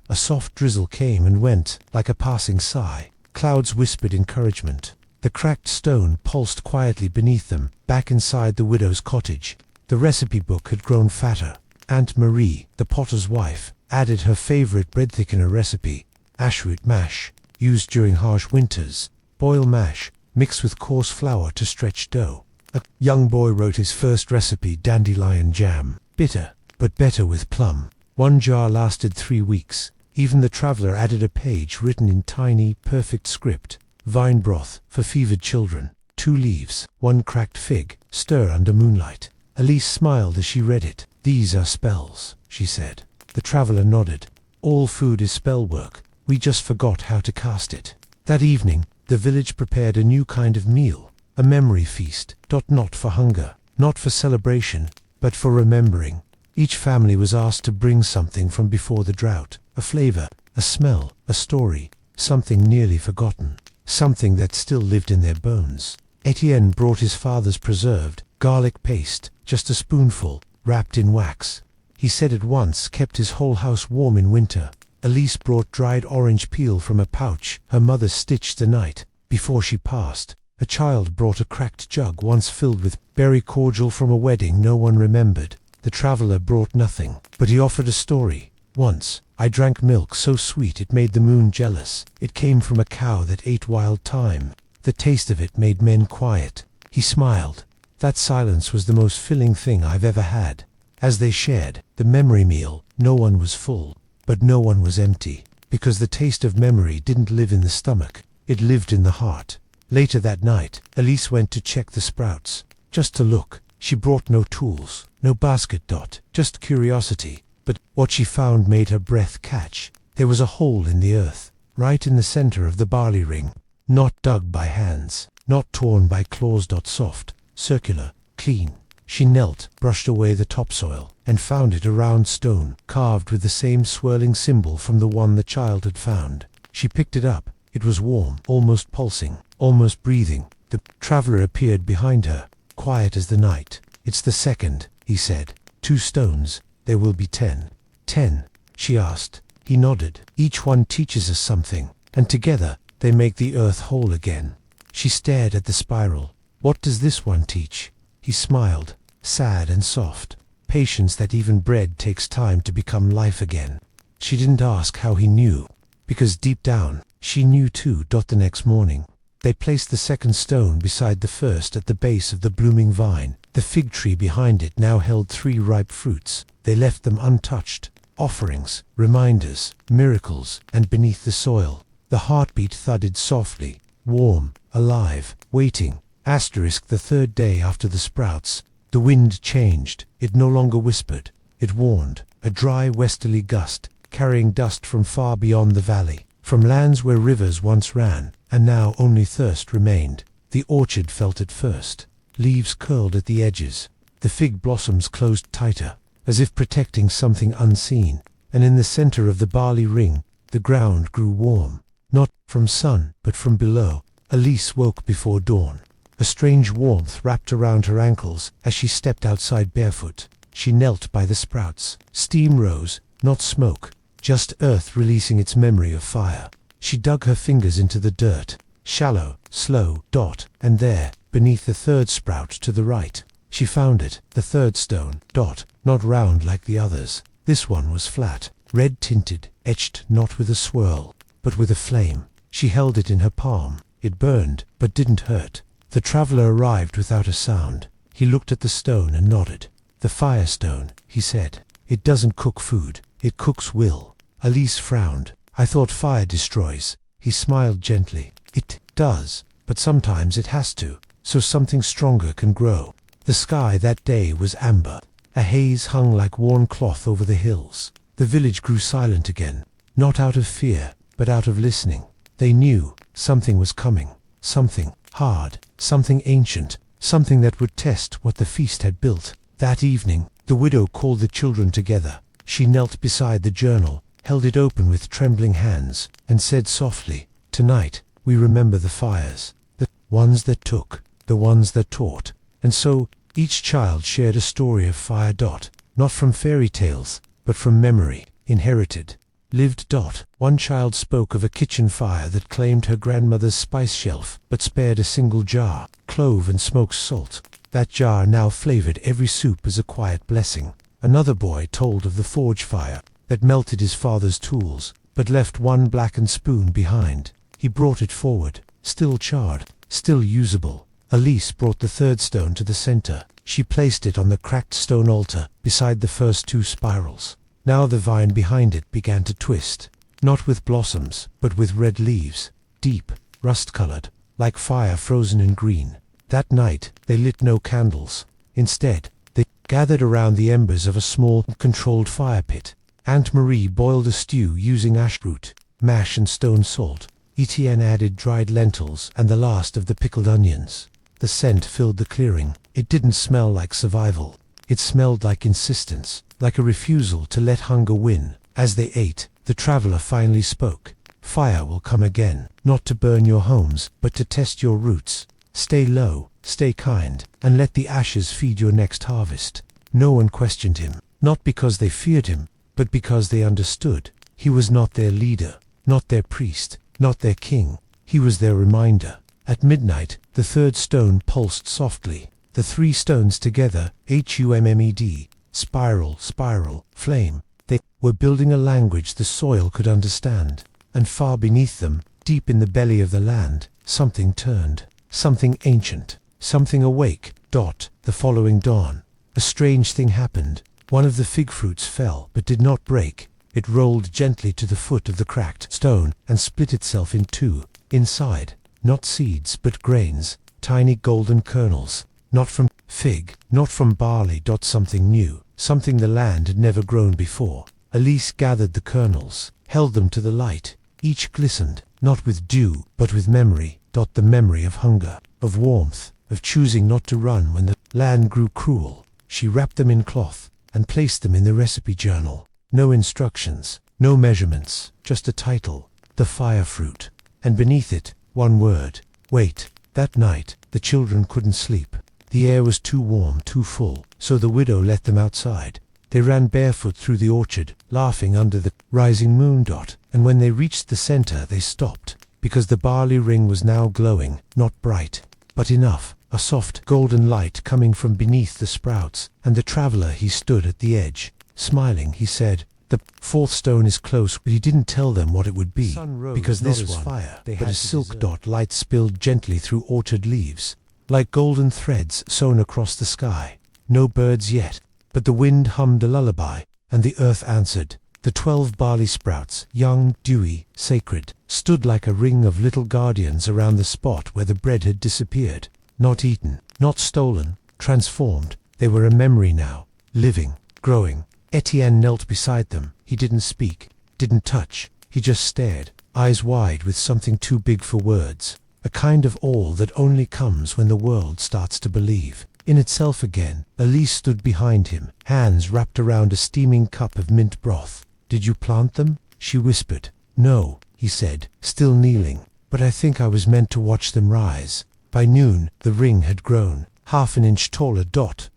A soft drizzle came and went, like a passing sigh. Clouds whispered encouragement. The cracked stone pulsed quietly beneath them. Back inside the widow's cottage, the recipe book had grown fatter. Aunt Marie, the potter's wife, added her favorite bread thickener recipe, ashroot mash, used during harsh winters. Boil mash, mix with coarse flour to stretch dough. A young boy wrote his first recipe, dandelion jam, bitter, but better with plum. One jar lasted 3 weeks. Even the traveler added a page written in tiny, perfect script. Vine broth for fevered children. 2 leaves, 1 cracked fig, stir under moonlight. Elise smiled as she read it. "These are spells," she said. The traveler nodded. "All food is spell work. We just forgot how to cast it." That evening, the village prepared a new kind of meal, a memory feast. Not for hunger, not for celebration, but for remembering. Each family was asked to bring something from before the drought, a flavor, a smell, a story, something nearly forgotten, something that still lived in their bones. Etienne brought his father's preserved garlic paste, just a spoonful, wrapped in wax. He said it once kept his whole house warm in winter. Elise brought dried orange peel from a pouch her mother stitched the night before she passed. A child brought a cracked jug once filled with berry cordial from a wedding no one remembered. The traveler brought nothing, but he offered a story. "Once, I drank milk so sweet it made the moon jealous. It came from a cow that ate wild thyme. The taste of it made men quiet." He smiled. "That silence was the most filling thing I've ever had." As they shared the memory meal, no one was full, but no one was empty, because the taste of memory didn't live in the stomach, it lived in the heart. Later that night, Elise went to check the sprouts, just to look. She brought no tools, no basket. Just curiosity. But what she found made her breath catch. There was a hole in the earth, right in the center of the barley ring, not dug by hands, not torn by claws. Soft, circular, clean. She knelt, brushed away the topsoil, and found it a round stone, carved with the same swirling symbol from the one the child had found. She picked it up. It was warm, almost pulsing, almost breathing. The traveler appeared behind her, quiet as the night. "It's the second," he said. 2 stones, there will be 10. 10, she asked. He nodded. "Each one teaches us something, and together they make the earth whole again." She stared at the spiral. "What does this one teach?" He smiled, sad and soft. "Patience, that even bread takes time to become life again." She didn't ask how he knew, because deep down, she knew too. The next morning, they placed the second stone beside the first at the base of the blooming vine. The fig tree behind it now held 3 ripe fruits. They left them untouched. Offerings, reminders, miracles, and beneath the soil, the heartbeat thudded softly, warm, alive, waiting. The 3rd day after the sprouts, The wind changed. It no longer whispered. It warned, a dry westerly gust, carrying dust from far beyond the valley, from lands where rivers once ran, and now only thirst remained. The orchard felt it first. Leaves curled at the edges. The fig blossoms closed tighter, as if protecting something unseen, and in the center of the barley ring, the ground grew warm, not from sun, but from below. Elise woke before dawn. A strange warmth wrapped around her ankles as she stepped outside barefoot. She knelt by the sprouts. Steam rose, not smoke, just earth releasing its memory of fire. She dug her fingers into the dirt, shallow, slow, dot, and there, beneath the third sprout to the right, she found it, the third stone, dot, not round like the others. This one was flat, red-tinted, etched not with a swirl, but with a flame. She held it in her palm. It burned, but didn't hurt. The traveler arrived without a sound. He looked at the stone and nodded. "The firestone," he said. "It doesn't cook food. It cooks will." Elise frowned. "I thought fire destroys." He smiled gently. "It does, but sometimes it has to, so something stronger can grow." The sky that day was amber. A haze hung like worn cloth over the hills. The village grew silent again, not out of fear, but out of listening. They knew something was coming, something hard, something ancient, something that would test what the feast had built. That evening, the widow called the children together. She knelt beside the journal, held it open with trembling hands, and said softly, "Tonight, we remember the fires, the ones that took, the ones that taught." And so, each child shared a story of fire. Not from fairy tales, but from memory, inherited, lived. One child spoke of a kitchen fire that claimed her grandmother's spice shelf, but spared a single jar, clove and smoked salt. That jar now flavored every soup as a quiet blessing. Another boy told of the forge fire that melted his father's tools, but left one blackened spoon behind. He brought it forward, still charred, still usable. Elise brought the third stone to the center. She placed it on the cracked stone altar, beside the first two spirals. Now the vine behind it began to twist, not with blossoms, but with red leaves, deep, rust-colored, like fire frozen in green. That night, they lit no candles. Instead, they gathered around the embers of a small, controlled fire pit. Aunt Marie boiled a stew using ashroot, mash and stone salt. Etienne added dried lentils and the last of the pickled onions. The scent filled the clearing. It didn't smell like survival. It smelled like insistence, like a refusal to let hunger win. As they ate, the traveler finally spoke. "Fire will come again, not to burn your homes, but to test your roots. Stay low, stay kind, and let the ashes feed your next harvest." No one questioned him, not because they feared him, but because they understood. He was not their leader, not their priest, not their king. He was their reminder. At midnight, the third stone pulsed softly. The three stones together, HUMMED, spiral, spiral, flame. They were building a language the soil could understand. And far beneath them, deep in the belly of the land, something turned. Something ancient. Something awake. The following dawn, a strange thing happened. One of the fig fruits fell, but did not break. It rolled gently to the foot of the cracked stone and split itself in two. Inside, not seeds, but grains, tiny golden kernels. Not from fig, not from barley. Something new, something the land had never grown before. Elise gathered the kernels, held them to the light. Each glistened, not with dew, but with memory. The memory of hunger, of warmth, of choosing not to run when the land grew cruel. She wrapped them in cloth and placed them in the recipe journal. No instructions, no measurements, just a title, The Fire Fruit. And beneath it, one word, wait. That night, the children couldn't sleep. The air was too warm, too full, so the widow let them outside. They ran barefoot through the orchard, laughing under the rising moon. And when they reached the center, they stopped, because the barley ring was now glowing, not bright, but enough. A soft, golden light coming from beneath the sprouts, and the traveler, he stood at the edge. Smiling, he said, "The fourth stone is close," but he didn't tell them what it would be, because this was fire, but a silk light spilled gently through orchard leaves, like golden threads sewn across the sky. No birds yet, but the wind hummed a lullaby, and the earth answered. The 12 barley sprouts, young, dewy, sacred, stood like a ring of little guardians around the spot where the bread had disappeared. Not eaten, not stolen, transformed. They were a memory now, living, growing. Etienne knelt beside them. He didn't speak, didn't touch. He just stared, eyes wide with something too big for words. A kind of awe that only comes when the world starts to believe in itself again. Elise stood behind him, hands wrapped around a steaming cup of mint broth. "Did you plant them?" she whispered. "No," he said, still kneeling, "but I think I was meant to watch them rise." By noon, the ring had grown, half an inch taller.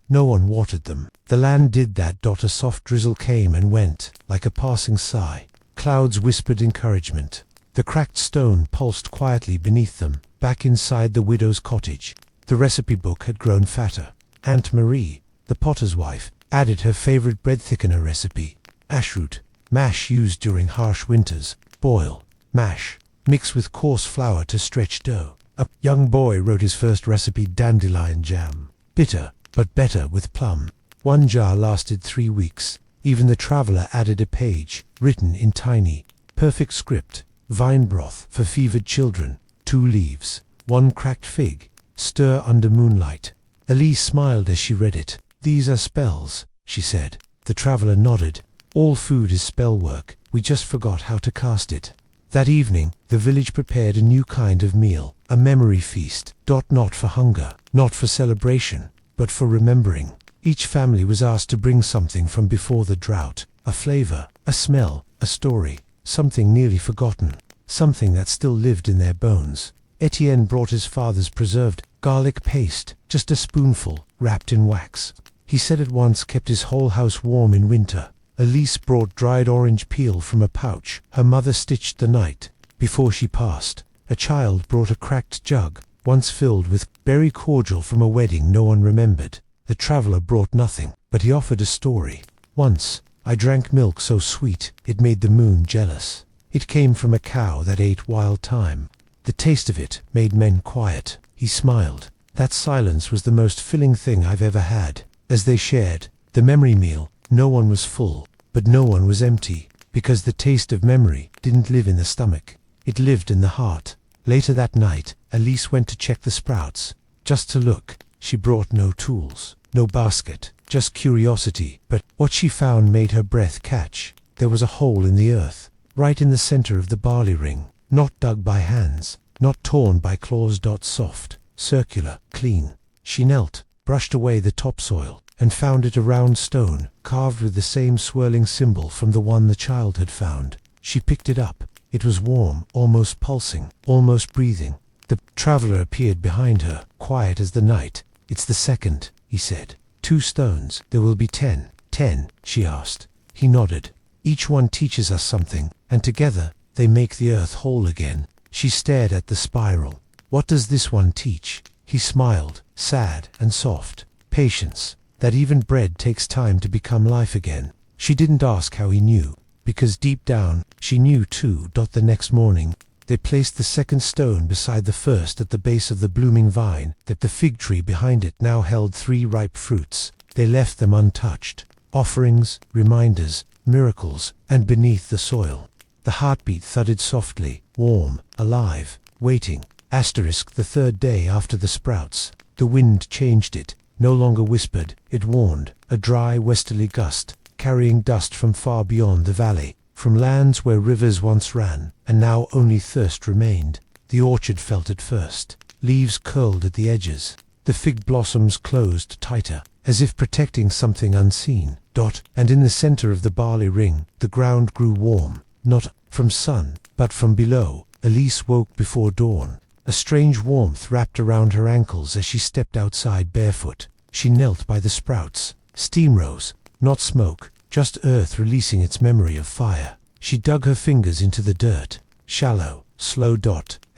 No one watered them. The land did that. A soft drizzle came and went, like a passing sigh. Clouds whispered encouragement. The cracked stone pulsed quietly beneath them. Back inside the widow's cottage, the recipe book had grown fatter. Aunt Marie, the potter's wife, added her favorite bread thickener recipe. Ashroot, mash used during harsh winters. Boil, mash, mix with coarse flour to stretch dough. A young boy wrote his first recipe, dandelion jam. Bitter, but better with plum. One jar lasted 3 weeks. Even the traveler added a page, written in tiny, perfect script. Vine broth for fevered children. 2 leaves. 1 cracked fig. Stir under moonlight. Elise smiled as she read it. "These are spells," she said. The traveler nodded. "All food is spell work. We just forgot how to cast it." That evening, the village prepared a new kind of meal, a memory feast. Not for hunger, not for celebration, but for remembering. Each family was asked to bring something from before the drought, a flavor, a smell, a story, something nearly forgotten, something that still lived in their bones. Etienne brought his father's preserved garlic paste, just a spoonful, wrapped in wax. He said it once kept his whole house warm in winter. Elise brought dried orange peel from a pouch her mother stitched the night before she passed. A child brought a cracked jug, once filled with berry cordial from a wedding no one remembered. The traveler brought nothing, but he offered a story. "Once, I drank milk so sweet, it made the moon jealous. It came from a cow that ate wild thyme. The taste of it made men quiet." He smiled. "That silence was the most filling thing I've ever had." As they shared the memory meal, no one was full, but no one was empty, because the taste of memory didn't live in the stomach. It lived in the heart. Later that night, Elise went to check the sprouts, just to look. She brought no tools, no basket, just curiosity, but what she found made her breath catch. There was a hole in the earth, right in the center of the barley ring, not dug by hands, not torn by claws. Soft, circular, clean. She knelt, brushed away the topsoil, and found it a round stone, carved with the same swirling symbol from the one the child had found. She picked it up. It was warm, almost pulsing, almost breathing. The traveler appeared behind her, quiet as the night. "It's the second," he said. 2 stones. There will be 10. 10, she asked. He nodded. "Each one teaches us something, and together they make the earth whole again." She stared at the spiral. "What does this one teach?" He smiled, sad and soft. "Patience. That even bread takes time to become life again." She didn't ask how he knew, because deep down, she knew too. The next morning, they placed the second stone beside the first at the base of the blooming vine. That the fig tree behind it now held 3 ripe fruits. They left them untouched. Offerings, reminders, miracles, and beneath the soil, the heartbeat thudded softly, warm, alive, waiting. The 3rd day after the sprouts, the wind changed it. No longer whispered, it warned. A dry westerly gust, carrying dust from far beyond the valley, from lands where rivers once ran, and now only thirst remained. The orchard felt it first. Leaves curled at the edges. The fig blossoms closed tighter, as if protecting something unseen. And in the center of the barley ring, the ground grew warm, not from sun, but from below. Elise woke before dawn. A strange warmth wrapped around her ankles as she stepped outside barefoot. She knelt by the sprouts. Steam rose, not smoke, just earth releasing its memory of fire. She dug her fingers into the dirt. Shallow, slow.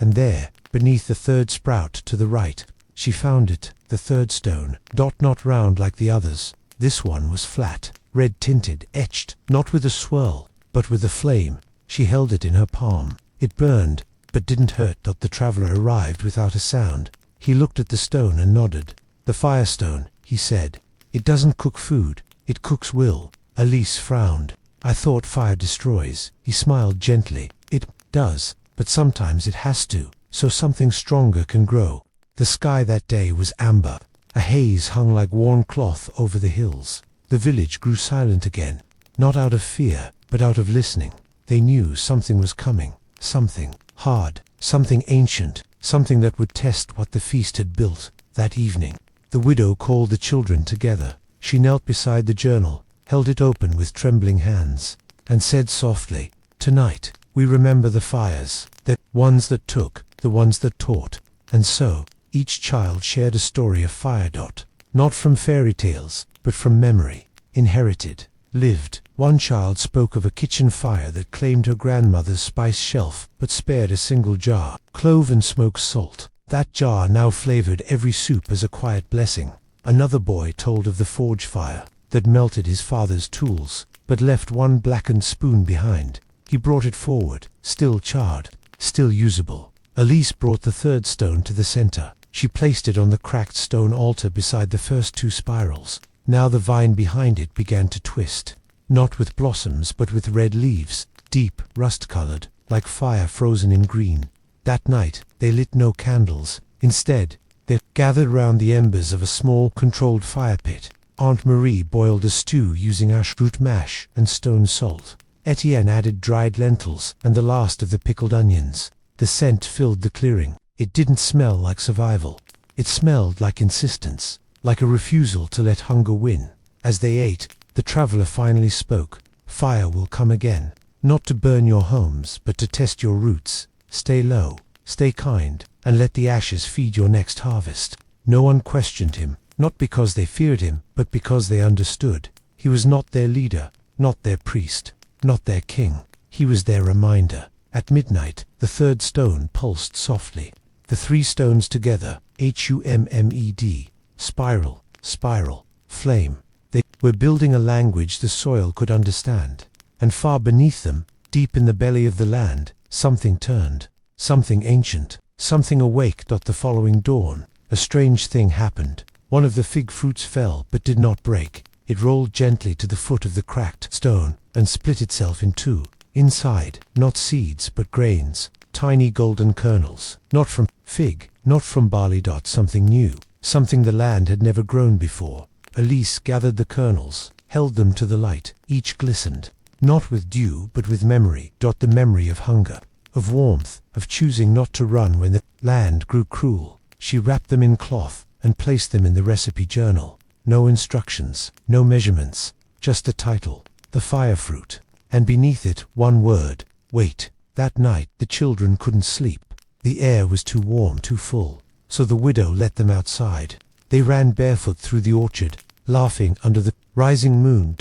And there, beneath the 3rd sprout to the right, she found it, the 3rd stone. Not round like the others. This one was flat, red-tinted, etched, not with a swirl, but with a flame. She held it in her palm. It burned, but didn't hurt. The traveler arrived without a sound. He looked at the stone and nodded. "The firestone," he said. "It doesn't cook food, it cooks will." Elise frowned. "I thought fire destroys." He smiled gently. "It does, but sometimes it has to, so something stronger can grow." The sky that day was amber, A haze hung like worn cloth over the hills. The village grew silent again, not out of fear, but out of listening. They knew something was coming, something hard, something ancient, something that would test what the feast had built. That evening, the widow called the children together. She knelt beside the journal, held it open with trembling hands, and said softly, "Tonight, we remember the fires, the ones that took, the ones that taught." And so, each child shared a story of fire. Not from fairy tales, but from memory, inherited, lived. One child spoke of a kitchen fire that claimed her grandmother's spice shelf, but spared a single jar, clove and smoked salt. That jar now flavored every soup as a quiet blessing. Another boy told of the forge fire that melted his father's tools, but left one blackened spoon behind. He brought it forward, still charred, still usable. Elise brought the third stone to the center. She placed it on the cracked stone altar beside the first two spirals. Now the vine behind it began to twist, not with blossoms but with red leaves, deep, rust-colored, like fire frozen in green. That night, they lit no candles. Instead, they gathered round the embers of a small, controlled fire pit. Aunt Marie boiled a stew using ashroot mash and stone salt. Etienne added dried lentils and the last of the pickled onions. The scent filled the clearing. It didn't smell like survival. It smelled like insistence, like a refusal to let hunger win. As they ate, the traveler finally spoke. "Fire will come again, not to burn your homes, but to test your roots. Stay low, stay kind, and let the ashes feed your next harvest." No one questioned him, not because they feared him, but because they understood. He was not their leader, not their priest, not their king. He was their reminder. At midnight, the third stone pulsed softly. The three stones together, HUMMED, spiral, spiral, flame. They were building a language the soil could understand. And far beneath them, deep in the belly of the land, something turned. Something ancient, something awake. The following dawn, a strange thing happened. One of the fig fruits fell, but did not break. It rolled gently to the foot of the cracked stone, and split itself in two. Inside, not seeds, but grains, tiny golden kernels, not from fig, not from barley. Something new, something the land had never grown before. Elise gathered the kernels, held them to the light. Each glistened, not with dew, but with memory. The memory of hunger, of warmth, of choosing not to run when the land grew cruel. She wrapped them in cloth and placed them in the recipe journal. No instructions, no measurements, just the title, the fire fruit, and beneath it one word, wait. That night the children couldn't sleep. The air was too warm, too full, so the widow let them outside. They ran barefoot through the orchard, laughing under the rising moon.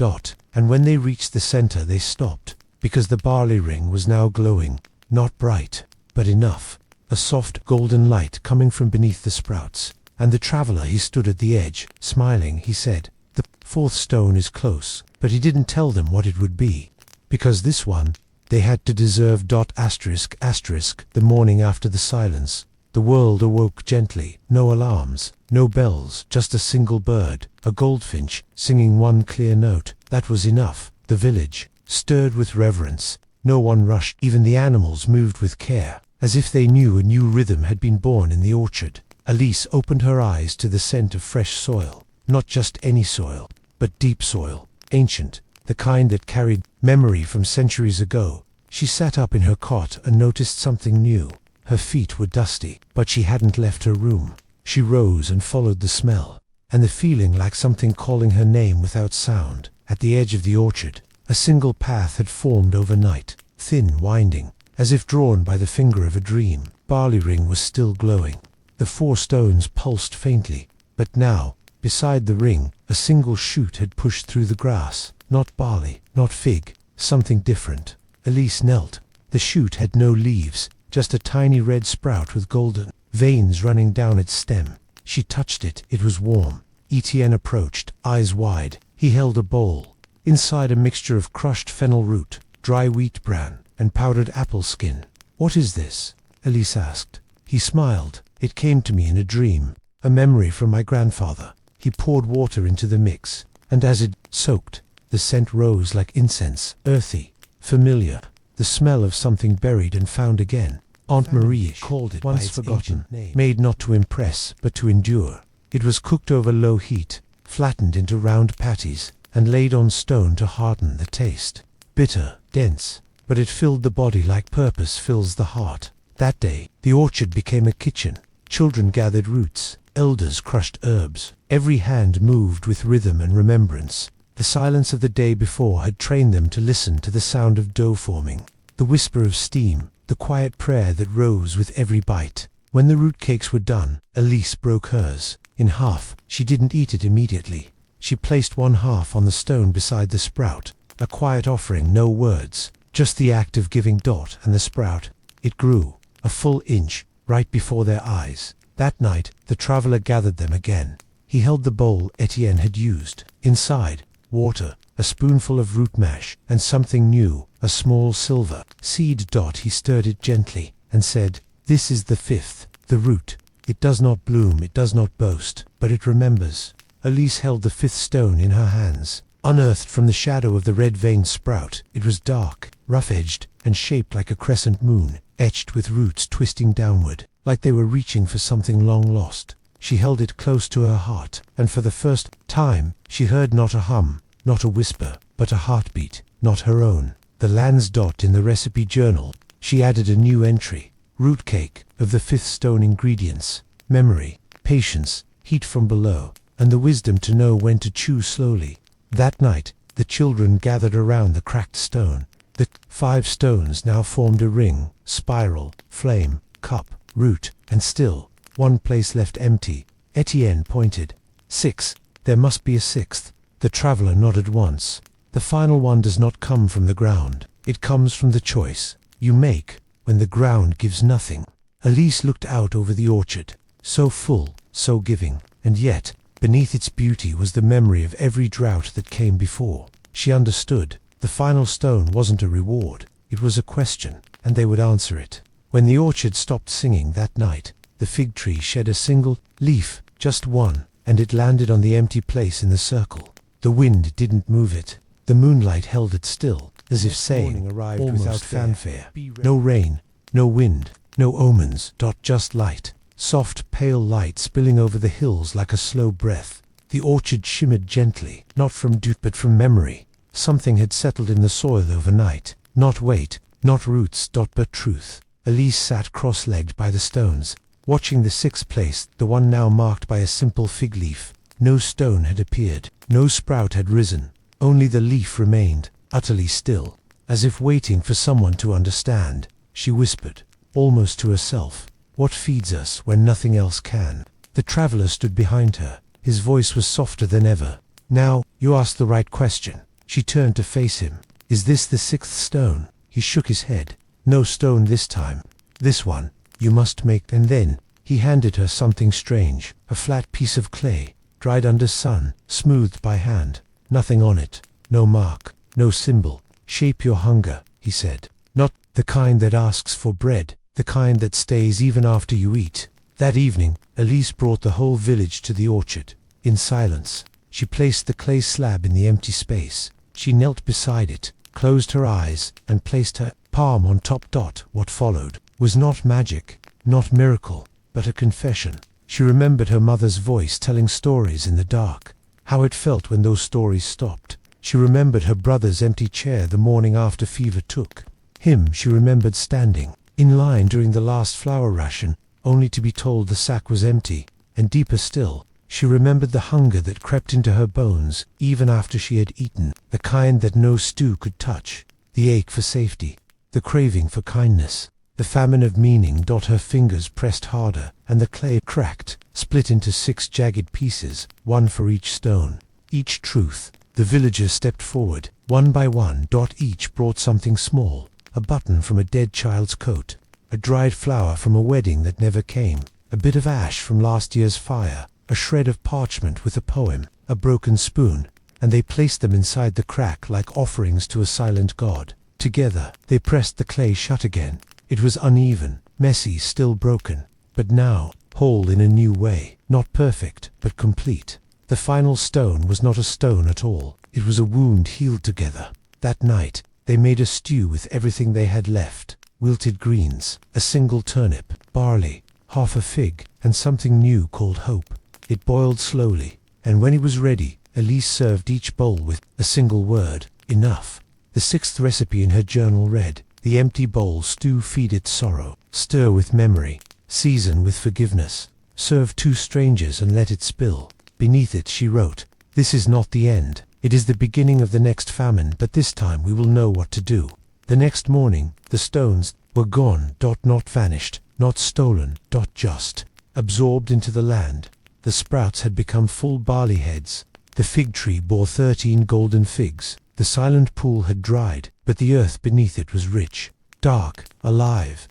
And when they reached the center they stopped, because the barley ring was now glowing, not bright, but enough. A soft golden light coming from beneath the sprouts. And the traveler, he stood at the edge, smiling. He said, "The fourth stone is close," but he didn't tell them what it would be. Because this one, they had to deserve. The morning after the silence, the world awoke gently. No alarms, no bells, just a single bird, a goldfinch, singing one clear note. That was enough. The village stirred with reverence. No one rushed. Even the animals moved with care, as if they knew a new rhythm had been born in the orchard. Elise opened her eyes to the scent of fresh soil. Not just any soil, but deep soil, ancient, the kind that carried memory from centuries ago. She sat up in her cot and noticed something new. Her feet were dusty, but she hadn't left her room. She rose and followed the smell, and the feeling like something calling her name without sound. At the edge of the orchard, a single path had formed overnight, thin, winding, as if drawn by the finger of a dream. Barley ring was still glowing. The four stones pulsed faintly, but now, beside the ring, a single shoot had pushed through the grass. Not barley, not fig, something different. Elise knelt. The shoot had no leaves, just a tiny red sprout with golden veins running down its stem. She touched it. It was warm. Etienne approached, eyes wide. He held a bowl. Inside a mixture of crushed fennel root, dry wheat bran, and powdered apple skin. "What is this?" Elise asked. He smiled. "It came to me in a dream, a memory from my grandfather." He poured water into the mix, and as it soaked, the scent rose like incense, earthy, familiar, the smell of something buried and found again. Aunt Marie called it once by its forgotten name, made not to impress, but to endure. It was cooked over low heat, flattened into round patties, and laid on stone to harden the taste. Bitter, dense, but it filled the body like purpose fills the heart. That day, the orchard became a kitchen. Children gathered roots, elders crushed herbs. Every hand moved with rhythm and remembrance. The silence of the day before had trained them to listen to the sound of dough forming, the whisper of steam, the quiet prayer that rose with every bite. When the root cakes were done, Elise broke hers in half. She didn't eat it immediately. She placed one half on the stone beside the sprout, a quiet offering, no words, just the act of giving. Dot and the sprout. It grew, a full inch, right before their eyes. That night, the traveler gathered them again. He held the bowl Etienne had used. Inside, water, a spoonful of root mash, and something new, a small silver seed. He stirred it gently, and said, "This is the fifth, the root. It does not bloom, it does not boast, but it remembers." Elise held the fifth stone in her hands. Unearthed from the shadow of the red-veined sprout, it was dark, rough-edged, and shaped like a crescent moon, etched with roots twisting downward, like they were reaching for something long lost. She held it close to her heart, and for the first time, she heard not a hum, not a whisper, but a heartbeat, not her own. The land's. In the recipe journal, she added a new entry: root cake, of the fifth stone ingredients, memory, patience, heat from below, and the wisdom to know when to chew slowly. That night, the children gathered around the cracked stone. The 5 stones now formed a ring, spiral, flame, cup, root, and still, one place left empty. Etienne pointed. 6. There must be a 6th. The traveler nodded once. The final one does not come from the ground. It comes from the choice you make when the ground gives nothing. Elise looked out over the orchard, so full, so giving, and yet, beneath its beauty was the memory of every drought that came before. She understood. The final stone wasn't a reward, it was a question, and they would answer it. When the orchard stopped singing that night, the fig tree shed a single leaf, just one, and it landed on the empty place in the circle. The wind didn't move it. The moonlight held it still, as if saying, arrived without fanfare. No rain, no wind, no omens. Just light, soft pale light spilling over the hills like a slow breath. The orchard shimmered gently, not from dew but from memory. Something had settled in the soil overnight. Not weight, not roots. But truth. Elise sat cross-legged by the stones, watching the 6th place, the one now marked by a simple fig leaf. No stone had appeared, no sprout had risen. Only the leaf remained, utterly still, as if waiting for someone to understand. She whispered, almost to herself, "What feeds us when nothing else can?" The traveler stood behind her. His voice was softer than ever. "Now, you asked the right question." She turned to face him. "Is this the 6th stone?" He shook his head. "No stone this time. This one, you must make." And then, he handed her something strange, a flat piece of clay, dried under sun, smoothed by hand. Nothing on it, no mark, no symbol. "Shape your hunger," he said. "Not the kind that asks for bread, the kind that stays even after you eat." That evening, Elise brought the whole village to the orchard. In silence, she placed the clay slab in the empty space. She knelt beside it, closed her eyes, and placed her palm on top. What followed was not magic, not miracle, but a confession. She remembered her mother's voice telling stories in the dark, how it felt when those stories stopped. She remembered her brother's empty chair the morning after fever took him. She remembered standing in line during the last flour ration, only to be told the sack was empty. And deeper still, she remembered the hunger that crept into her bones even after she had eaten, the kind that no stew could touch, the ache for safety, the craving for kindness, the famine of meaning. Her fingers pressed harder, and the clay cracked, split into 6 jagged pieces, one for each stone, each truth. The villagers stepped forward, one by one. Each brought something small, a button from a dead child's coat, a dried flower from a wedding that never came, a bit of ash from last year's fire, a shred of parchment with a poem, a broken spoon, and they placed them inside the crack like offerings to a silent god. Together, they pressed the clay shut again. It was uneven, messy, still broken, but now, whole in a new way, not perfect, but complete. The final stone was not a stone at all, it was a wound healed together. That night, they made a stew with everything they had left: wilted greens, a single turnip, barley, half a fig, and something new called hope. It boiled slowly, and when it was ready, Elise served each bowl with a single word, enough. The sixth recipe in her journal read, "The empty bowl stew feed its sorrow, stir with memory, season with forgiveness, serve two strangers and let it spill." Beneath it she wrote, "This is not the end. It is the beginning of the next famine, but this time we will know what to do." The next morning, the stones were gone, not vanished, not stolen, just absorbed into the land. The sprouts had become full barley heads. The fig tree bore 13 golden figs. The silent pool had dried, but the earth beneath it was rich, dark, alive,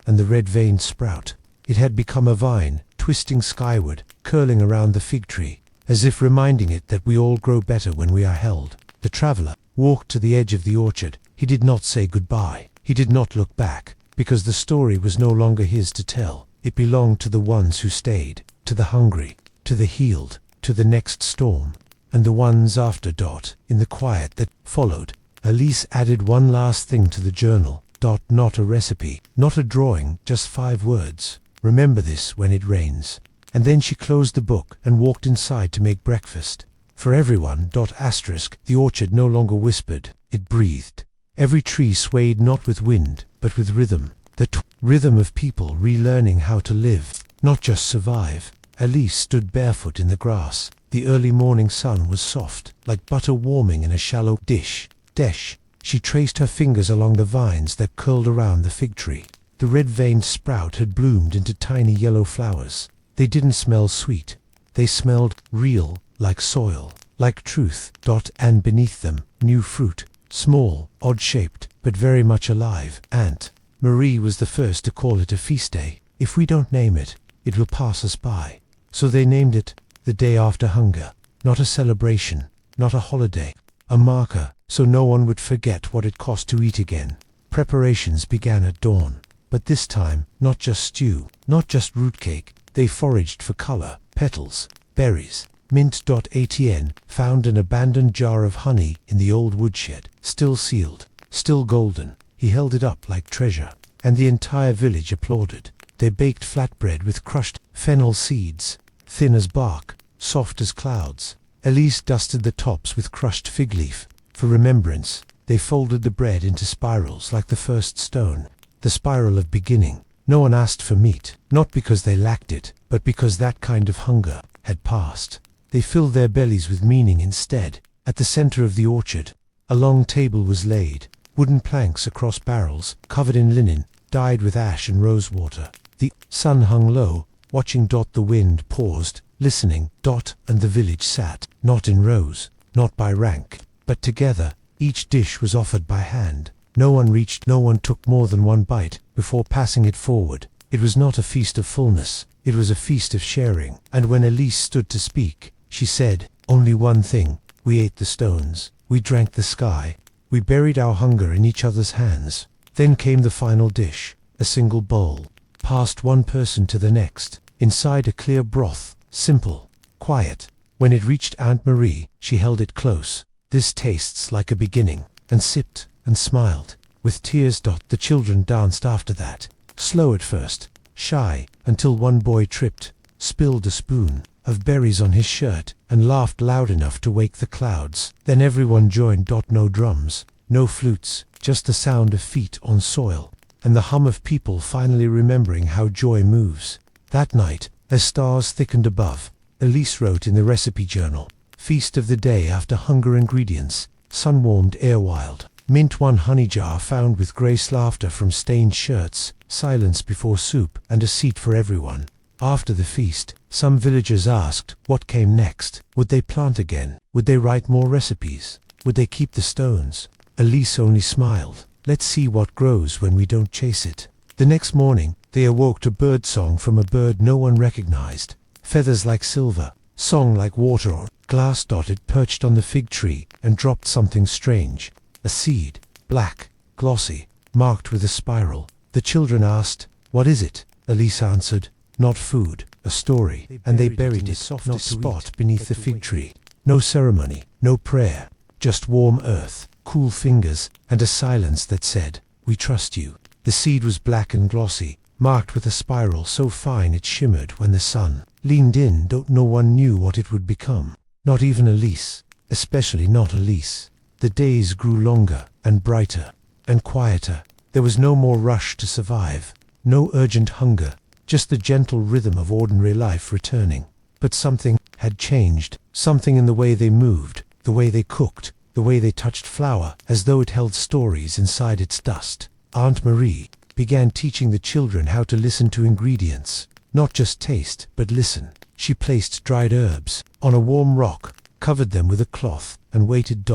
and the red-veined sprout. It had become a vine, twisting skyward, curling around the fig tree, as if reminding it that we all grow better when we are held. The traveler walked to the edge of the orchard. He did not say goodbye. He did not look back, because the story was no longer his to tell. It belonged to the ones who stayed, to the hungry, to the healed, to the next storm, and the ones after. In the quiet that followed, Elise added one last thing to the journal. Not a recipe, not a drawing, just 5 words. "Remember this when it rains." And then she closed the book and walked inside to make breakfast. For everyone, the orchard no longer whispered, it breathed. Every tree swayed not with wind, but with rhythm. The rhythm of people relearning how to live, not just survive. Elise stood barefoot in the grass. The early morning sun was soft, like butter warming in a shallow dish. She traced her fingers along the vines that curled around the fig tree. The red-veined sprout had bloomed into tiny yellow flowers. They didn't smell sweet. They smelled real, like soil, like truth. And beneath them, new fruit, small, odd-shaped, but very much alive. Aunt Marie was the first to call it a feast day. "If we don't name it, it will pass us by." So they named it the Day After Hunger. Not a celebration, not a holiday, a marker, so no one would forget what it cost to eat again. Preparations began at dawn. But this time, not just stew, not just root cake. They foraged for color, petals, berries, mint. Atn found an abandoned jar of honey in the old woodshed, still sealed, still golden. He held it up like treasure, and the entire village applauded. They baked flatbread with crushed fennel seeds, thin as bark, soft as clouds. Elise dusted the tops with crushed fig leaf. For remembrance, they folded the bread into spirals like the first stone, the spiral of beginning. No one asked for meat, not because they lacked it, but because that kind of hunger had passed. They filled their bellies with meaning instead. At the center of the orchard, a long table was laid, wooden planks across barrels, covered in linen, dyed with ash and rosewater. The sun hung low, watching. The wind paused, listening. And the village sat, not in rows, not by rank, but together. Each dish was offered by hand. No one reached, no one took more than one bite before passing it forward. It was not a feast of fullness, it was a feast of sharing. And when Elise stood to speak, she said, "Only one thing. We ate the stones, we drank the sky, we buried our hunger in each other's hands." Then came the final dish, a single bowl, passed one person to the next, inside a clear broth, simple, quiet. When it reached Aunt Marie, she held it close. "This tastes like a beginning," and sipped and smiled. With tears. The children danced after that, slow at first, shy, until one boy tripped, spilled a spoon of berries on his shirt, and laughed loud enough to wake the clouds. Then everyone joined. No drums, no flutes, just the sound of feet on soil, and the hum of people finally remembering how joy moves. That night, as stars thickened above, Elise wrote in the recipe journal, "Feast of the day after hunger ingredients, sun-warmed air wild, mint, one honey jar found with grace, laughter from stained shirts, silence before soup, and a seat for everyone." After the feast, some villagers asked what came next. Would they plant again? Would they write more recipes? Would they keep the stones? Elise only smiled. "Let's see what grows when we don't chase it." The next morning, they awoke to birdsong from a bird no one recognized. Feathers like silver, song like water on glass. It perched on the fig tree and dropped something strange. A seed, black, glossy, marked with a spiral. The children asked, "What is it?" Elise answered, "Not food, a story." And they buried it, not spot, beneath the fig tree. No ceremony, no prayer, just warm earth, cool fingers, and a silence that said, "We trust you." The seed was black and glossy, marked with a spiral so fine it shimmered when the sun leaned in. No one knew what it would become. Not even Elise. Especially not Elise. The days grew longer, and brighter, and quieter. There was no more rush to survive. No urgent hunger. Just the gentle rhythm of ordinary life returning. But something had changed. Something in the way they moved, the way they cooked, the way they touched flour, as though it held stories inside its dust. Aunt Marie began teaching the children how to listen to ingredients. Not just taste, but listen. She placed dried herbs on a warm rock, covered them with a cloth, and waited.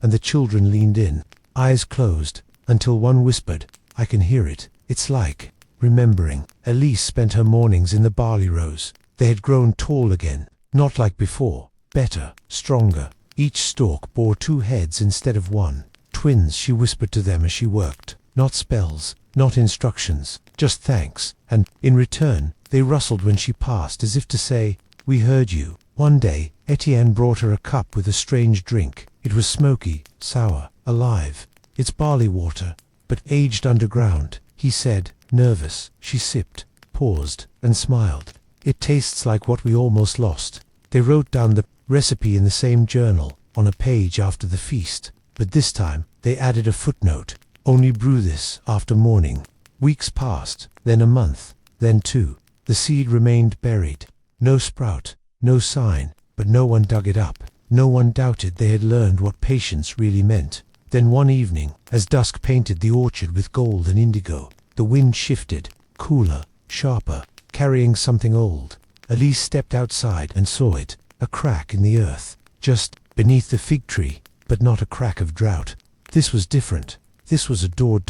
And the children leaned in, eyes closed, until one whispered, "I can hear it. It's like remembering." Elise spent her mornings in the barley rows. They had grown tall again, not like before, better, stronger. Each stalk bore 2 heads instead of 1. Twins, she whispered to them as she worked. Not spells, not instructions, just thanks, and, in return, they rustled when she passed as if to say, "We heard you." One day, Etienne brought her a cup with a strange drink. It was smoky, sour, alive. "It's barley water, but aged underground," he said, nervous. She sipped, paused, and smiled. "It tastes like what we almost lost." They wrote down the recipe in the same journal, on a page after the feast, but this time they added a footnote. "Only brew this after morning." Weeks passed, then a month, then 2. The seed remained buried. No sprout, no sign, but no one dug it up. No one doubted they had learned what patience really meant. Then one evening, as dusk painted the orchard with gold and indigo, the wind shifted, cooler, sharper, carrying something old. Elise stepped outside and saw it, a crack in the earth, just beneath the fig tree, but not a crack of drought. This was different. This was a door.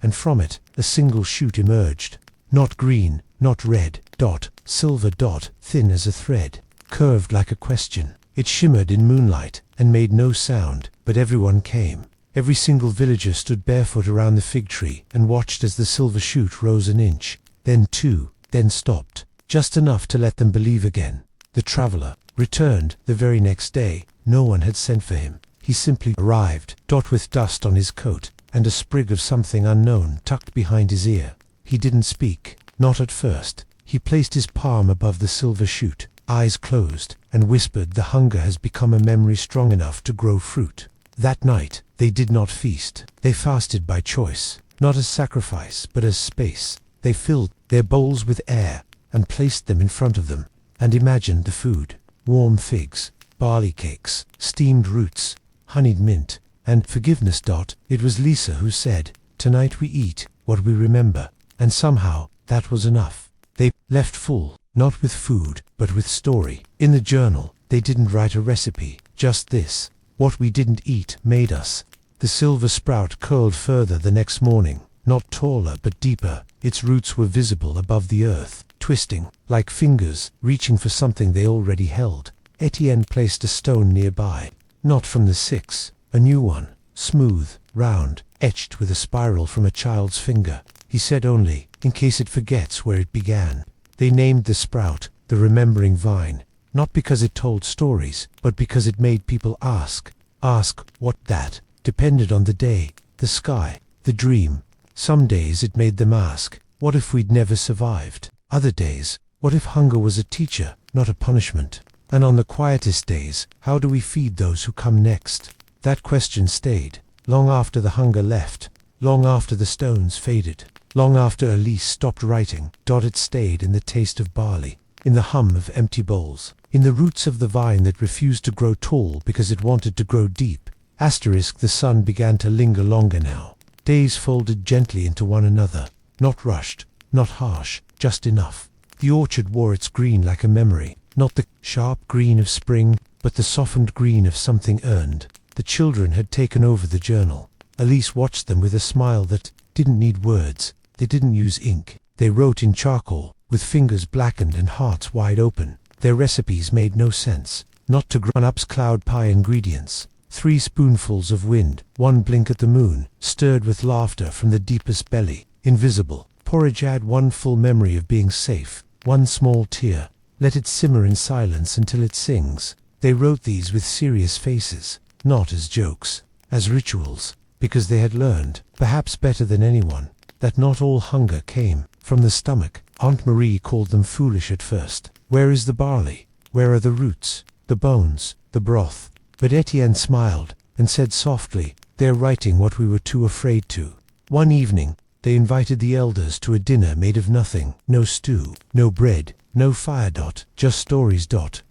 And from it, a single shoot emerged. Not green, not red, silver, thin as a thread, curved like a question. It shimmered in moonlight, and made no sound, but everyone came. Every single villager stood barefoot around the fig tree, and watched as the silver shoot rose an inch, then 2, then stopped, just enough to let them believe again. The traveler returned the very next day. No one had sent for him. He simply arrived, with dust on his coat, and a sprig of something unknown tucked behind his ear. He didn't speak, not at first. He placed his palm above the silver shoot, eyes closed, and whispered, "The hunger has become a memory strong enough to grow fruit." That night, they did not feast. They fasted by choice, not as sacrifice, but as space. They filled their bowls with air, and placed them in front of them, and imagined the food. Warm figs, barley cakes, steamed roots, honeyed mint, and forgiveness. It was Lisa who said, "Tonight we eat what we remember," and somehow that was enough. They left full, not with food, but with story. In the journal, they didn't write a recipe, just this: "What we didn't eat made us." The silver sprout curled further the next morning, not taller but deeper. Its roots were visible above the earth, twisting, like fingers, reaching for something they already held. Etienne placed a stone nearby, not from the 6, a new one, smooth, round, etched with a spiral from a child's finger. He said only, in case it forgets where it began. They named the sprout the Remembering Vine, not because it told stories, but because it made people ask what that depended on the day, the sky, the dream. Some days it made them ask, what if we'd never survived? Other days, what if hunger was a teacher, not a punishment? And on the quietest days, how do we feed those who come next? That question stayed, long after the hunger left, long after the stones faded, long after Elise stopped writing. It stayed in the taste of barley, in the hum of empty bowls, in the roots of the vine that refused to grow tall because it wanted to grow deep. The sun began to linger longer now. Days folded gently into one another, not rushed, not harsh, just enough. The orchard wore its green like a memory, not the sharp green of spring, but the softened green of something earned. The children had taken over the journal. Elise watched them with a smile that didn't need words. They didn't use ink. They wrote in charcoal, with fingers blackened and hearts wide open. Their recipes made no sense. Not to grown-ups cloud pie ingredients. 3 spoonfuls of wind, 1 blink at the moon, stirred with laughter from the deepest belly, invisible. Porridge had 1 full memory of being safe, 1 small tear. Let it simmer in silence until it sings. They wrote these with serious faces, not as jokes, as rituals, because they had learned, perhaps better than anyone, that not all hunger came from the stomach. Aunt Marie called them foolish at first. Where is the barley? Where are the roots, the bones, the broth? But Etienne smiled and said softly, they're writing what we were too afraid to. One evening, they invited the elders to a dinner made of nothing, no stew, no bread, no fire. Just stories.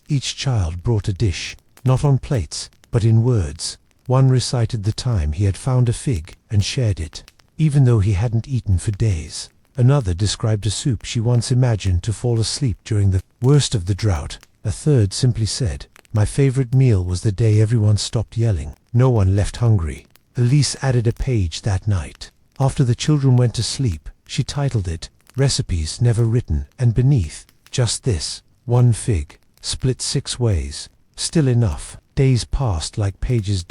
Each child brought a dish, not on plates, but in words. One recited the time he had found a fig and shared it, even though he hadn't eaten for days. Another described a soup she once imagined to fall asleep during the worst of the drought. A third simply said, my favorite meal was the day everyone stopped yelling. No one left hungry. Elise added a page that night. After the children went to sleep, she titled it, Recipes Never Written, and beneath, just this, one fig, split 6 ways, still enough. Days passed like pages.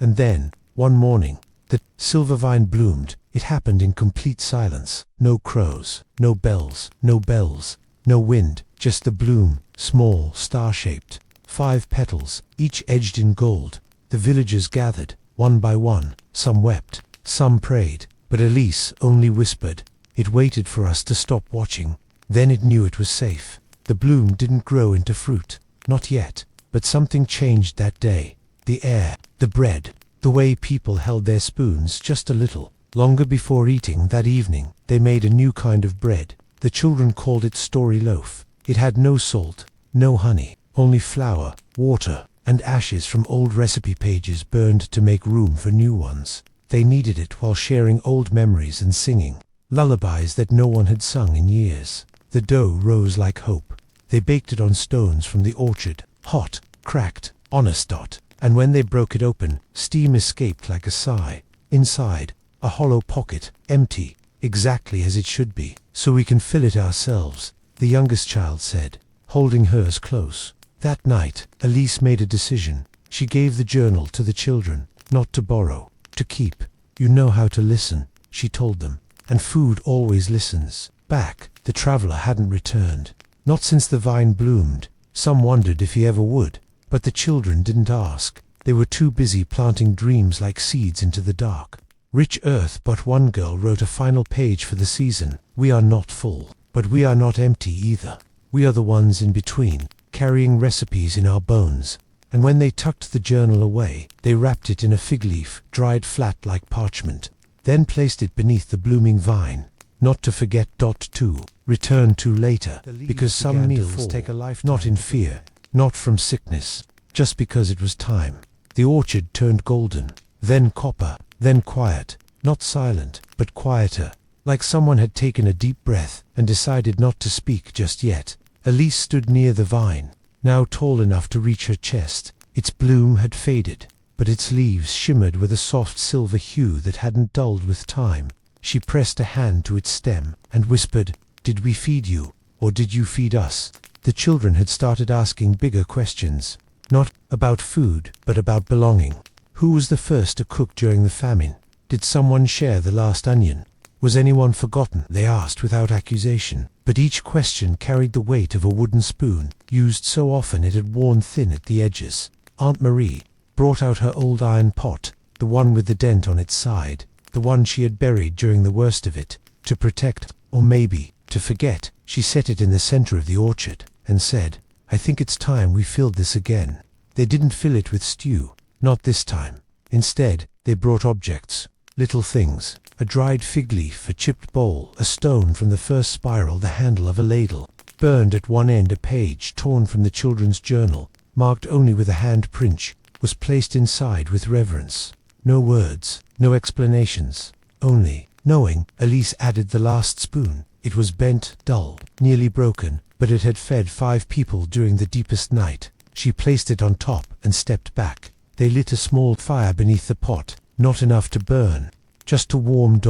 And then, one morning, the silver vine bloomed. It happened in complete silence. No crows, no bells, no wind, just the bloom, small, star-shaped. 5 petals, each edged in gold. The villagers gathered, one by one. Some wept, some prayed, but Elise only whispered. It waited for us to stop watching. Then it knew it was safe. The bloom didn't grow into fruit, not yet, but something changed that day. The air, the bread, the way people held their spoons just a little. Longer before eating that evening, they made a new kind of bread. The children called it story loaf. It had no salt, no honey, only flour, water, and ashes from old recipe pages burned to make room for new ones. They kneaded it while sharing old memories and singing lullabies that no one had sung in years. The dough rose like hope. They baked it on stones from the orchard, hot, cracked, honest. And when they broke it open, steam escaped like a sigh. Inside, a hollow pocket, empty, exactly as it should be. So we can fill it ourselves, the youngest child said, holding hers close. That night, Elise made a decision. She gave the journal to the children, not to borrow, to keep. You know how to listen, she told them. And food always listens. Back, the traveler hadn't returned. Not since the vine bloomed. Some wondered if he ever would. But the children didn't ask. They were too busy planting dreams like seeds into the dark. Rich earth. But one girl wrote a final page for the season. We are not full, but we are not empty either. We are the ones in between, carrying recipes in our bones. And when they tucked the journal away, they wrapped it in a fig leaf, dried flat like parchment, then placed it beneath the blooming vine. Not to forget. To return to later, because some meals take a life, not in fear, not from sickness, just because it was time. The orchard turned golden, then copper, then quiet, not silent, but quieter, like someone had taken a deep breath and decided not to speak just yet. Elise stood near the vine, now tall enough to reach her chest. Its bloom had faded, but its leaves shimmered with a soft silver hue that hadn't dulled with time. She pressed a hand to its stem and whispered, Did we feed you, or did you feed us? The children had started asking bigger questions, not about food, but about belonging. Who was the first to cook during the famine? Did someone share the last onion? Was anyone forgotten? They asked without accusation, but each question carried the weight of a wooden spoon, used so often it had worn thin at the edges. Aunt Marie brought out her old iron pot, the one with the dent on its side, the one she had buried during the worst of it, to protect, or maybe, to forget. She set it in the center of the orchard, and said, I think it's time we filled this again. They didn't fill it with stew, not this time. Instead, they brought objects, little things, a dried fig leaf, a chipped bowl, a stone from the first spiral, the handle of a ladle. Burned at one end, a page torn from the children's journal, marked only with a hand print, was placed inside with reverence. No words, no explanations, only knowing. Elise added the last spoon. It was bent, dull, nearly broken, but it had fed 5 people during the deepest night. She placed it on top and stepped back. They lit a small fire beneath the pot, not enough to burn, just to warm.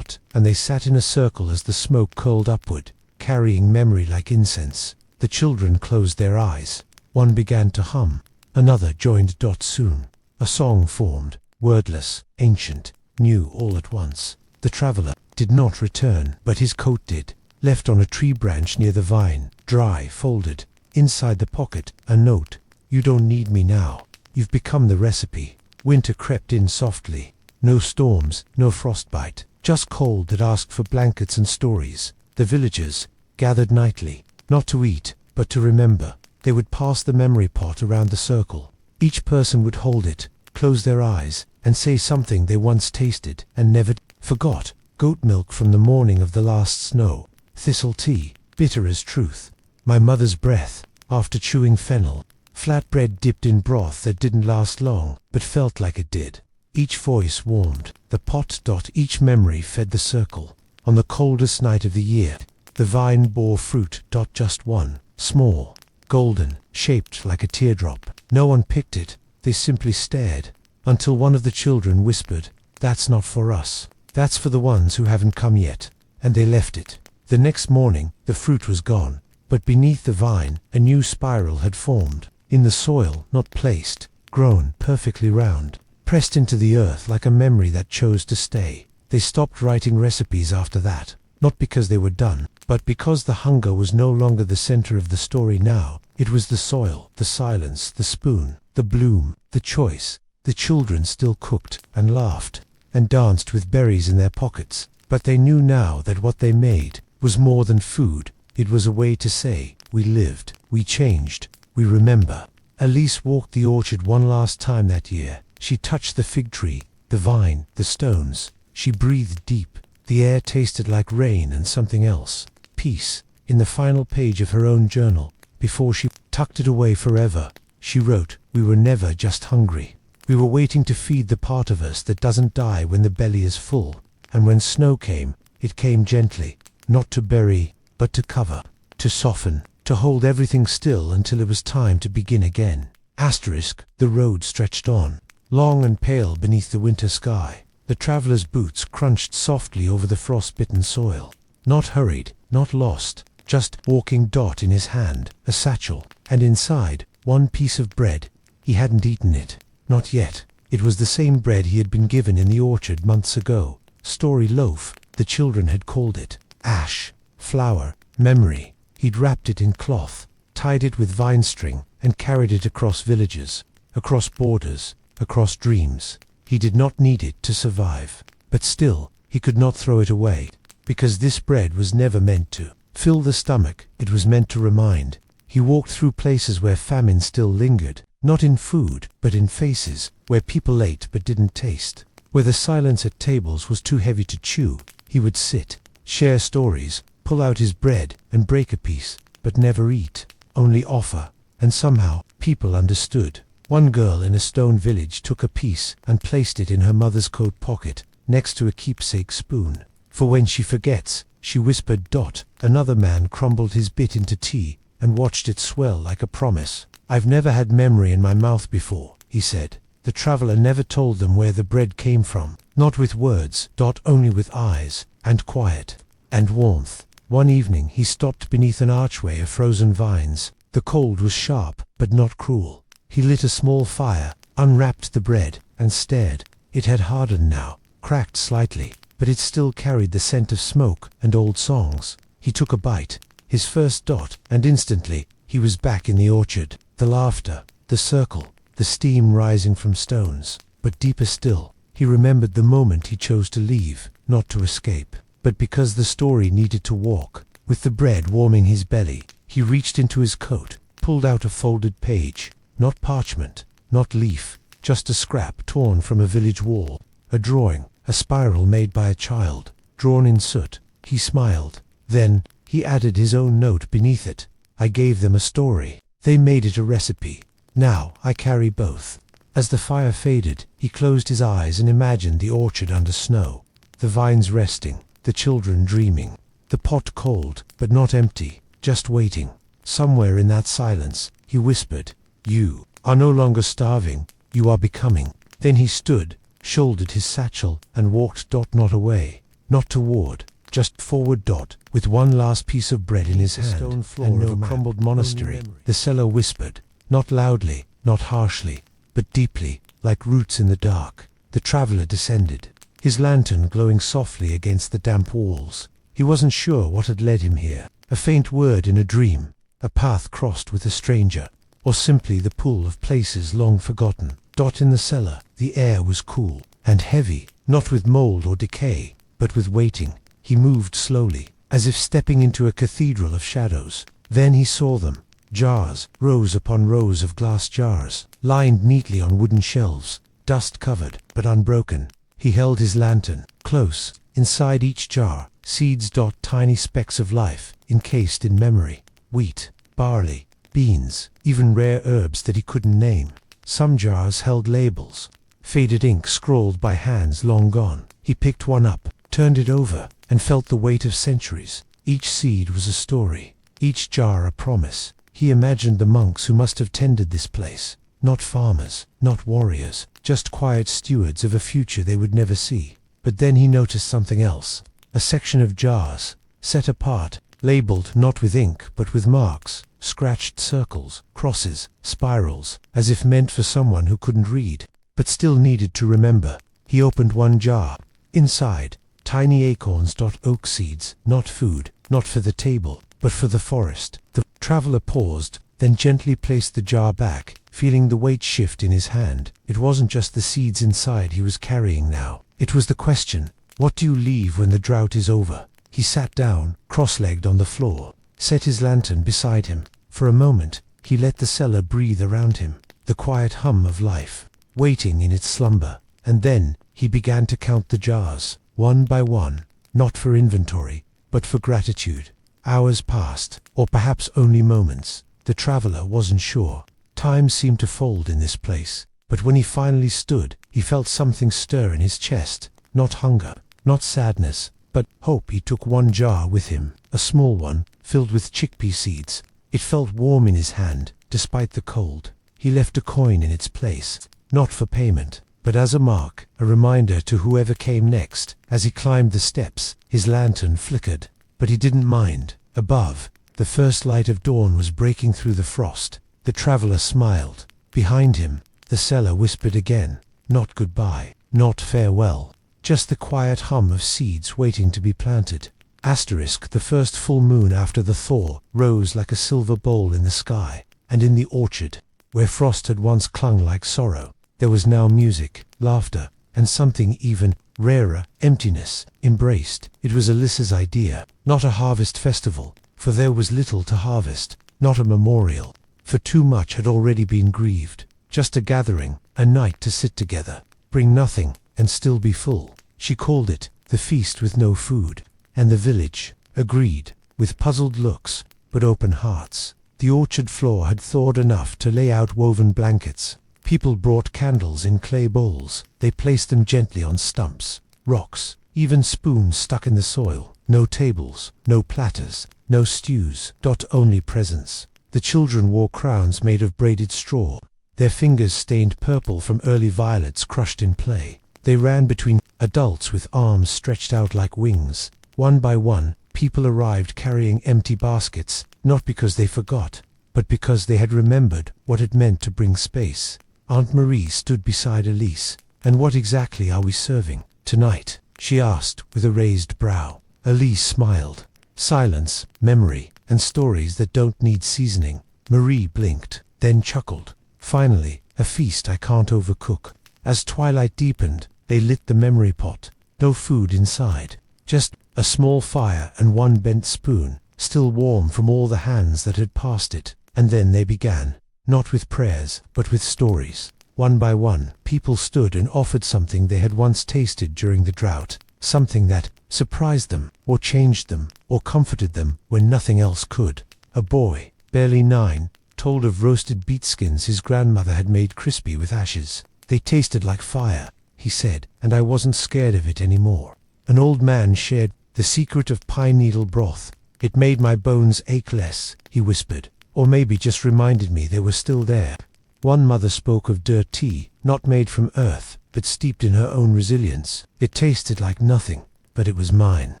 And they sat in a circle as the smoke curled upward, carrying memory like incense. The children closed their eyes. One began to hum. Another joined. Soon, a song formed, wordless, ancient, new all at once. The traveler did not return, but his coat did, left on a tree branch near the vine, dry, folded. Inside the pocket, a note. You don't need me now. You've become the recipe. Winter crept in softly. No storms, no frostbite, just cold that asked for blankets and stories. The villagers gathered nightly, not to eat, but to remember. They would pass the memory pot around the circle. Each person would hold it, close their eyes, and say something they once tasted and never forgot. Goat milk from the morning of the last snow. Thistle tea, bitter as truth. My mother's breath, after chewing fennel. Flatbread dipped in broth that didn't last long, but felt like it did. Each voice warmed the pot. Each memory fed the circle. On the coldest night of the year, the vine bore fruit. Just one, small, golden, shaped like a teardrop. No one picked it, they simply stared, until one of the children whispered, "That's not for us. That's for the ones who haven't come yet." And they left it. The next morning, the fruit was gone, but beneath the vine, a new spiral had formed. In the soil, not placed, grown, perfectly round, pressed into the earth like a memory that chose to stay. They stopped writing recipes after that, not because they were done, but because the hunger was no longer the center of the story now. It was the soil, the silence, the spoon, the bloom, the choice. The children still cooked, and laughed, and danced with berries in their pockets, but they knew now that what they made was more than food. It was a way to say, we lived, we changed, we remember. Elise walked the orchard one last time that year. She touched the fig tree, the vine, the stones. She breathed deep. The air tasted like rain and something else. Peace. In the final page of her own journal, before she tucked it away forever, she wrote, "We were never just hungry. We were waiting to feed the part of us that doesn't die when the belly is full. And when snow came, it came gently, not to bury, but to cover, to soften, to hold everything still until it was time to begin again." The road stretched on, long and pale beneath the winter sky. The traveler's boots crunched softly over the frost-bitten soil. Not hurried, not lost, just walking. In his hand, a satchel, and inside, one piece of bread. He hadn't eaten it. Not yet. It was the same bread he had been given in the orchard months ago. Story loaf, the children had called it. Ash, flour, memory. He'd wrapped it in cloth, tied it with vine string, and carried it across villages, across borders, across dreams. He did not need it to survive. But still, he could not throw it away, because this bread was never meant to fill the stomach, it was meant to remind. He walked through places where famine still lingered, not in food, but in faces, where people ate but didn't taste. Where the silence at tables was too heavy to chew, he would sit, share stories, pull out his bread, and break a piece, but never eat, only offer. And somehow, people understood. One girl in a stone village took a piece and placed it in her mother's coat pocket, next to a keepsake spoon. For when she forgets, she whispered. Another man crumbled his bit into tea and watched it swell like a promise. "I've never had memory in my mouth before," he said. The traveler never told them where the bread came from, not with words, only with eyes, and quiet, and warmth. One evening he stopped beneath an archway of frozen vines. The cold was sharp, but not cruel. He lit a small fire, unwrapped the bread, and stared. It had hardened now, cracked slightly, but it still carried the scent of smoke and old songs. He took a bite, his first, and instantly, he was back in the orchard. The laughter, the circle, the steam rising from stones. But deeper still, he remembered the moment he chose to leave, not to escape, but because the story needed to walk. With the bread warming his belly, he reached into his coat, pulled out a folded page. Not parchment, not leaf, just a scrap torn from a village wall. A drawing, a spiral made by a child, drawn in soot. He smiled. Then, he added his own note beneath it. "I gave them a story. They made it a recipe. Now I carry both." As the fire faded, he closed his eyes and imagined the orchard under snow. The vines resting, the children dreaming. The pot cold, but not empty, just waiting. Somewhere in that silence, he whispered, "You are no longer starving, you are becoming." Then he stood, shouldered his satchel, and walked. Not away, not toward, just forward. With one last piece of bread in his hand, stone floor and no crumbled monastery. The cellar whispered, not loudly, not harshly, but deeply, like roots in the dark. The traveler descended, his lantern glowing softly against the damp walls. He wasn't sure what had led him here. A faint word in a dream, a path crossed with a stranger, or simply the pull of places long forgotten. In the cellar, the air was cool and heavy, not with mold or decay, but with waiting. He moved slowly, as if stepping into a cathedral of shadows. Then he saw them. Jars, rows upon rows of glass jars, lined neatly on wooden shelves, dust-covered, but unbroken. He held his lantern. Close, inside each jar, seeds dot tiny specks of life, encased in memory. Wheat, barley, beans, even rare herbs that he couldn't name. Some jars held labels, faded ink scrawled by hands long gone. He picked one up, turned it over, and felt the weight of centuries. Each seed was a story, each jar a promise. He imagined the monks who must have tended this place. Not farmers, not warriors, just quiet stewards of a future they would never see. But then he noticed something else. A section of jars, set apart, labeled not with ink but with marks, scratched circles, crosses, spirals, as if meant for someone who couldn't read, but still needed to remember. He opened one jar. Inside, tiny acorns dot oak seeds, not food, not for the table, but for the forest. The traveler paused, then gently placed the jar back, feeling the weight shift in his hand. It wasn't just the seeds inside he was carrying now. It was the question, what do you leave when the drought is over? He sat down, cross-legged on the floor, set his lantern beside him. For a moment, he let the cellar breathe around him, the quiet hum of life, waiting in its slumber. And then, he began to count the jars, one by one, not for inventory, but for gratitude. Hours passed, or perhaps only moments. The traveler wasn't sure. Time seemed to fold in this place. But when he finally stood, he felt something stir in his chest. Not hunger, not sadness, but hope. He took one jar with him, a small one, filled with chickpea seeds. It felt warm in his hand, despite the cold. He left a coin in its place, not for payment, but as a mark, a reminder to whoever came next. As he climbed the steps, his lantern flickered. But he didn't mind. Above, the first light of dawn was breaking through the frost. The traveler smiled. Behind him, the cellar whispered again. Not goodbye, not farewell, just the quiet hum of seeds waiting to be planted. Asterisk, the first full moon after the thaw rose like a silver bowl in the sky, and in the orchard, where frost had once clung like sorrow, there was now music, laughter, and something even rarer, emptiness, embraced. It was Alyssa's idea, not a harvest festival, for there was little to harvest, not a memorial, for too much had already been grieved, just a gathering, a night to sit together, bring nothing, and still be full. She called it the feast with no food, and the village agreed, with puzzled looks, but open hearts. The orchard floor had thawed enough to lay out woven blankets. People brought candles in clay bowls. They placed them gently on stumps, rocks, even spoons stuck in the soil. No tables, no platters, no stews, only presents. The children wore crowns made of braided straw, their fingers stained purple from early violets crushed in play. They ran between adults with arms stretched out like wings. One by one, people arrived carrying empty baskets, not because they forgot, but because they had remembered what it meant to bring space. Aunt Marie stood beside Elise. "And what exactly are we serving tonight?" she asked with a raised brow. Elise smiled. "Silence, memory, and stories that don't need seasoning." Marie blinked, then chuckled. "Finally, a feast I can't overcook." As twilight deepened, they lit the memory pot. No food inside, just a small fire and one bent spoon, still warm from all the hands that had passed it. And then they began. Not with prayers, but with stories. One by one, people stood and offered something they had once tasted during the drought, something that surprised them, or changed them, or comforted them when nothing else could. A boy, barely 9, told of roasted beet skins his grandmother had made crispy with ashes. "They tasted like fire," he said, "and I wasn't scared of it anymore." An old man shared the secret of pine needle broth. "It made my bones ache less," he whispered. Or maybe just reminded me they were still there. One mother spoke of dirt tea, not made from earth, but steeped in her own resilience. "It tasted like nothing, but it was mine."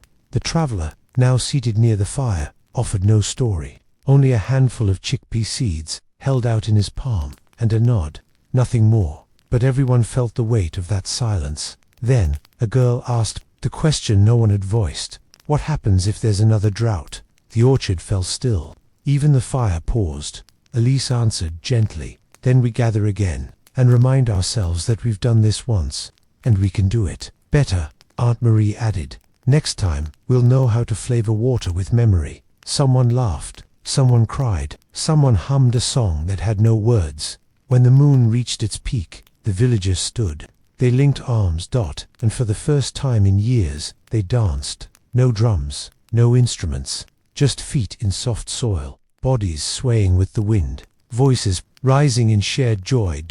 The traveler, now seated near the fire, offered no story, only a handful of chickpea seeds, held out in his palm, and a nod. Nothing more. But everyone felt the weight of that silence. Then, a girl asked the question no one had voiced. "What happens if there's another drought?" The orchard fell still. Even the fire paused. Elise answered gently, "Then we gather again, and remind ourselves that we've done this once, and we can do it better." Aunt Marie added, Next time, we'll know how to flavor water with memory. Someone laughed. Someone cried. Someone hummed a song that had no words. When the moon reached its peak, the villagers stood. They linked arms, and for the first time in years, they danced. No drums, no instruments, just feet in soft soil, bodies swaying with the wind, voices rising in shared joy.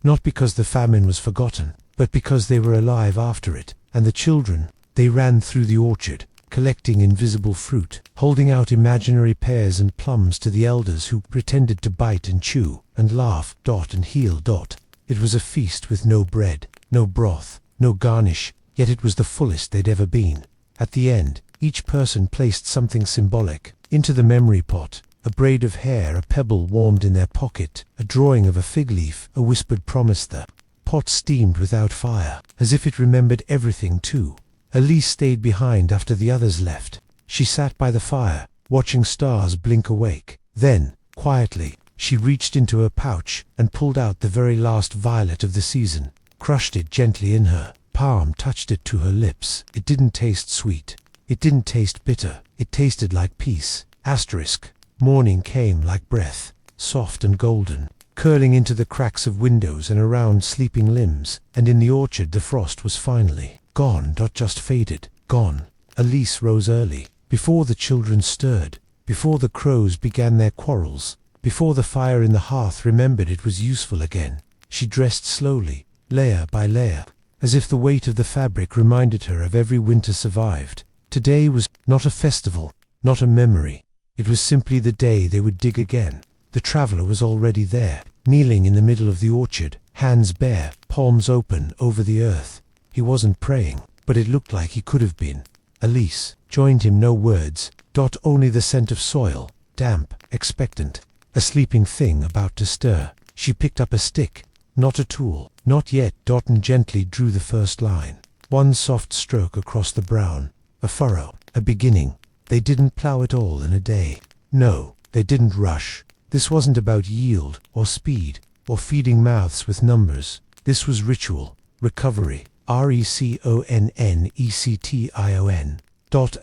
Not because the famine was forgotten, but because they were alive after it. And the children, they ran through the orchard, collecting invisible fruit, holding out imaginary pears and plums to the elders who pretended to bite and chew, and laugh, and heal. It was a feast with no bread, no broth, no garnish, yet it was the fullest they'd ever been. At the end, each person placed something symbolic into the memory pot. A braid of hair, a pebble warmed in their pocket, a drawing of a fig leaf, a whispered promise. The pot steamed without fire, as if it remembered everything too. Elise stayed behind after the others left. She sat by the fire, watching stars blink awake. Then, quietly, she reached into her pouch and pulled out the very last violet of the season, crushed it gently in her palm, touched it to her lips. It didn't taste sweet. It didn't taste bitter. It tasted like peace. Morning came like breath, soft and golden, curling into the cracks of windows and around sleeping limbs, and in the orchard the frost was finally gone. Just faded, gone. Elise rose early, before the children stirred, before the crows began their quarrels, before the fire in the hearth remembered it was useful again. She dressed slowly, layer by layer, as if the weight of the fabric reminded her of every winter survived. Today was not a festival, not a memory. It was simply the day they would dig again. The traveler was already there, kneeling in the middle of the orchard, hands bare, palms open over the earth. He wasn't praying, but it looked like he could have been. Elise joined him, no words, only the scent of soil, damp, expectant, a sleeping thing about to stir. She picked up a stick, not a tool, not yet. And gently drew the first line. One soft stroke across the brown, a furrow, a beginning. They didn't plow it all in a day. No, they didn't rush. This wasn't about yield, or speed, or feeding mouths with numbers. This was ritual, recovery, RECONNECTION.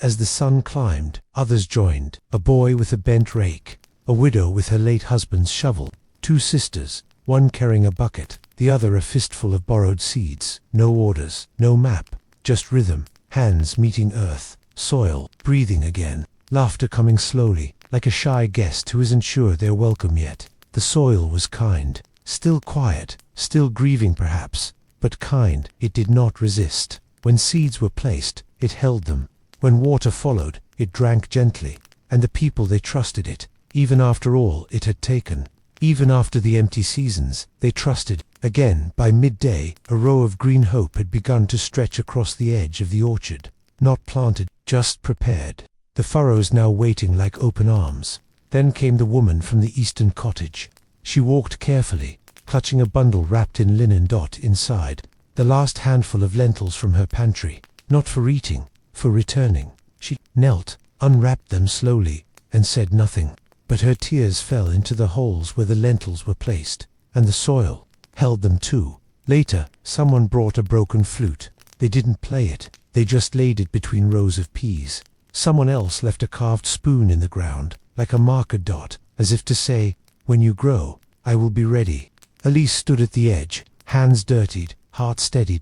As the sun climbed, others joined. A boy with a bent rake, a widow with her late husband's shovel, two sisters, one carrying a bucket, the other a fistful of borrowed seeds. No orders, no map, just rhythm, hands meeting earth, soil, breathing again, laughter coming slowly, like a shy guest who isn't sure they're welcome yet. The soil was kind, still quiet, still grieving perhaps, but kind. It did not resist. When seeds were placed, it held them. When water followed, it drank gently. And the people, they trusted it, even after all it had taken. Even after the empty seasons, they trusted. Again, by midday, a row of green hope had begun to stretch across the edge of the orchard. Not planted, just prepared. The furrows now waiting like open arms. Then came the woman from the eastern cottage. She walked carefully, clutching a bundle wrapped in linen. Inside, the last handful of lentils from her pantry. Not for eating, for returning. She knelt, unwrapped them slowly, and said nothing. But her tears fell into the holes where the lentils were placed, and the soil held them too. Later, someone brought a broken flute. They didn't play it, they just laid it between rows of peas. Someone else left a carved spoon in the ground, like a marker. As if to say, when you grow, I will be ready. Elise stood at the edge, hands dirtied, heart steady.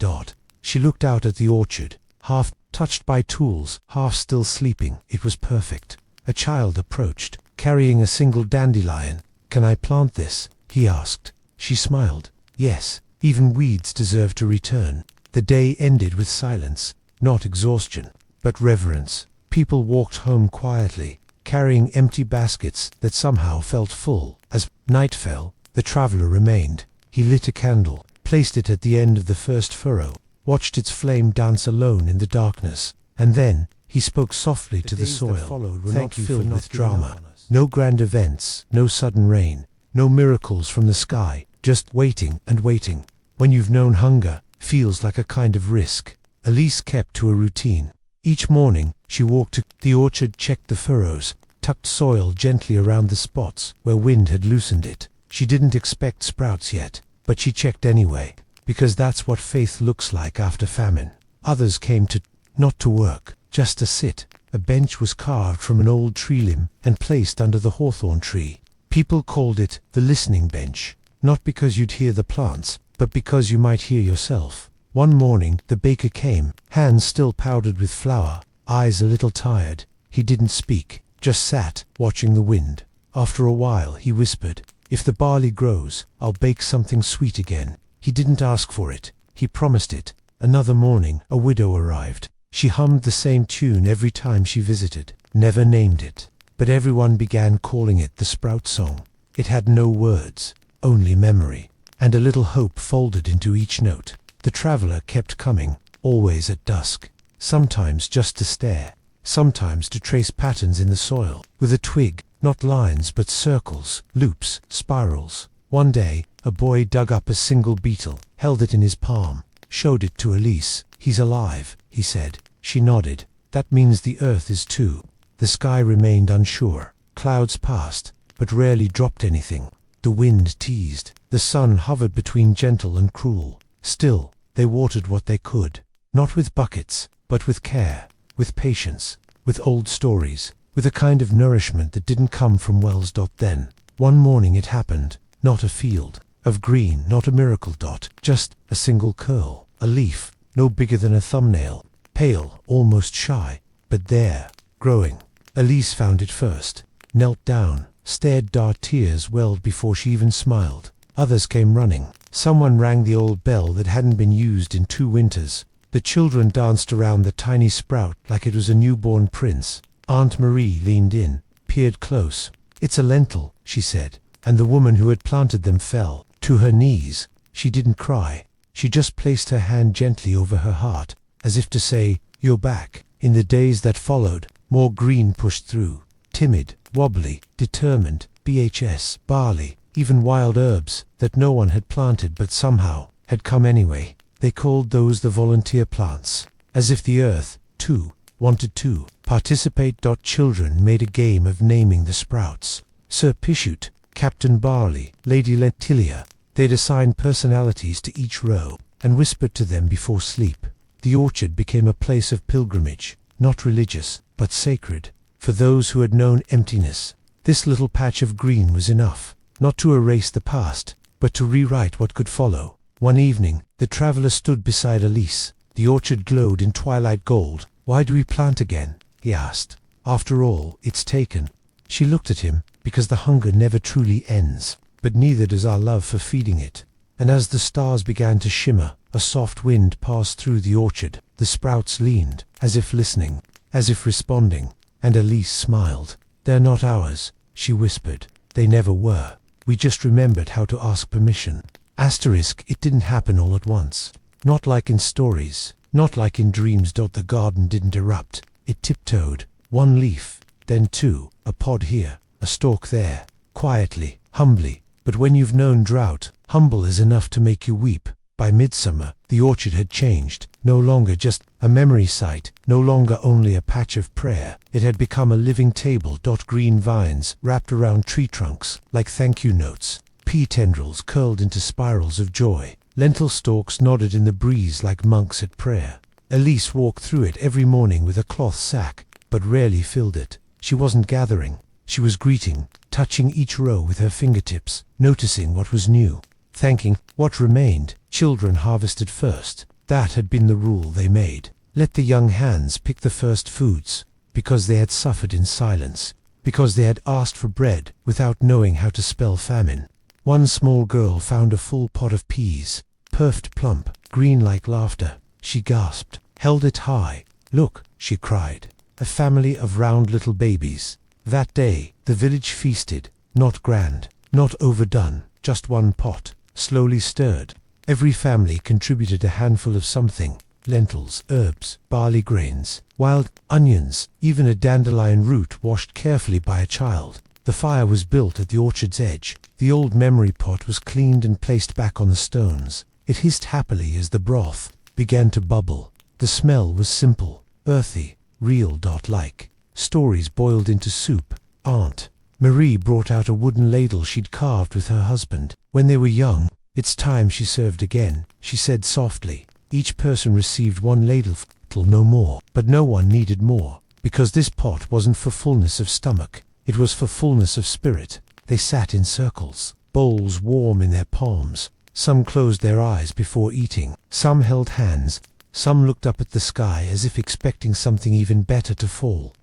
She looked out at the orchard, half touched by tools, half still sleeping. It was perfect. A child approached, carrying a single dandelion. Can I plant this? He asked. She smiled. Yes, even weeds deserve to return. The day ended with silence, not exhaustion, but reverence. People walked home quietly, carrying empty baskets that somehow felt full. As night fell, the traveler remained. He lit a candle, placed it at the end of the first furrow, watched its flame dance alone in the darkness, and then he spoke softly to the soil. Thank you, filled with drama. No grand events, no sudden rain, no miracles from the sky, just waiting and waiting. When you've known hunger, feels like a kind of risk. Elise kept to a routine. Each morning, she walked to the orchard, checked the furrows, tucked soil gently around the spots where wind had loosened it. She didn't expect sprouts yet, but she checked anyway, because that's what faith looks like after famine. Others came to, not to work, just to sit. A bench was carved from an old tree limb and placed under the hawthorn tree. People called it the listening bench, not because you'd hear the plants, but because you might hear yourself. One morning the baker came, hands still powdered with flour, eyes a little tired. He didn't speak, just sat, watching the wind. After a while he whispered, "If the barley grows, I'll bake something sweet again." He didn't ask for it, he promised it. Another morning a widow arrived. She hummed the same tune every time she visited, never named it. But everyone began calling it the Sprout Song. It had no words, only memory, and a little hope folded into each note. The traveler kept coming, always at dusk, sometimes just to stare, sometimes to trace patterns in the soil, with a twig, not lines but circles, loops, spirals. One day, a boy dug up a single beetle, held it in his palm, showed it to Elise. "He's alive," he said. She nodded. "That means the earth is too." The sky remained unsure. Clouds passed, but rarely dropped anything. The wind teased. The sun hovered between gentle and cruel. Still, they watered what they could. Not with buckets, but with care, with patience, with old stories, with a kind of nourishment that didn't come from wells. Then, one morning it happened. Not a field of green, not a miracle. Just a single curl, a leaf, no bigger than a thumbnail, pale, almost shy, but there, growing. Elise found it first, knelt down, stared. Tears welled before she even smiled. Others came running. Someone rang the old bell that hadn't been used in 2 winters. The children danced around the tiny sprout like it was a newborn prince. Aunt Marie leaned in, peered close. "It's a lentil," she said, and the woman who had planted them fell to her knees. She didn't cry. She just placed her hand gently over her heart, as if to say, "You're back." In the days that followed, more green pushed through. Timid, wobbly, determined, BHS, barley, even wild herbs that no one had planted but somehow had come anyway. They called those the volunteer plants, as if the earth, too, wanted to participate. Children made a game of naming the sprouts. Sir Pishut, Captain Barley, Lady Lentilia. They'd assigned personalities to each row and whispered to them before sleep. The orchard became a place of pilgrimage, not religious, but sacred, for those who had known emptiness. This little patch of green was enough, not to erase the past, but to rewrite what could follow. One evening, the traveler stood beside Elise. The orchard glowed in twilight gold. "Why do we plant again?" he asked. "After all, it's taken." She looked at him, because the hunger never truly ends, but neither does our love for feeding it. And as the stars began to shimmer, a soft wind passed through the orchard. The sprouts leaned, as if listening, as if responding, and Elise smiled. "They're not ours," she whispered. "They never were. We just remembered how to ask permission." It didn't happen all at once. Not like in stories, not like in dreams. The garden didn't erupt. It tiptoed, one leaf, then 2, a pod here, a stalk there, quietly, humbly. But when you've known drought, humble is enough to make you weep. By midsummer, the orchard had changed, no longer just a memory site, no longer only a patch of prayer. It had become a living table. Green vines wrapped around tree trunks, like thank you notes. Pea tendrils curled into spirals of joy. Lentil stalks nodded in the breeze like monks at prayer. Elise walked through it every morning with a cloth sack, but rarely filled it. She wasn't gathering. She was greeting, touching each row with her fingertips, noticing what was new, thanking what remained. Children harvested first. That had been the rule they made. Let the young hands pick the first foods, because they had suffered in silence, because they had asked for bread without knowing how to spell famine. One small girl found a full pot of peas, perfect plump, green like laughter. She gasped, held it high. "Look," she cried, "a family of round little babies." That day, the village feasted, not grand, not overdone, just one pot, slowly stirred. Every family contributed a handful of something: lentils, herbs, barley grains, wild onions, even a dandelion root washed carefully by a child. The fire was built at the orchard's edge. The old memory pot was cleaned and placed back on the stones. It hissed happily as the broth began to bubble. The smell was simple, earthy, real. Like stories boiled into soup. Aunt Marie brought out a wooden ladle she'd carved with her husband when they were young. "It's time she served again," she said softly. Each person received one ladle, little no more. But no one needed more, because this pot wasn't for fullness of stomach, it was for fullness of spirit. They sat in circles, bowls warm in their palms. Some closed their eyes before eating, some held hands, some looked up at the sky as if expecting something even better to fall.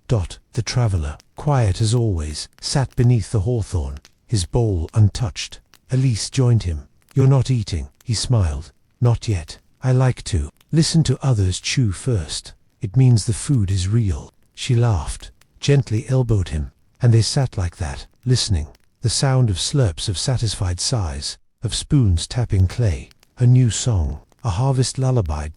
The traveller, quiet as always, sat beneath the hawthorn, his bowl untouched. Elise joined him. "You're not eating," he smiled. "Not yet. I like to. Listen to others chew first. It means the food is real." She laughed, gently elbowed him, and they sat like that, listening. The sound of slurps of satisfied sighs, of spoons tapping clay. A new song, a harvest lullaby.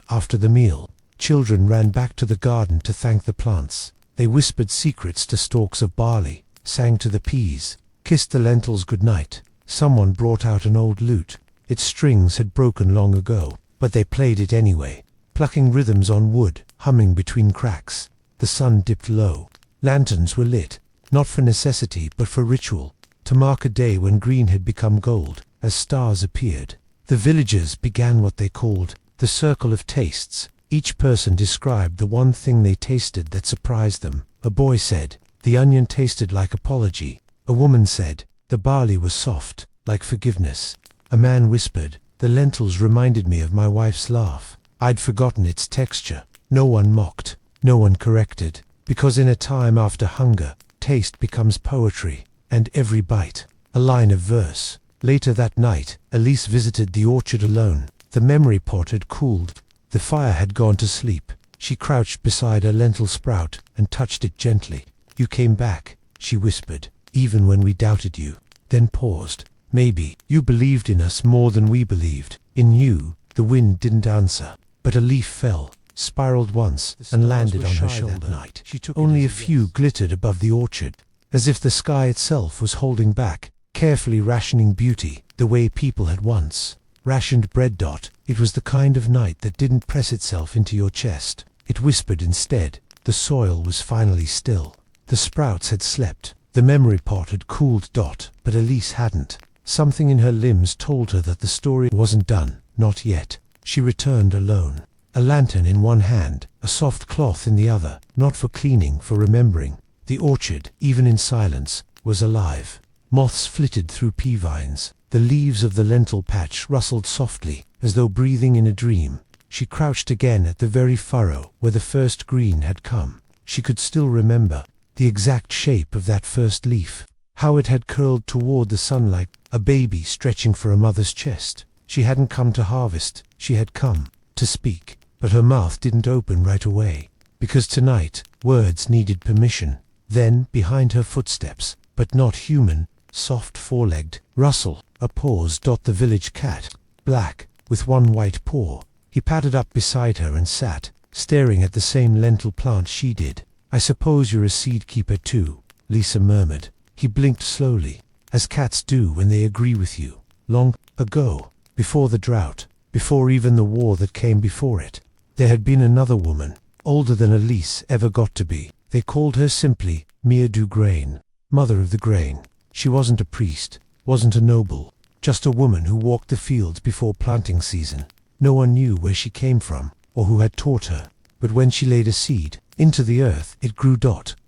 After the meal, children ran back to the garden to thank the plants. They whispered secrets to stalks of barley, sang to the peas, kissed the lentils good night. Someone brought out an old lute. Its strings had broken long ago, but they played it anyway, plucking rhythms on wood, humming between cracks. The sun dipped low. Lanterns were lit, not for necessity but for ritual, to mark a day when green had become gold, as stars appeared. The villagers began what they called the circle of tastes. Each person described the one thing they tasted that surprised them. A boy said, "The onion tasted like apology." A woman said, "The barley was soft, like forgiveness." A man whispered, "The lentils reminded me of my wife's laugh." I'd forgotten its texture. No one mocked, no one corrected, because in a time after hunger, taste becomes poetry, and every bite, a line of verse. Later that night, Elise visited the orchard alone. The memory pot had cooled. The fire had gone to sleep. She crouched beside a lentil sprout and touched it gently. "You came back," she whispered, "even when we doubted you." Then paused. "Maybe you believed in us more than we believed in you." The wind didn't answer, but a leaf fell, spiraled once, and landed on her shoulder. Only a few glittered above the orchard, as if the sky itself was holding back, carefully rationing beauty, the way people had once rationed bread. It was the kind of night that didn't press itself into your chest. It whispered instead. The soil was finally still. The sprouts had slept. The memory pot had cooled. But Elise hadn't. Something in her limbs told her that the story wasn't done. Not yet. She returned alone. A lantern in one hand, a soft cloth in the other, not for cleaning, for remembering. The orchard, even in silence, was alive. Moths flitted through pea vines. The leaves of the lentil patch rustled softly, as though breathing in a dream. She crouched again at the very furrow where the first green had come. She could still remember the exact shape of that first leaf, how it had curled toward the sunlight, a baby stretching for a mother's chest. She hadn't come to harvest, she had come to speak, but her mouth didn't open right away, because tonight words needed permission. Then, behind her footsteps, but not human, soft four-legged, rustle, a pause. The village cat, black, with one white paw. He padded up beside her and sat, staring at the same lentil plant she did. "I suppose you're a seed keeper too," Lisa murmured. He blinked slowly, as cats do when they agree with you. Long ago, before the drought, before even the war that came before it, there had been another woman, older than Elise ever got to be. They called her simply Mère du Grain, Mother of the Grain. She wasn't a priest, wasn't a noble, just a woman who walked the fields before planting season. No one knew where she came from, or who had taught her. But when she laid a seed into the earth, it grew.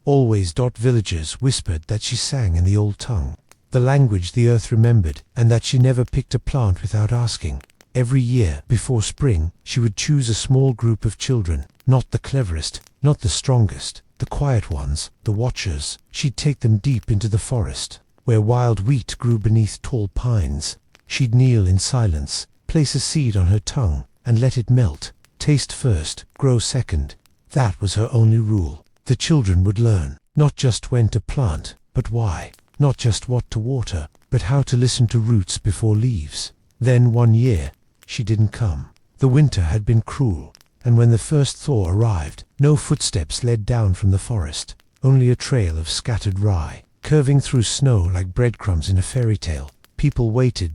Always. Villagers whispered that she sang in the old tongue, the language the earth remembered, and that she never picked a plant without asking. Every year, before spring, she would choose a small group of children, not the cleverest, not the strongest, the quiet ones, the watchers. She'd take them deep into the forest, where wild wheat grew beneath tall pines. She'd kneel in silence, place a seed on her tongue, and let it melt. Taste first, grow second. That was her only rule. The children would learn, not just when to plant, but why. Not just what to water, but how to listen to roots before leaves. Then one year, she didn't come. The winter had been cruel, and when the first thaw arrived, no footsteps led down from the forest, only a trail of scattered rye, curving through snow like breadcrumbs in a fairy tale. People waited.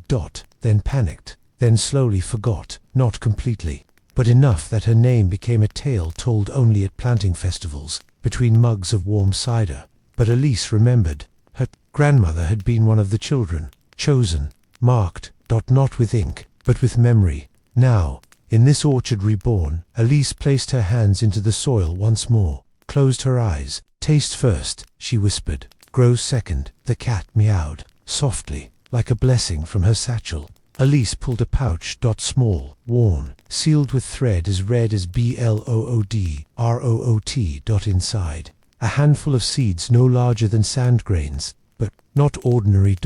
Then panicked, then slowly forgot, not completely, but enough that her name became a tale told only at planting festivals, between mugs of warm cider. But Elise remembered. Her grandmother had been one of the children, chosen, marked, not with ink, but with memory. Now, In this orchard reborn, Elise placed her hands into the soil once more, closed her eyes. Taste first, she whispered. Grow second. The cat meowed, softly, like a blessing from her satchel. Elise pulled a pouch. Small, worn, sealed with thread as red as bloodroot. Inside. A handful of seeds no larger than sand grains, but not ordinary.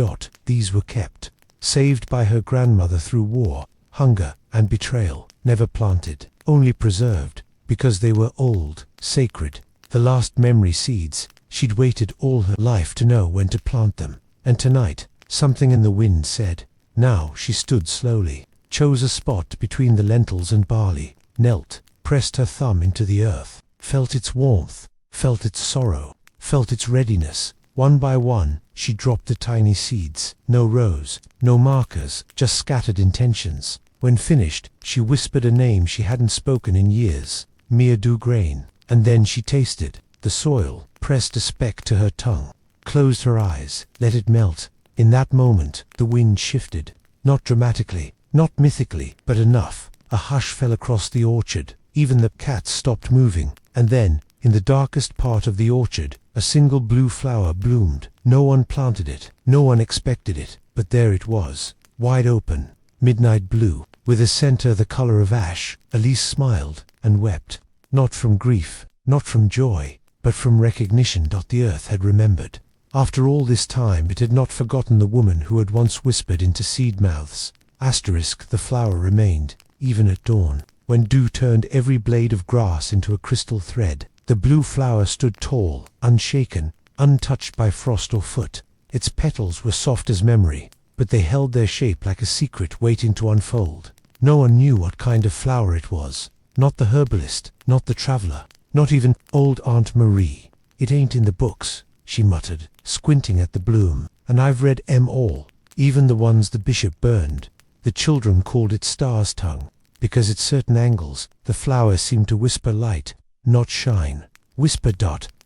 These were kept, saved by her grandmother through war, hunger, and betrayal. Never planted, only preserved, because they were old, sacred, the last memory seeds. She'd waited all her life to know when to plant them, and tonight, something in the wind said. Now she stood slowly, chose a spot between the lentils and barley, knelt, pressed her thumb into the earth, felt its warmth, felt its sorrow, felt its readiness. One by one, she dropped the tiny seeds. No rows, no markers, just scattered intentions. When finished, she whispered a name she hadn't spoken in years. Mere dew grain. And then she tasted the soil, pressed a speck to her tongue, closed her eyes, let it melt. In that moment, the wind shifted. Not dramatically, not mythically, but enough. A hush fell across the orchard. Even the cats stopped moving. And then, in the darkest part of the orchard, a single blue flower bloomed. No one planted it, no one expected it, but there it was, wide open, midnight blue, with a center the color of ash. Elise smiled and wept, not from grief, not from joy, but from recognition. The earth had remembered. After all this time, it had not forgotten the woman who had once whispered into seed mouths. The flower remained, even at dawn, when dew turned every blade of grass into a crystal thread. The blue flower stood tall, unshaken, untouched by frost or foot. Its petals were soft as memory, but they held their shape like a secret waiting to unfold. No one knew what kind of flower it was. Not the herbalist, not the traveler, not even old Aunt Marie. It ain't in the books, she muttered, squinting at the bloom, and I've read 'em all, even the ones the bishop burned. The children called it star's tongue, because at certain angles, the flower seemed to whisper light, not shine. Whisper.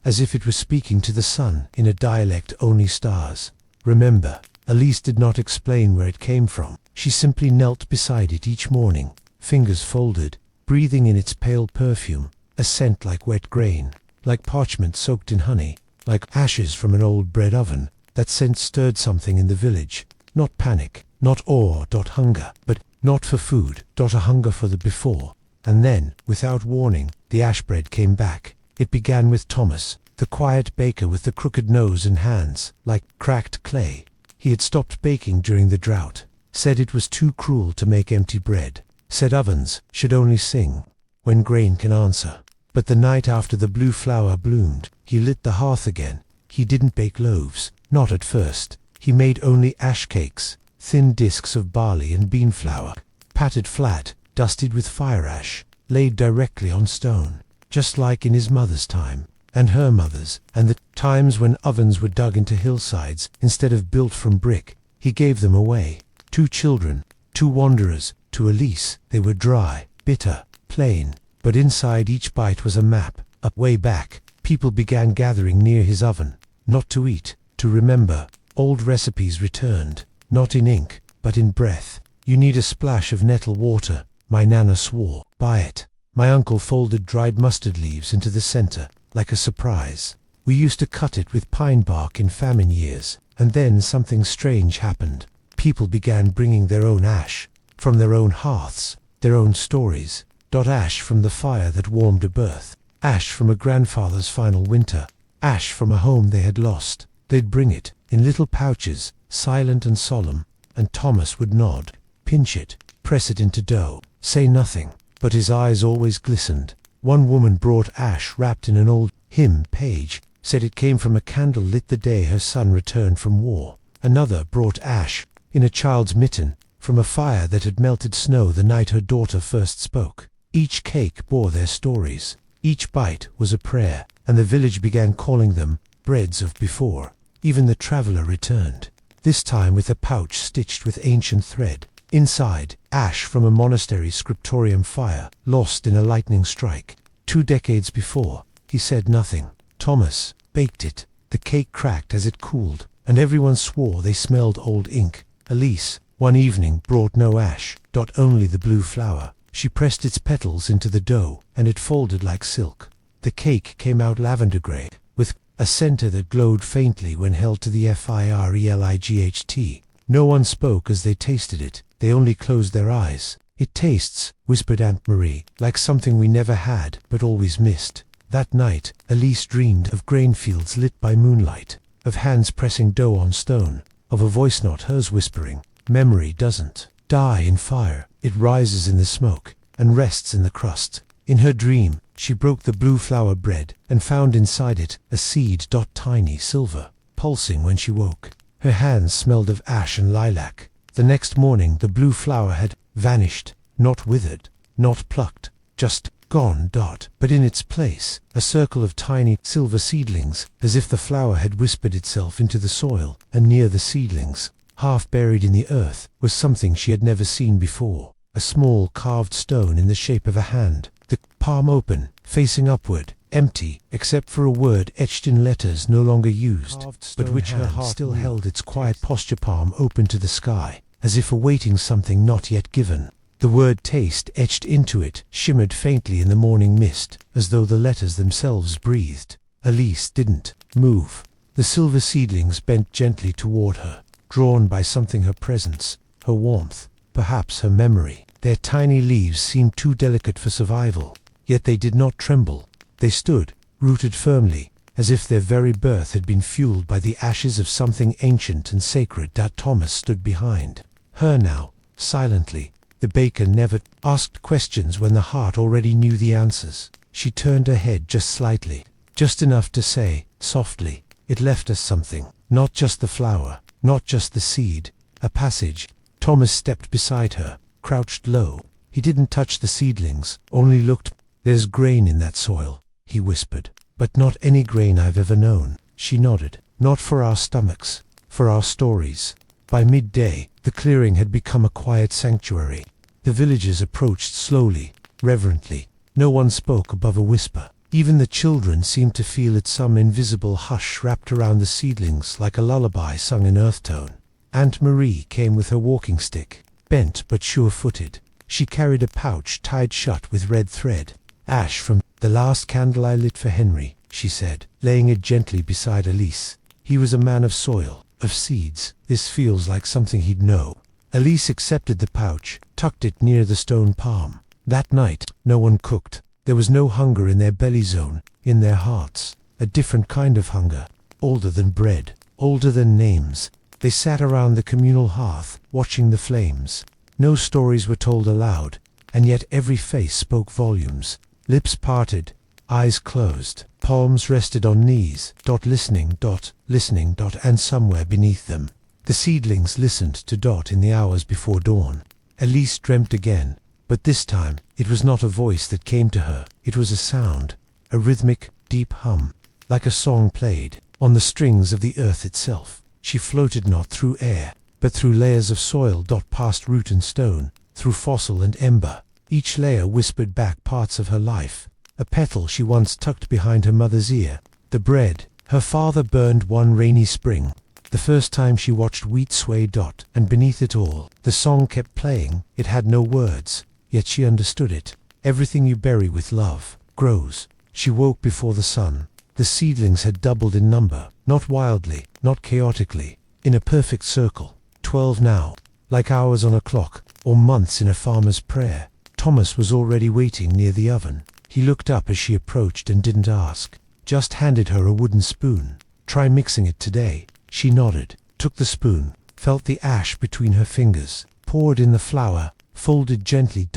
As if it was speaking to the sun in a dialect only stars. Remember. Elise did not explain where it came from. She simply knelt beside it each morning, fingers folded, breathing in its pale perfume, a scent like wet grain, like parchment soaked in honey, like ashes from an old bread oven. That scent stirred something in the village. Not panic, not awe. Hunger, but not for food. A hunger for the before. And then, without warning, the ash bread came back. It began with Thomas, the quiet baker with the crooked nose and hands, like cracked clay. He had stopped baking during the drought, said it was too cruel to make empty bread, said ovens should only sing when grain can answer. But the night after the blue flower bloomed, he lit the hearth again. He didn't bake loaves, not at first. He made only ash cakes, thin discs of barley and bean flour, patted flat, dusted with fire ash, laid directly on stone, just like in his mother's time, and her mother's, and the times when ovens were dug into hillsides instead of built from brick. He gave them away. 2 children, 2 wanderers. To Elise, they were dry, bitter, plain, but inside each bite was a map. Up way back, people began gathering near his oven, not to eat, to remember. Old recipes returned, not in ink, but in breath. You need a splash of nettle water, my nana swore. Buy it. My uncle folded dried mustard leaves into the center, like a surprise. We used to cut it with pine bark in famine years, and then something strange happened. People began bringing their own ash, from their own hearths, their own stories. Ash from the fire that warmed a birth, ash from a grandfather's final winter, ash from a home they had lost. They'd bring it, in little pouches, silent and solemn, and Thomas would nod, pinch it, press it into dough, say nothing, but his eyes always glistened. One woman brought ash wrapped in an old hymn page, said it came from a candle lit the day her son returned from war. Another brought ash, in a child's mitten, from a fire that had melted snow the night her daughter first spoke. Each cake bore their stories. Each bite was a prayer, and the village began calling them breads of before. Even the traveler returned, this time with a pouch stitched with ancient thread. Inside, ash from a monastery scriptorium fire, lost in a lightning strike. 2 decades before, he said nothing. Thomas baked it. The cake cracked as it cooled, and everyone swore they smelled old ink. Elise, one evening, brought no ash, only the blue flower. She pressed its petals into the dough, and it folded like silk. The cake came out lavender grey, with a center that glowed faintly when held to the firelight. No one spoke as they tasted it, they only closed their eyes. "It tastes," whispered Aunt Marie, "like something we never had, but always missed." That night, Elise dreamed of grain fields lit by moonlight, of hands pressing dough on stone, of a voice not hers whispering, "Memory doesn't die in fire, it rises in the smoke, and rests in the crust." In her dream, she broke the blue flour bread, and found inside it a seed. Tiny silver, pulsing when she woke. Her hands smelled of ash and lilac. The next morning the blue flower had vanished, not withered, not plucked, just gone. But in its place, a circle of tiny silver seedlings, as if the flower had whispered itself into the soil, and near the seedlings, half buried in the earth, was something she had never seen before. A small carved stone in the shape of a hand, the palm open, facing upward, empty, except for a word etched in letters no longer used, but which her heart still held, its quiet posture, palm open to the sky, as if awaiting something not yet given. The word taste, etched into it, shimmered faintly in the morning mist, as though the letters themselves breathed. Elise didn't move. The silver seedlings bent gently toward her, drawn by something, her presence, her warmth, perhaps her memory. Their tiny leaves seemed too delicate for survival, yet they did not tremble. They stood, rooted firmly, as if their very birth had been fueled by the ashes of something ancient and sacred. Thomas stood behind her now, silently. The baker never asked questions when the heart already knew the answers. She turned her head just slightly, just enough to say, softly, "It left us something, not just the flower, not just the seed, a passage." Thomas stepped beside her, crouched low. He didn't touch the seedlings, only looked. "There's grain in that soil," he whispered, "but not any grain I've ever known." She nodded. "Not for our stomachs, for our stories." By midday, the clearing had become a quiet sanctuary. The villagers approached slowly, reverently. No one spoke above a whisper. Even the children seemed to feel it, some invisible hush wrapped around the seedlings like a lullaby sung in earth tone. Aunt Marie came with her walking stick, bent but sure-footed. She carried a pouch tied shut with red thread. "Ash from the last candle I lit for Henry," she said, laying it gently beside Elise. "He was a man of soil, of seeds. This feels like something he'd know." Elise accepted the pouch, tucked it near the stone palm. That night, no one cooked. There was no hunger in their belly zone, in their hearts. A different kind of hunger, older than bread, older than names. They sat around the communal hearth, watching the flames. No stories were told aloud, and yet every face spoke volumes. Lips parted, eyes closed, palms rested on knees, listening, and somewhere beneath them, the seedlings listened to in the hours before dawn. Elise dreamt again, but this time it was not a voice that came to her. It was a sound, a rhythmic, deep hum, like a song played on the strings of the earth itself. She floated not through air, but through layers of soil. Past root and stone, through fossil and ember. Each layer whispered back parts of her life. A petal she once tucked behind her mother's ear. The bread her father burned one rainy spring. The first time she watched wheat sway. And beneath it all, the song kept playing. It had no words, yet she understood it. Everything you bury with love grows. She woke before the sun. The seedlings had doubled in number, not wildly, not chaotically, in a perfect circle. 12 now, like hours on a clock, or months in a farmer's prayer. Thomas was already waiting near the oven. He looked up as she approached and didn't ask, just handed her a wooden spoon. "Try mixing it today." She nodded, took the spoon, felt the ash between her fingers, poured in the flour, folded gently.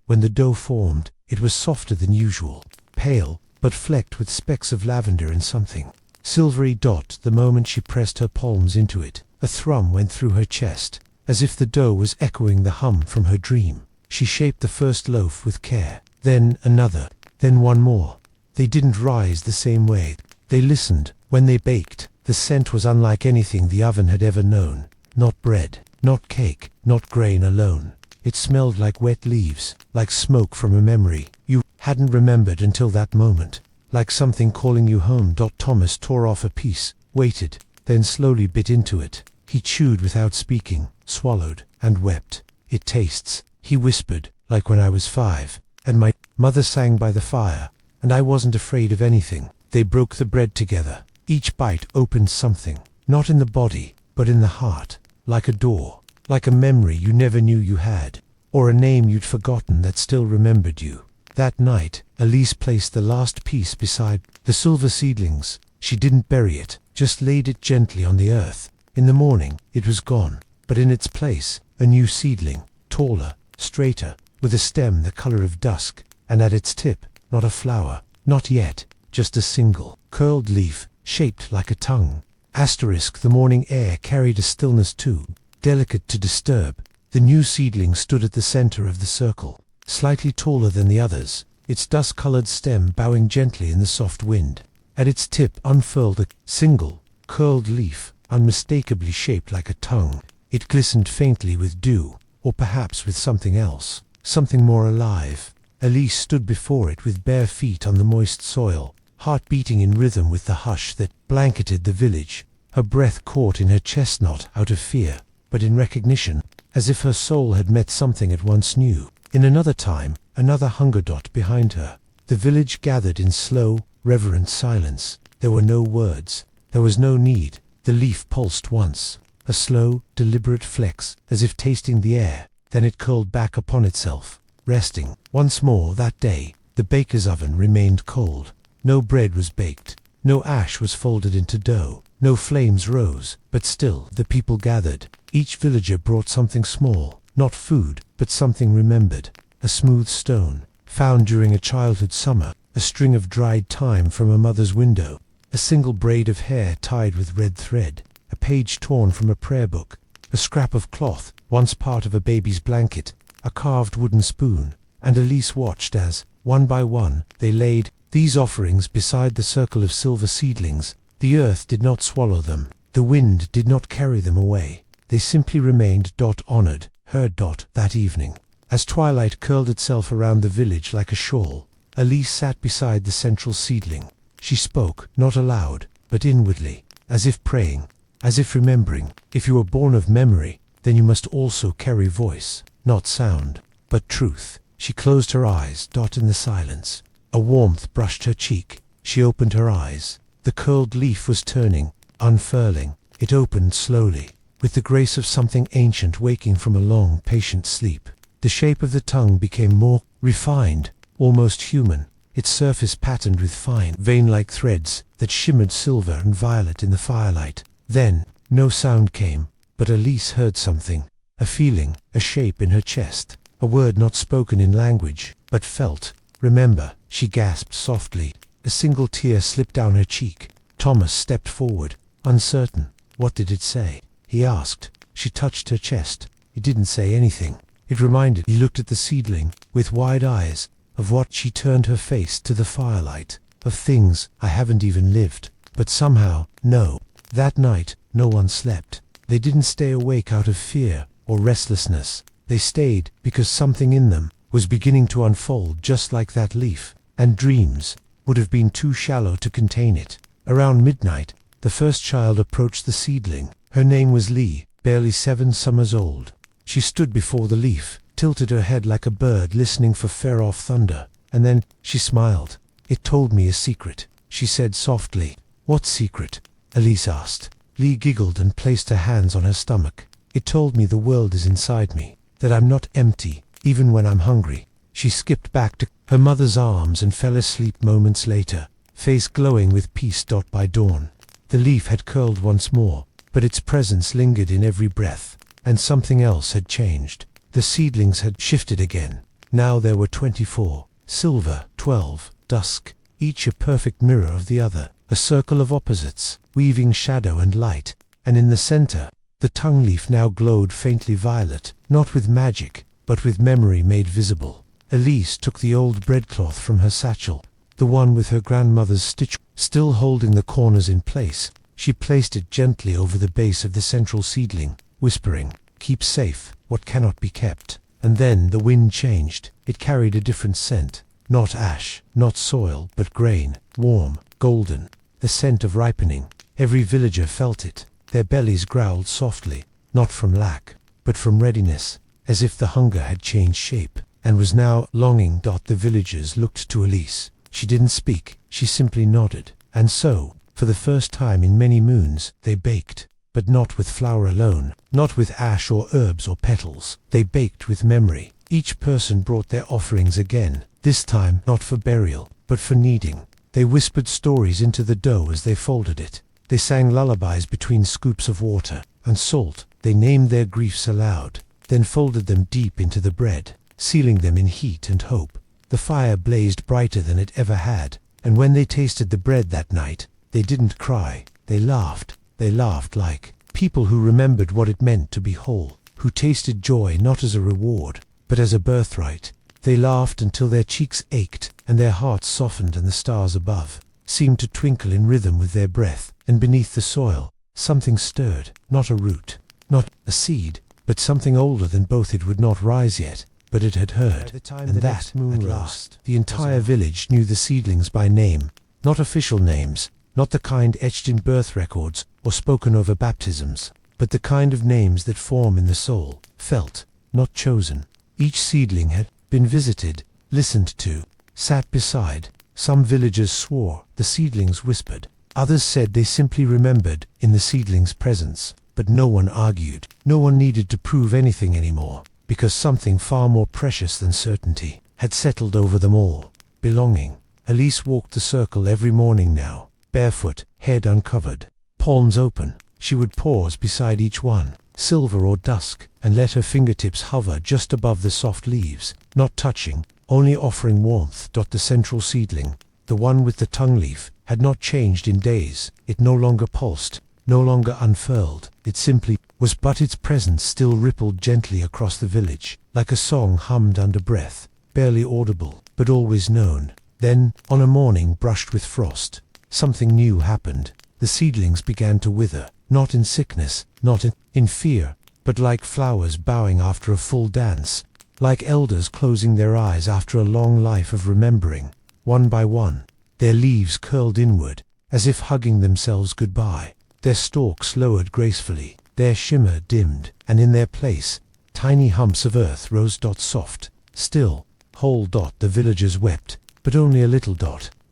When the dough formed, it was softer than usual, pale, but flecked with specks of lavender and something silvery. The moment she pressed her palms into it, a thrum went through her chest, as if the dough was echoing the hum from her dream. She shaped the first loaf with care, then another, then one more. They didn't rise the same way. They listened. When they baked, the scent was unlike anything the oven had ever known. Not bread, not cake, not grain alone. It smelled like wet leaves, like smoke from a memory you hadn't remembered until that moment, like something calling you home. Thomas tore off a piece, waited, then slowly bit into it. He chewed without speaking, swallowed, and wept. "It tastes," he whispered, like when I was 5, and my mother sang by the fire, and I wasn't afraid of anything. They broke the bread together. Each bite opened something, not in the body, but in the heart, like a door, like a memory you never knew you had, or a name you'd forgotten that still remembered you. That night, Elise placed the last piece beside the silver seedlings. She didn't bury it, just laid it gently on the earth. In the morning, it was gone, but in its place, a new seedling, taller, straighter, with a stem the color of dusk, and at its tip, not a flower, not yet, just a single, curled leaf, shaped like a tongue. Asterisk, the morning air carried a stillness too, delicate to disturb. The new seedling stood at the center of the circle, slightly taller than the others, its dust-colored stem bowing gently in the soft wind. At its tip unfurled a single, curled leaf, unmistakably shaped like a tongue. It glistened faintly with dew, or perhaps with something else, something more alive. Elise stood before it with bare feet on the moist soil, heart beating in rhythm with the hush that blanketed the village. Her breath caught in her chest, not out of fear, but in recognition, as if her soul had met something it once knew. In another time, another hunger dot behind her, the village gathered in slow, reverent silence. There were no words. There was no need. The leaf pulsed once, a slow, deliberate flex, as if tasting the air. Then it curled back upon itself, resting. Once more that day, the baker's oven remained cold. No bread was baked. No ash was folded into dough. No flames rose. But still, the people gathered. Each villager brought something small, not food, but something remembered. A smooth stone, found during a childhood summer, a string of dried thyme from a mother's window, a single braid of hair tied with red thread, a page torn from a prayer book, a scrap of cloth, once part of a baby's blanket, a carved wooden spoon. And Elise watched as, one by one, they laid these offerings beside the circle of silver seedlings. The earth did not swallow them. The wind did not carry them away. They simply remained honored, heard that evening. As twilight curled itself around the village like a shawl, Elise sat beside the central seedling. She spoke, not aloud, but inwardly, as if praying, as if remembering. If you were born of memory, then you must also carry voice, not sound, but truth. She closed her eyes, in the silence. A warmth brushed her cheek. She opened her eyes. The curled leaf was turning, unfurling. It opened slowly, with the grace of something ancient waking from a long, patient sleep. The shape of the tongue became more refined, almost human, its surface patterned with fine, vein-like threads that shimmered silver and violet in the firelight. Then, no sound came, but Elise heard something, a feeling, a shape in her chest, a word not spoken in language, but felt. Remember, she gasped softly. A single tear slipped down her cheek. Thomas stepped forward, uncertain. What did it say? He asked. She touched her chest. It didn't say anything. It reminded. He looked at the seedling, with wide eyes. Of what? She turned her face to the firelight. Of things I haven't even lived. But somehow, no. That night, no one slept. They didn't stay awake out of fear or restlessness. They stayed because something in them was beginning to unfold just like that leaf. And dreams would have been too shallow to contain it. Around midnight, the first child approached the seedling. Her name was Lee, barely 7 summers old. She stood before the leaf, tilted her head like a bird listening for far-off thunder, and then she smiled. "It told me a secret," she said softly. "What secret?" Elise asked. Lee giggled and placed her hands on her stomach. "It told me the world is inside me, that I'm not empty, even when I'm hungry." She skipped back to her mother's arms and fell asleep moments later, face glowing with peace. By dawn, the leaf had curled once more, but its presence lingered in every breath, and something else had changed. The seedlings had shifted again. Now there were 24, silver, 12, dusk, each a perfect mirror of the other, a circle of opposites, weaving shadow and light, and in the center, the tongue leaf now glowed faintly violet, not with magic, but with memory made visible. Elise took the old breadcloth from her satchel, the one with her grandmother's stitch, still holding the corners in place. She placed it gently over the base of the central seedling, whispering, "Keep safe what cannot be kept." And then the wind changed. It carried a different scent. Not ash, not soil, but grain, warm, golden, the scent of ripening. Every villager felt it. Their bellies growled softly, not from lack, but from readiness, as if the hunger had changed shape. and was now longing. The villagers looked to Elise. She didn't speak, she simply nodded. And so, for the first time in many moons, they baked. But not with flour alone, not with ash or herbs or petals. They baked with memory. Each person brought their offerings again, this time not for burial, but for kneading. They whispered stories into the dough as they folded it. They sang lullabies between scoops of water and salt. They named their griefs aloud, then folded them deep into the bread, sealing them in heat and hope. The fire blazed brighter than it ever had, and when they tasted the bread that night, they didn't cry, they laughed. They laughed like people who remembered what it meant to be whole, who tasted joy not as a reward, but as a birthright. They laughed until their cheeks ached, and their hearts softened, and the stars above seemed to twinkle in rhythm with their breath. And beneath the soil, something stirred, not a root, not a seed, but something older than both. It would not rise yet, but it had heard, and that moon rose. The entire village knew the seedlings by name, not official names, not the kind etched in birth records or spoken over baptisms, but the kind of names that form in the soul, felt, not chosen. Each seedling had been visited, listened to, sat beside. Some villagers swore, the seedlings whispered. Others said they simply remembered in the seedling's presence. But no one argued. No one needed to prove anything anymore, because something far more precious than certainty had settled over them all. Belonging. Elise walked the circle every morning now, barefoot, head uncovered, palms open. She would pause beside each one, silver or dusk, and let her fingertips hover just above the soft leaves, not touching, only offering warmth. The central seedling, the one with the tongue leaf, had not changed in days. It no longer pulsed, no longer unfurled. It simply was, but its presence still rippled gently across the village, like a song hummed under breath, barely audible, but always known. Then, on a morning brushed with frost, something new happened. The seedlings began to wither, not in sickness, not in fear, but like flowers bowing after a full dance, like elders closing their eyes after a long life of remembering. One by one, their leaves curled inward, as if hugging themselves goodbye. Their stalks lowered gracefully, their shimmer dimmed, and in their place, tiny humps of earth rose. Soft, still, whole. The villagers wept, but only a little.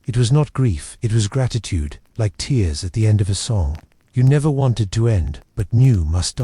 It was not grief, it was gratitude, like tears at the end of a song. You never wanted to end, but knew must.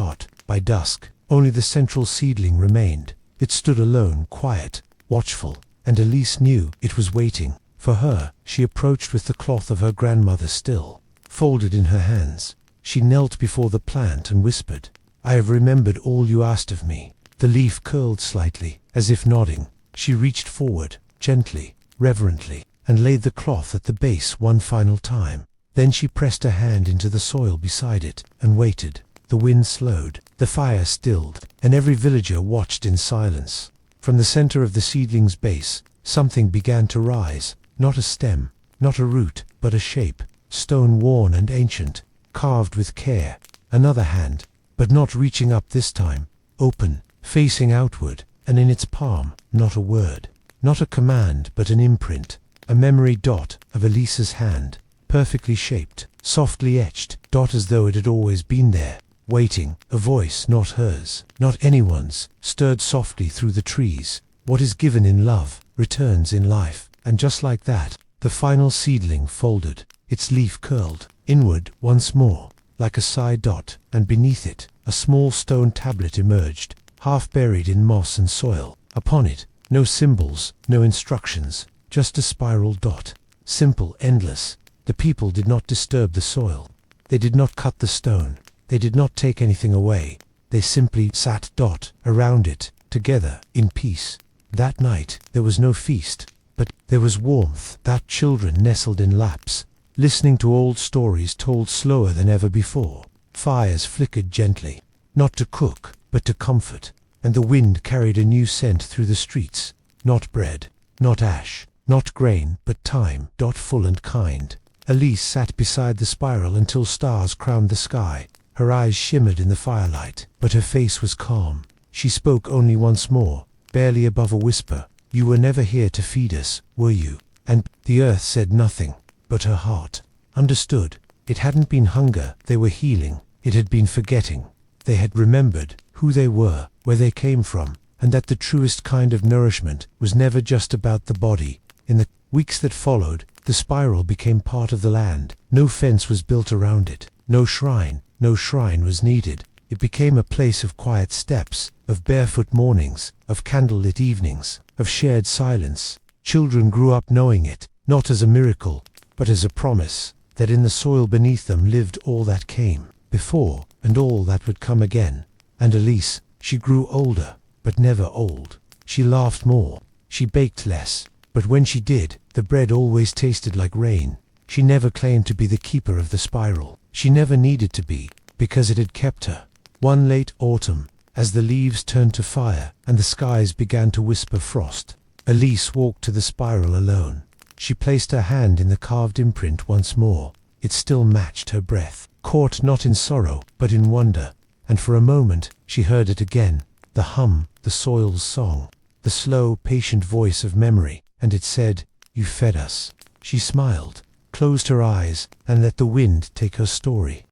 By dusk, only the central seedling remained. It stood alone, quiet, watchful, and Elise knew it was waiting for her. She approached with the cloth of her grandmother still folded in her hands. She knelt before the plant and whispered, "I have remembered all you asked of me." The leaf curled slightly, as if nodding. She reached forward, gently, reverently, and laid the cloth at the base one final time. Then she pressed a hand into the soil beside it, and waited. The wind slowed, the fire stilled, and every villager watched in silence. From the center of the seedling's base, something began to rise. Not a stem, not a root, but a shape, stone worn and ancient, carved with care. Another hand, but not reaching up this time, open, facing outward, and in its palm, not a word, not a command, but an imprint, a memory. Of Elise's hand, perfectly shaped, softly etched. As though it had always been there, waiting. A voice, not hers, not anyone's, stirred softly through the trees. What is given in love, returns in life. And just like that, the final seedling folded, its leaf curled inward once more, like a sigh. And beneath it, a small stone tablet emerged, half buried in moss and soil. Upon it, no symbols, no instructions, just a spiral. Simple, endless. The people did not disturb the soil. They did not cut the stone. They did not take anything away. They simply sat. Around it, together, in peace. That night, there was no feast, but there was warmth. Children nestled in laps, listening to old stories told slower than ever before. Fires flickered gently, not to cook, but to comfort, and the wind carried a new scent through the streets. Not bread, not ash, not grain, but time. Full and kind. Elise sat beside the spiral until stars crowned the sky. Her eyes shimmered in the firelight, but her face was calm. She spoke only once more, barely above a whisper. "You were never here to feed us, were you?" And the earth said nothing, but her heart understood. It hadn't been hunger they were healing, it had been forgetting. They had remembered who they were, where they came from, and that the truest kind of nourishment was never just about the body. In the weeks that followed, the spiral became part of the land. No fence was built around it. No shrine was needed. It became a place of quiet steps, of barefoot mornings, of candlelit evenings, of shared silence. Children grew up knowing it, not as a miracle, but as a promise, that in the soil beneath them lived all that came before, and all that would come again. And Elise, she grew older, but never old. She laughed more. She baked less. But when she did, the bread always tasted like rain. She never claimed to be the keeper of the spiral. She never needed to be, because it had kept her. One late autumn, as the leaves turned to fire and the skies began to whisper frost, Elise walked to the spiral alone. She placed her hand in the carved imprint once more. It still matched her breath, caught not in sorrow, but in wonder. And for a moment, she heard it again, the hum, the soil's song, the slow, patient voice of memory, and it said, "You fed us." She smiled, closed her eyes, and let the wind take her story.